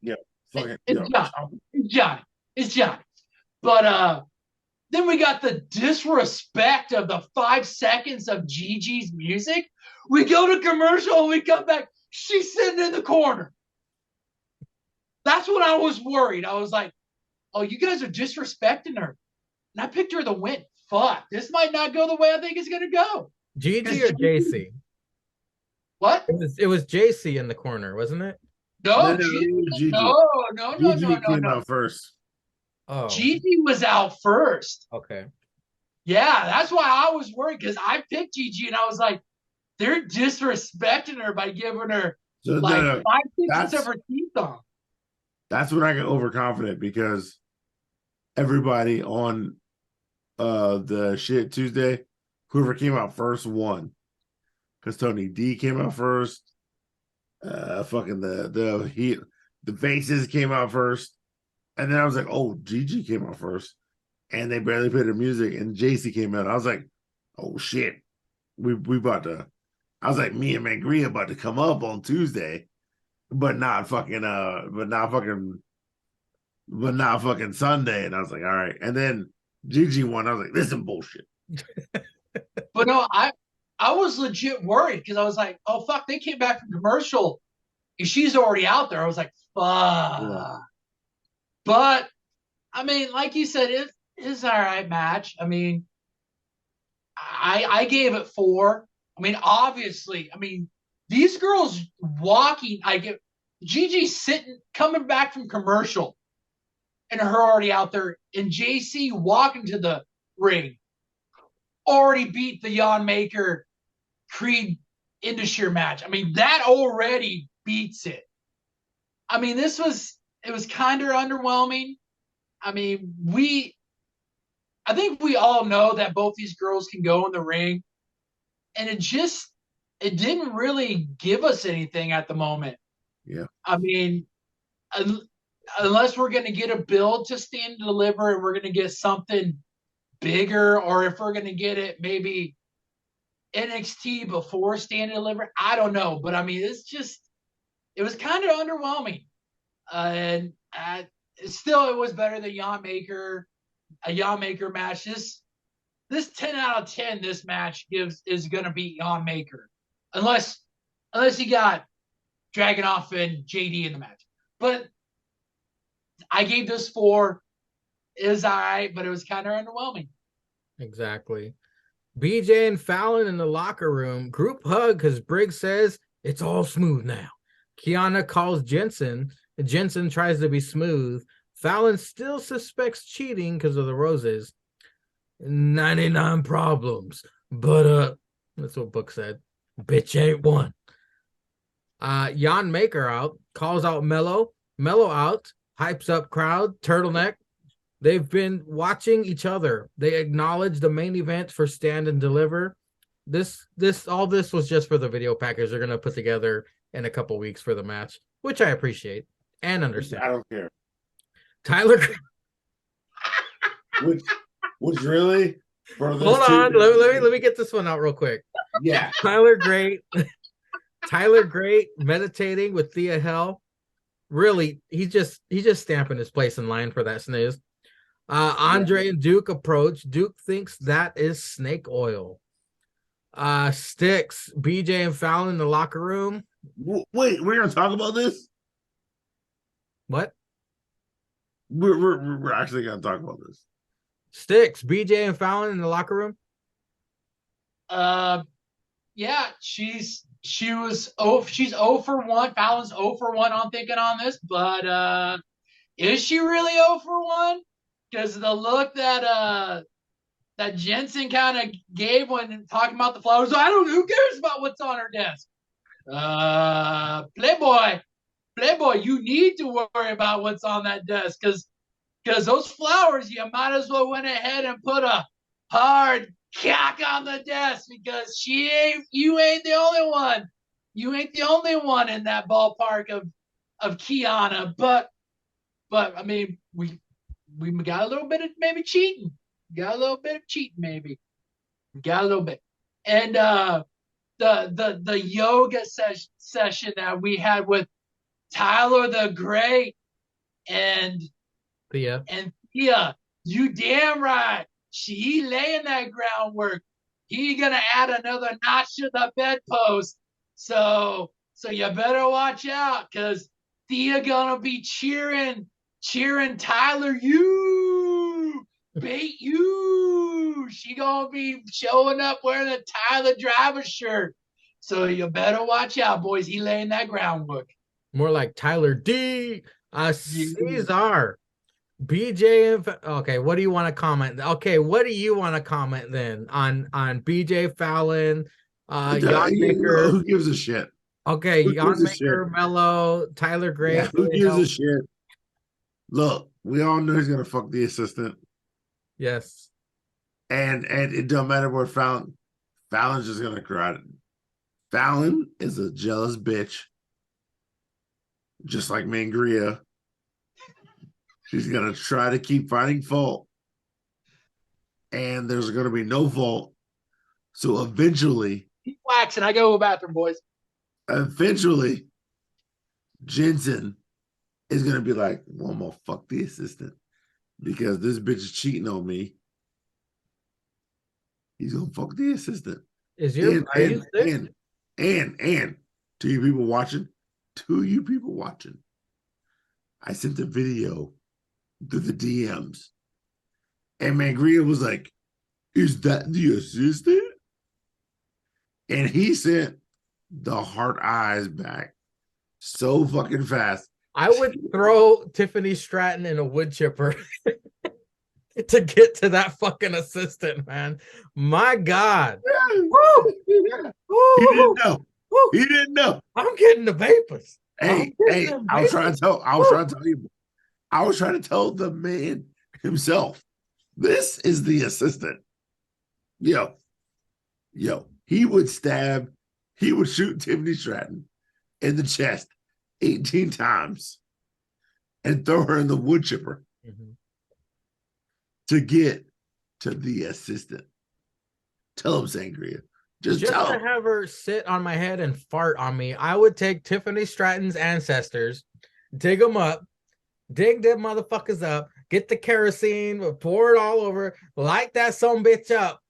But then we got the disrespect of the 5 seconds of Gigi's music. We go to commercial and we come back. She's sitting in the corner. That's when I was worried. I was like, oh, you guys are disrespecting her. And I picked her to win. Fuck, this might not go the way I think it's going to go. Gigi or JC? What? It was JC in the corner, wasn't it? No, Gigi. No. Gigi came out first. Oh, Gigi was out first. Okay. Yeah, that's why I was worried because I picked Gigi and I was like, they're disrespecting her by giving her 5/6 of her teeth on. That's when I get overconfident because everybody on the shit Tuesday, whoever came out first won. Because Tony D came out first. Fucking the faces came out first. And then I was like, oh, Gigi came out first. And they barely played her music. And JC came out. I was like, oh shit. We about to. I was like, me and Mangria about to come up on Tuesday. But not fucking Sunday. And I was like, all right. And then Gigi won. I was like, this is bullshit. But no, I was legit worried because I was like, oh fuck, they came back from commercial and she's already out there. I was like, fuck. Yeah. But I mean, like you said, it is all right match. I mean, I gave it 4. I mean, obviously, these girls walking, Gigi sitting, coming back from commercial, and her already out there, and JC walking to the ring, already beat the Jan Maker Creed Indusher match. I mean, that already beats it. I mean, it was kind of underwhelming. I mean, I think we all know that both these girls can go in the ring, and it didn't really give us anything at the moment. Yeah. I mean, unless we're going to get a build to Stand and Deliver and we're going to get something bigger, or if we're going to get it maybe NXT before Stand and Deliver, I don't know. But I mean, it was kind of underwhelming. And it was better than a Jan Maker match. This 10 out of 10, this match is going to beat Jan Maker. Unless you got Dragunov and JD in the match. But I gave this 4. It was all right, but it was kind of underwhelming. Exactly. BJ and Fallon in the locker room. Group hug because Briggs says it's all smooth now. Kiana calls Jensen. Jensen tries to be smooth. Fallon still suspects cheating because of the roses. 99 problems. But that's what Book said. Bitch ain't one. Jan Maker out, calls out Mello out, hypes up crowd, turtleneck. They've been watching each other. They acknowledge the main event for Stand and Deliver. All this was just for the video package they're gonna put together in a couple weeks for the match, which I appreciate and understand. I don't care. Tyler, which really? For this hold on, let me get this one out real quick. Yeah, Tyler Great meditating with Thea Hell. Really, he's just stamping his place in line for that snooze. Andre and Duke approach. Duke thinks that is snake oil. Sticks, BJ and Fallon in the locker room. Wait, we're gonna talk about this? What? We're actually gonna talk about this. Sticks, BJ and Fallon in the locker room. Yeah, she's 0 for 1. Fallon's 0 for 1 on thinking on this, but is she really 0 for 1? Because the look that Jensen kind of gave when talking about the flowers, who cares about what's on her desk? Playboy, you need to worry about what's on that desk because those flowers, you might as well went ahead and put a hard cock on the desk because you ain't the only one. You ain't the only one in that ballpark of Kiana. But I mean, we got a little bit of maybe cheating. Got a little bit of cheating, maybe. Got a little bit. And the yoga session that we had with Tyler the Great and Thea, you damn right. He laying that groundwork. He gonna add another notch to the bedpost. So you better watch out, cause Thea gonna be cheering Tyler. You bait you. She gonna be showing up wearing a Tyler Driver shirt. So you better watch out, boys. He laying that groundwork. More like Tyler D. Caesar. BJ and okay, what do you want to comment? Okay, what do you want to comment then on BJ Fallon, Jan Maker? Who gives a shit? Okay, Jan Maker, Mello, Tyler Gray. Yeah, who gives a shit? Look, we all know he's gonna fuck the assistant. Yes, and it don't matter where Fallon's just gonna cry. Fallon is a jealous bitch, just like Mangria. She's going to try to keep finding fault. And there's going to be no fault. So eventually... Keep waxing. I go to the bathroom, boys. Eventually, Jensen is going to be like, well, I'm going to fuck the assistant. Because this bitch is cheating on me. He's going to fuck the assistant. Is your... And to you people watching, I sent a video to the DMs. And Mangria was like, is that the assistant? And he sent the heart eyes back so fucking fast. I would throw Tiffany Stratton in a wood chipper to get to that fucking assistant, man. My God. Yeah. Woo! Yeah. Woo! He didn't know. Woo! He didn't know. I'm getting the vapors. Hey, I was trying to tell the man himself. This is the assistant. Yo, he would shoot Tiffany Stratton in the chest 18 times and throw her in the wood chipper to get to the assistant. Tell him, Sangria. Just to have her sit on my head and fart on me, I would take Tiffany Stratton's ancestors, dig them up, dig them motherfuckers up, get the kerosene, pour it all over, light that some bitch up,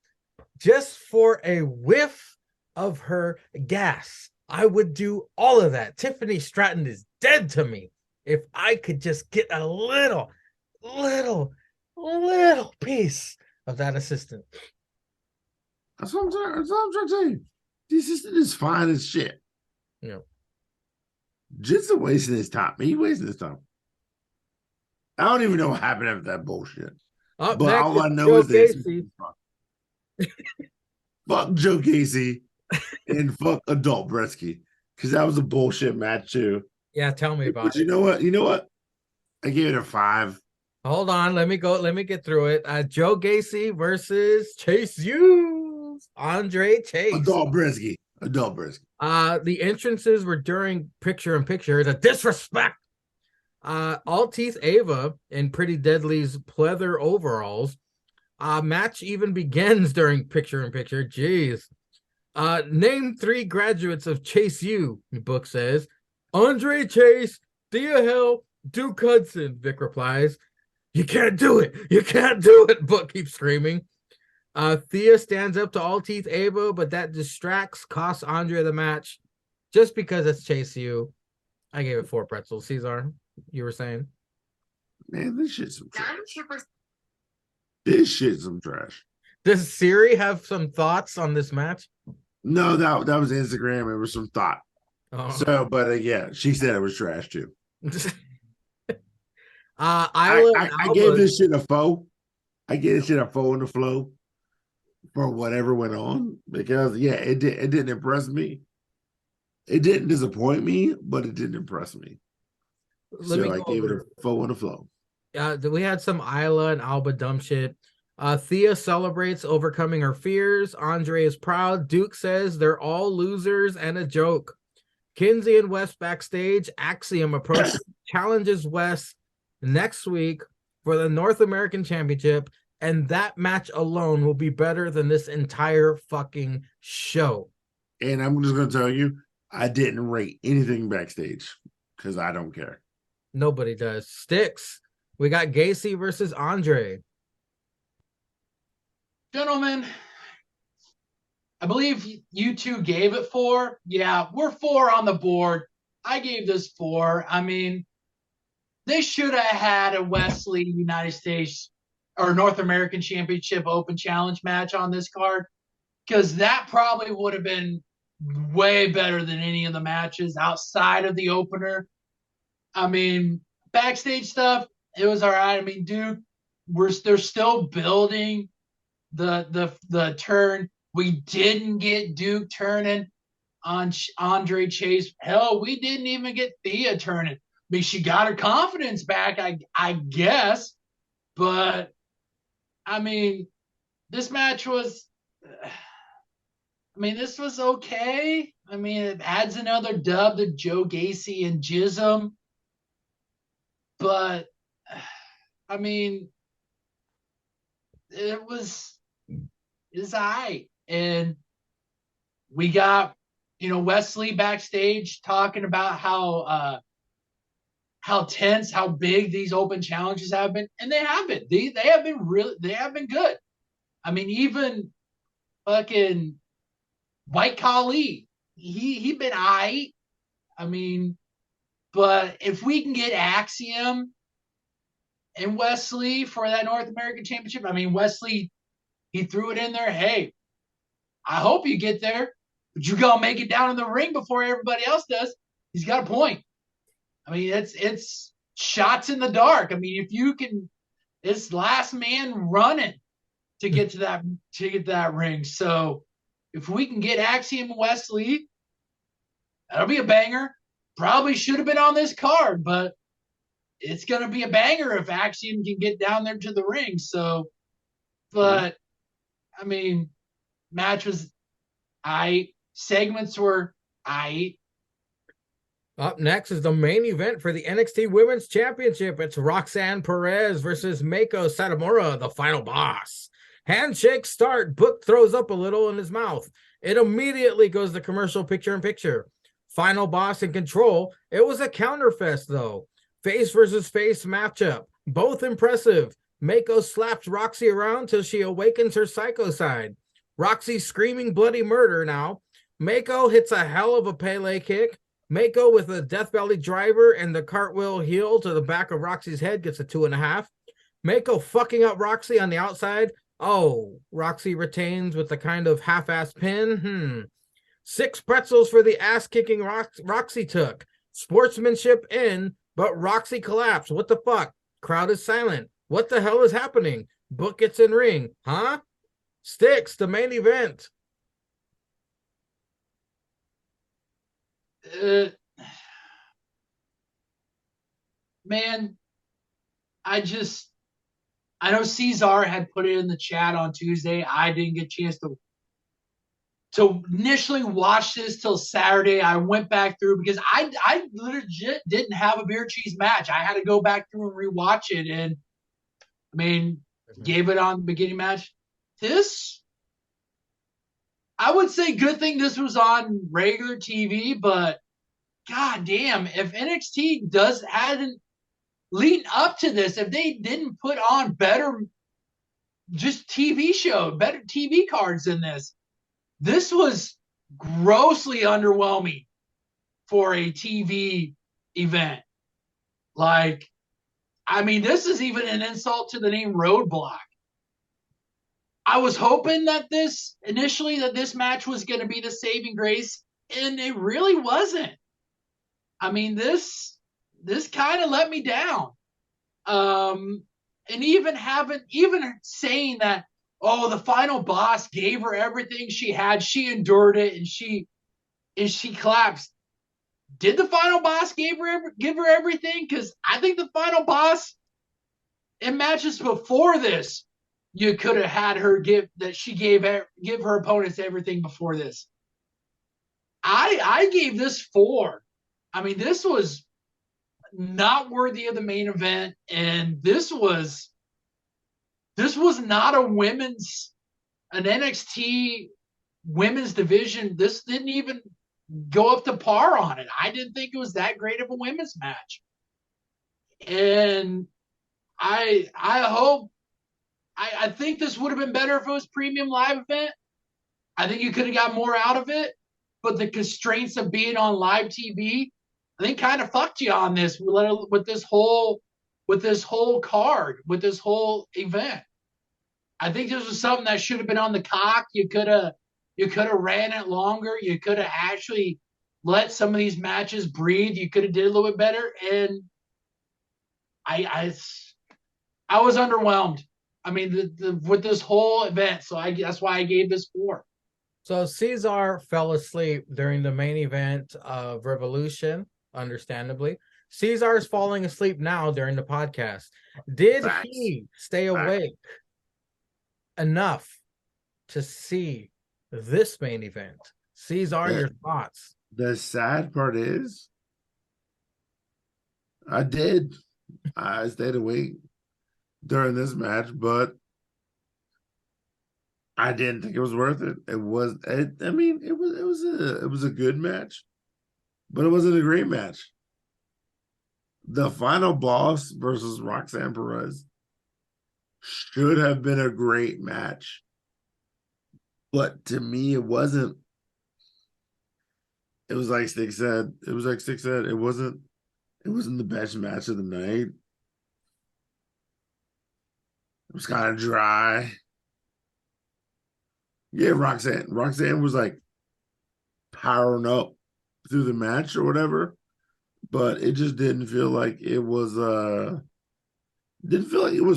just for a whiff of her gas. I would do all of that. Tiffany Stratton is dead to me. If I could just get a little piece of that assistant. That's what I'm trying to tell you. The assistant is fine as shit. Yeah. Jensen wasting his time. He wasting his time. I don't even know what happened after that bullshit. Up but all I know is this. Fuck Joe Casey and fuck Adult Bretsky. because that was a bullshit match too. Yeah, tell me about But it. you know what? You know what? I gave it a 5. Hold on, let me go. Let me get through it. Joe Gacy versus Chase Hughes. Andre Chase. Adult Brisky. Adult Brisky. The entrances were during picture in picture. The disrespect. Altice Ava in Pretty Deadly's pleather overalls. Match even begins during picture in picture. Jeez. Name 3 graduates of Chase U, the book says. Andre Chase, Thea Hill, Duke Hudson, Vic replies. You can't do it. You can't do it, book keeps screaming. Thea stands up to Altice Ava, but that distracts, costs Andre the match. Just because it's Chase U, I gave it 4 pretzels. Cesar, you were saying? Man, this shit's some trash. This shit's some trash. Does Siri have some thoughts on this match? No, that was Instagram. It was some thought. Oh. So, but yeah, she said it was trash too. I gave this shit a 4. I gave this shit a 4 in the flow for whatever went on because yeah, it didn't impress me. It didn't disappoint me, but it didn't impress me. So I gave it a 4 in the flow. We had some Isla and Alba dumb shit. Thea celebrates overcoming her fears. Andre is proud. Duke says they're all losers and a joke. Kinsey and West backstage. Axiom approaches, challenges West next week for the North American Championship, and that match alone will be better than this entire fucking show. And I'm just going to tell you, I didn't rate anything backstage because I don't care. Nobody does. Sticks. We got Gacy versus Andre. Gentlemen, I believe you two gave it 4. Yeah, we're 4 on the board. I gave this 4. I mean, they should have had a Wesley United States or North American Championship Open Challenge match on this card because that probably would have been way better than any of the matches outside of the opener. I mean, backstage stuff, it was all right. I mean, Duke, they're still building the turn. We didn't get Duke turning on Andre Chase. Hell, we didn't even get Thea turning. I mean, she got her confidence back, I guess. But, I mean, this match was, this was okay. I mean, it adds another dub to Joe Gacy and Jism. But, I mean, it's all right. And we got, Wesley backstage talking about how tense, how big these open challenges have been. And they have been. They have been good. I mean, even fucking White Khali, he been all right. I mean, but if we can get Axiom and Wesley for that North American Championship, I mean, Wesley, he threw it in there. Hey, I hope you get there, but you gotta make it down in the ring before everybody else does. He's got a point. I mean, it's shots in the dark. I mean, if you can, it's last man running to get to that ring. So if we can get Axiom and Wesley, that'll be a banger. Probably should have been on this card, but it's gonna be a banger if Axiom can get down there to the ring. So, but I mean, match was aight. Segments were aight. Up next is the main event for the NXT Women's Championship. It's Roxanne Perez versus Meiko Satomura, the final boss. Handshake start. Book throws up a little in his mouth. It immediately goes to commercial picture-in-picture. Final boss in control. It was a counterfest, though. Face versus face matchup. Both impressive. Meiko slaps Roxy around till she awakens her psycho side. Roxy screaming bloody murder now. Meiko hits a hell of a Pele kick. Meiko with a Death Valley driver and the cartwheel heel to the back of Roxy's head gets a 2.5. Meiko fucking up Roxy on the outside. Oh, Roxy retains with the kind of half-ass pin. 6 pretzels for the ass-kicking Roxy took. Sportsmanship in, but Roxy collapsed. What the fuck? Crowd is silent. What the hell is happening? Book gets in ring. Huh? Sticks, the main event. man, I know Cesar had put it in the chat on Tuesday. I didn't get a chance to initially watch this till Saturday. I went back through because I legit didn't have a beer cheese match. I had to go back through and rewatch it, and I mean, gave it on the beginning match. This, I would say, good thing this was on regular TV, but god damn, if NXT hadn't leading up to this, if they didn't put on better just better TV cards than this was grossly underwhelming for a TV event. Like, I mean, this is even an insult to the name Roadblock. I was hoping that this match was going to be the saving grace, and it really wasn't. I mean, this kind of let me down. And even saying that, oh, the final boss gave her everything she had, she endured it, and she collapsed. Did the final boss give her everything? Because I think the final boss in matches before this, you could have had her give her opponents everything before this. I gave this 4. I mean, this was not worthy of the main event, and this was not an NXT women's division. This didn't even go up to par on it. I didn't think it was that great of a women's match, and I think this would have been better if it was premium live event. I think you could have got more out of it, but the constraints of being on live TV, I think, kind of fucked you on this with this whole card, with this whole event. I think this was something that should have been on the cock. You could have ran it longer. You could have actually let some of these matches breathe. You could have did a little bit better. And I was underwhelmed. I mean, with this whole event. So that's why I gave this 4. So Cesar fell asleep during the main event of Revolution, understandably. Cesar's falling asleep now during the podcast. Did he stay awake enough to see this main event? Cesar, your thoughts? The sad part is, I did. I stayed awake during this match, but I didn't think it was worth it. It was a good match, but it wasn't a great match. The final boss versus Roxanne Perez should have been a great match, but to me, it wasn't. It was like Stick said. It wasn't the best match of the night. It was kind of dry. Yeah, Roxanne was like powering up through the match or whatever, but it just didn't feel like it was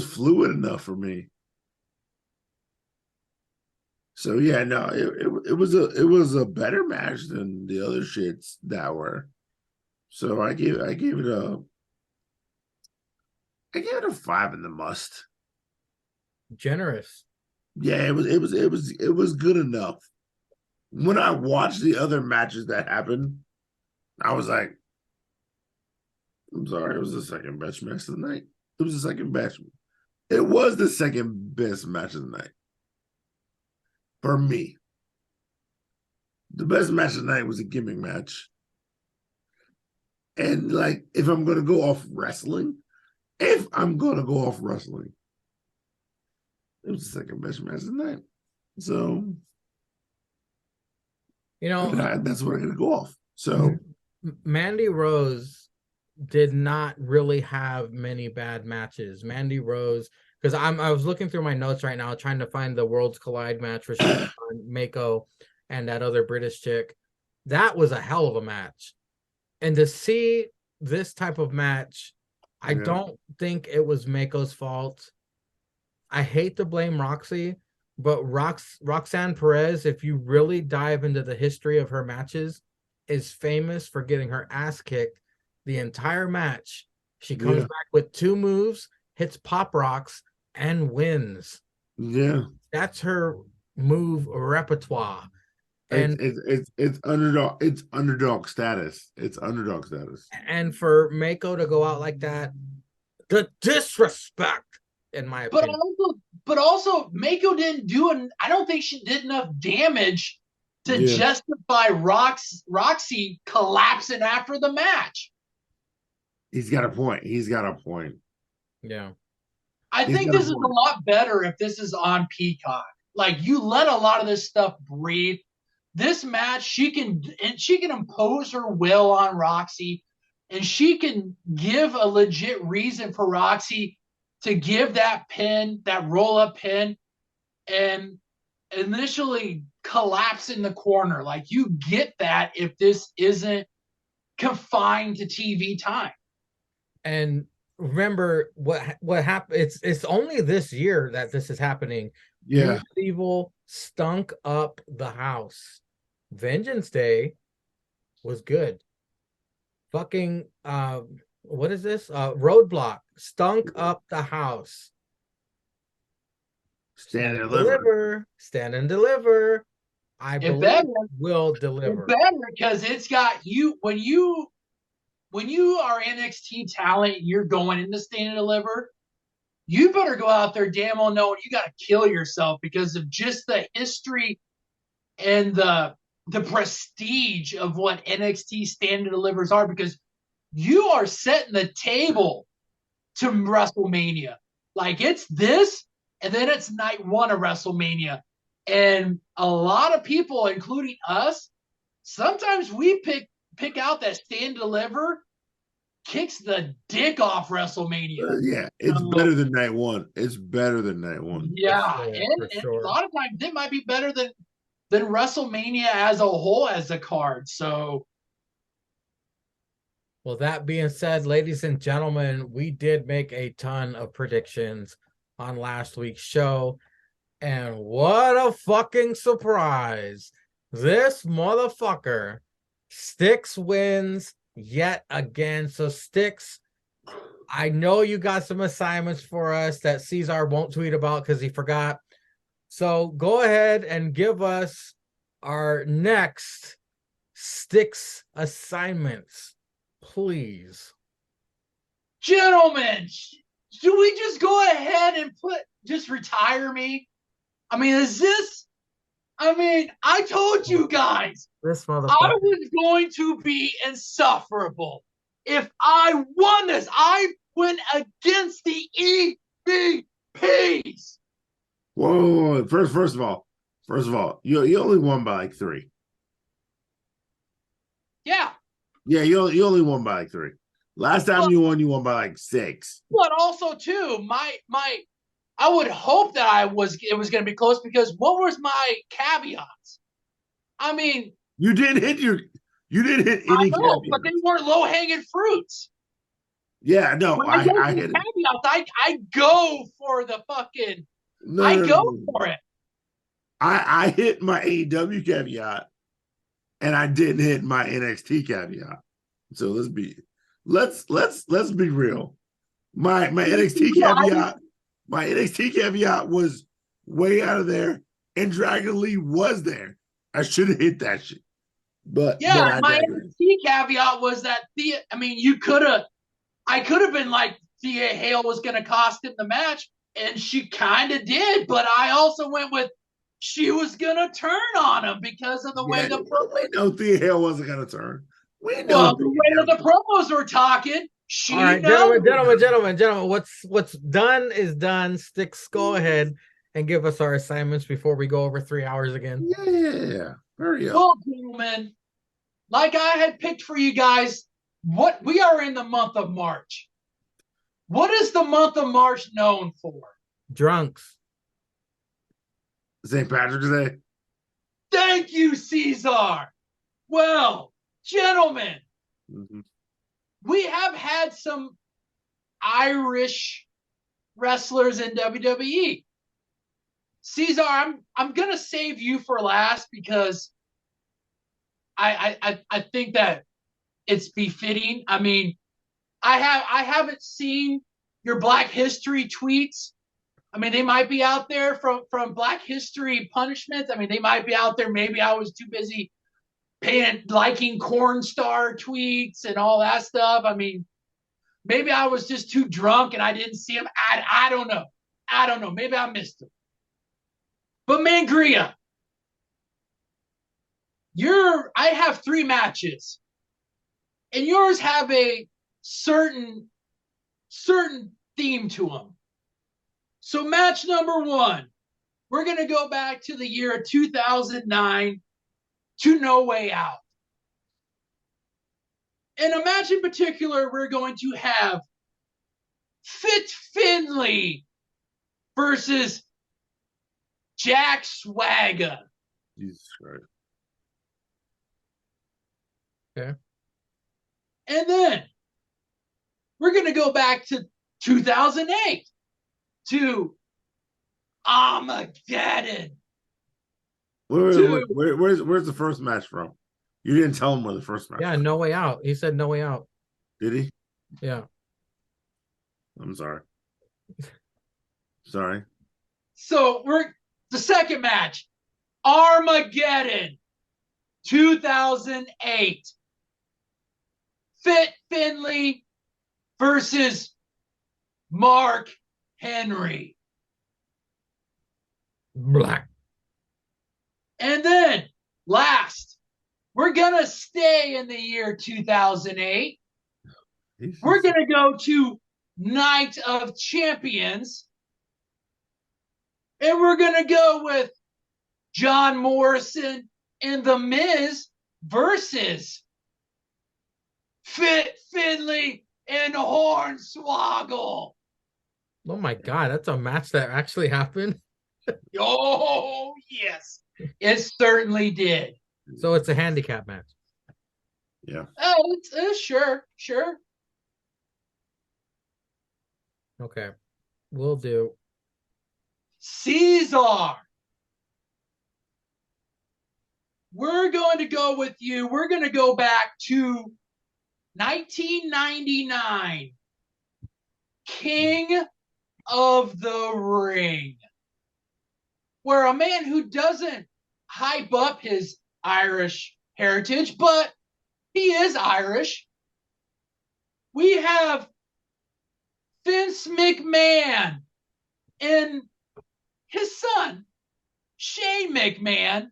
fluid enough for me. So yeah, no, it was a better match than the other shits that were. So I gave it a 5 in the must. Generous. Yeah, it was good enough. When I watched the other matches that happened, I was like, I'm sorry, it was the second best match of the night. It was the second best. It was the second best match of the night. For me. The best match of the night was a gimmick match. And like, if I'm gonna go off wrestling, it was the second best match of the night. So, that's what I'm going to go off. So, Mandy Rose did not really have many bad matches. Mandy Rose, because I was looking through my notes right now, trying to find the Worlds Collide match where she was on Mako and that other British chick. That was a hell of a match. And to see this type of match, I don't think it was Mako's fault. I hate to blame Roxy, but Roxanne Perez, if you really dive into the history of her matches, is famous for getting her ass kicked the entire match. She comes back with 2 moves, hits pop rocks, and wins. Yeah. That's her move repertoire. And it's underdog. It's underdog status. It's underdog status. And for Mako to go out like that, the disrespect, in my opinion. But also, Mako didn't do I don't think she did enough damage to justify Roxy collapsing after the match. He's got a point. Yeah. I think this is a lot better if this is on Peacock. Like, you let a lot of this stuff breathe. This match, she can impose her will on Roxy, and she can give a legit reason for Roxy to give that pin, that roll-up pin, and initially collapse in the corner. Like, you get that if this isn't confined to TV time. And remember what happened. It's only this year that this is happening. Yeah. Evil stunk up the house. Vengeance Day was good. Fucking what is this? Roadblock stunk up the house. Stand and deliver. Stand and deliver. I believe will deliver. It better, because it's got you when you are NXT talent, you're going into Stand and Deliver. You better go out there damn well knowing you got to kill yourself because of just the history and the prestige of what NXT Stand and Delivers are, because you are setting the table to WrestleMania. Like, it's this, and then it's night 1 of WrestleMania. And a lot of people, including us, sometimes we pick out that Stand and Deliver kicks the dick off WrestleMania. Yeah, it's better than night 1. It's better than night 1. Yeah, and a lot of times it might be better than WrestleMania as a whole as a card. So, well, that being said, ladies and gentlemen, we did make a ton of predictions on last week's show. And what a fucking surprise. This motherfucker, Styx, wins yet again. So, Styx, I know you got some assignments for us that Cesar won't tweet about because he forgot. So go ahead and give us our next Styx assignments, please. Gentlemen, should we just go ahead and just retire me? I mean, I told you guys, this motherfucker, I was going to be insufferable. If I won this, I went against the EVPs. Whoa! First of all, you only won by like 3. Yeah. Yeah, you only won by like 3. Last time you won by like 6. But also too, I would hope that it was going to be close, because what was my caveats? I mean, you didn't hit any caveats, but they weren't low hanging fruits. Yeah, no, I hit caveats. I go for the fucking. Go for it. I hit my AEW caveat, and I didn't hit my NXT caveat. So let's be real. My NXT caveat was way out of there, and Dragon Lee was there. I should have hit that shit. But my NXT caveat was that I could have been like, Thea Hale was going to cost him the match, and she kind of did. But I also went with she was going to turn on him because of the way the promo. We know Thea Hale wasn't going to turn. We know. Well, the way that the promos were talking. All right, gentlemen. What's done is done. Styx, go ahead and give us our assignments before we go over 3 hours again. Yeah, hurry up. Well, gentlemen, like I had picked for you guys, what we are in the month of March. What is the month of March known for? Drunks. St. Patrick's Day. Thank you, Cesar. Well, gentlemen, we have had some Irish wrestlers in WWE. Cesar, I'm gonna save you for last because I think that it's befitting. I mean, I haven't seen your Black History tweets. I mean, they might be out there from Black History punishments. I mean, they might be out there. Maybe I was too busy liking corn star tweets and all that stuff. I mean, maybe I was just too drunk and I didn't see him. I don't know. I don't know. Maybe I missed him. But Mangria, I have 3 matches, and yours have a certain theme to them. So match number 1, we're going to go back to the year 2009 to No Way Out. In a match in particular, we're going to have Fit Finley versus Jack Swagger. Jesus Christ. Okay. And then we're going to go back to 2008 to Armageddon. Where's the first match from? You didn't tell him where the first match. Yeah, was. No Way Out. He said No Way Out. Did he? Yeah. I'm sorry. Sorry. So the second match, Armageddon, 2008. Fit Finley versus Mark Henry. Black. And then last, we're going to stay in the year 2008. We're going to go to Night of Champions. And we're going to go with John Morrison and The Miz versus Fit Finley and Hornswoggle. Oh my God, that's a match that actually happened. Oh, yes. It certainly did. So it's a handicap match. Yeah. Oh, sure. Okay. We'll do. Caesar. We're going to go with you. We're going to go back to 1999. King of the Ring. Where a man who doesn't hype up his Irish heritage, but he is Irish. We have Vince McMahon and his son, Shane McMahon,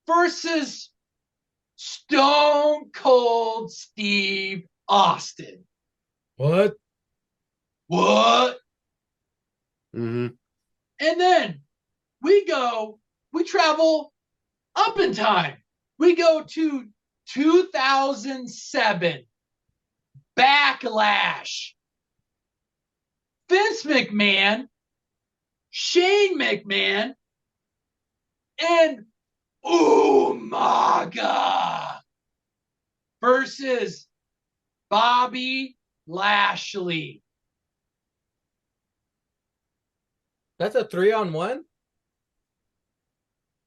versus Stone Cold Steve Austin. What? Mm-hmm. And then we travel up in time. We go to 2007. Backlash. Vince McMahon, Shane McMahon, and Umaga versus Bobby Lashley. That's a 3-on-1?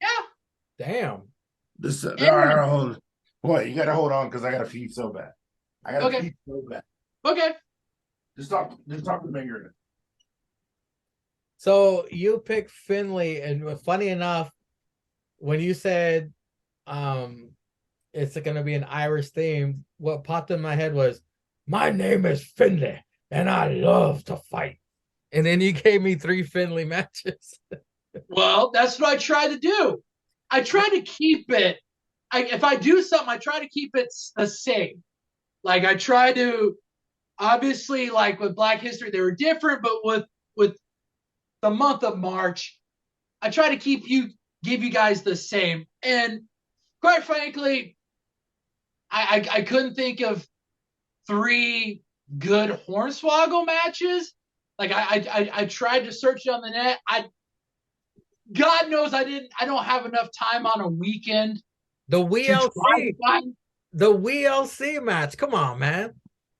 Yeah. Damn. This all right, hold. Boy, you gotta hold on because I gotta pee so bad. I gotta Okay. pee so bad. Okay. Just talk to Finger. So you picked Finley, and funny enough, when you said it's gonna be an Irish theme, what popped in my head was, my name is Finley and I love to fight. And then you gave me 3 Finley matches. Well, that's what I try to do. I try to keep it. If I do something, I try to keep it the same. Like I try to, obviously, like with Black History, they were different, but with the month of March, I try to give you guys the same. And quite frankly, I couldn't think of 3 good Hornswoggle matches. Like I tried to search it on the net. God knows I don't have enough time on a weekend. The WLC match. Come on, man.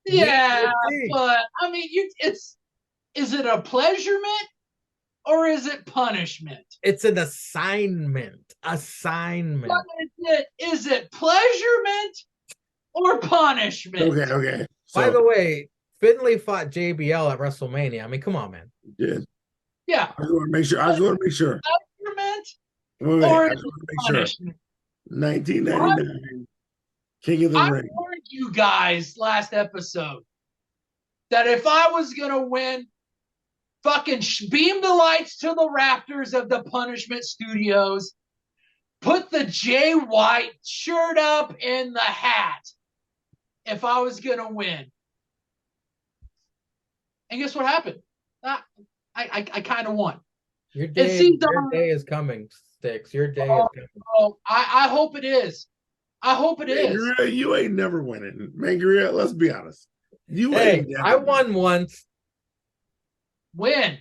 Yeah, but I mean, is it a pleasurement? or is it punishment? It's an assignment. Assignment. What is it? Is it pleasurement or punishment? Okay. By the way, Finley fought JBL at WrestleMania. I mean, come on, man. Yeah. I just want to make sure. Pleasurement Wait, or I is just want to it make sure. punishment? 1999, King of the I Ring. warned you guys last episode that if I was going to win, fucking beam the lights to the rafters of the Punishment Studios, put the Jay White shirt up in the hat if I was going to win. And guess what happened? I kind of won. Your day is coming, Sticks. Your day is coming. Oh, I hope it is. I hope it is. Mangria, you ain't never winning. Mangria, let's be honest. I won once. When?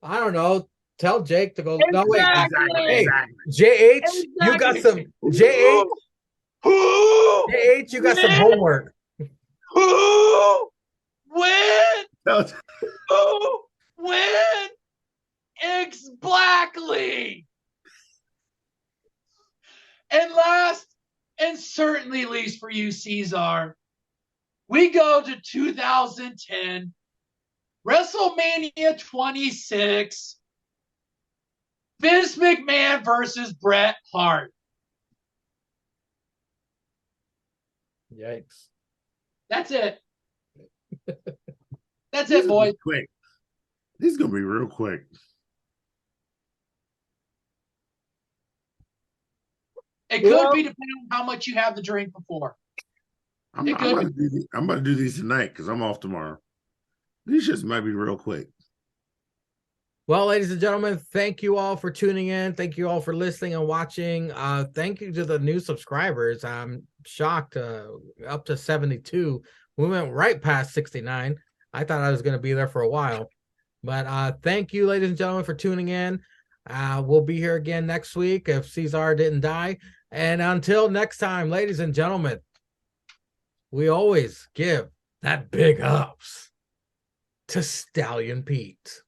I don't know. Tell Jake to go. Exactly. No, wait. Exactly. JH, Exactly. you got some. JH, you got some homework. Who? When? No, Who? When? Exactly. And last, and certainly least for you, Cesar, we go to 2010, WrestleMania 26, Vince McMahon versus Bret Hart. Yikes. That's it. That's it, boys. Quick. This is gonna be real quick. It could be depending on how much you have to drink before. I'm about to do these tonight because I'm off tomorrow. These just might be real quick. Well, ladies and gentlemen, thank you all for tuning in. Thank you all for listening and watching. Thank you to the new subscribers. I'm shocked. Up to 72. We went right past 69. I thought I was going to be there for a while. But thank you, ladies and gentlemen, for tuning in. We'll be here again next week if Cesar didn't die. And until next time, ladies and gentlemen, we always give that big ups to Stallion Pete.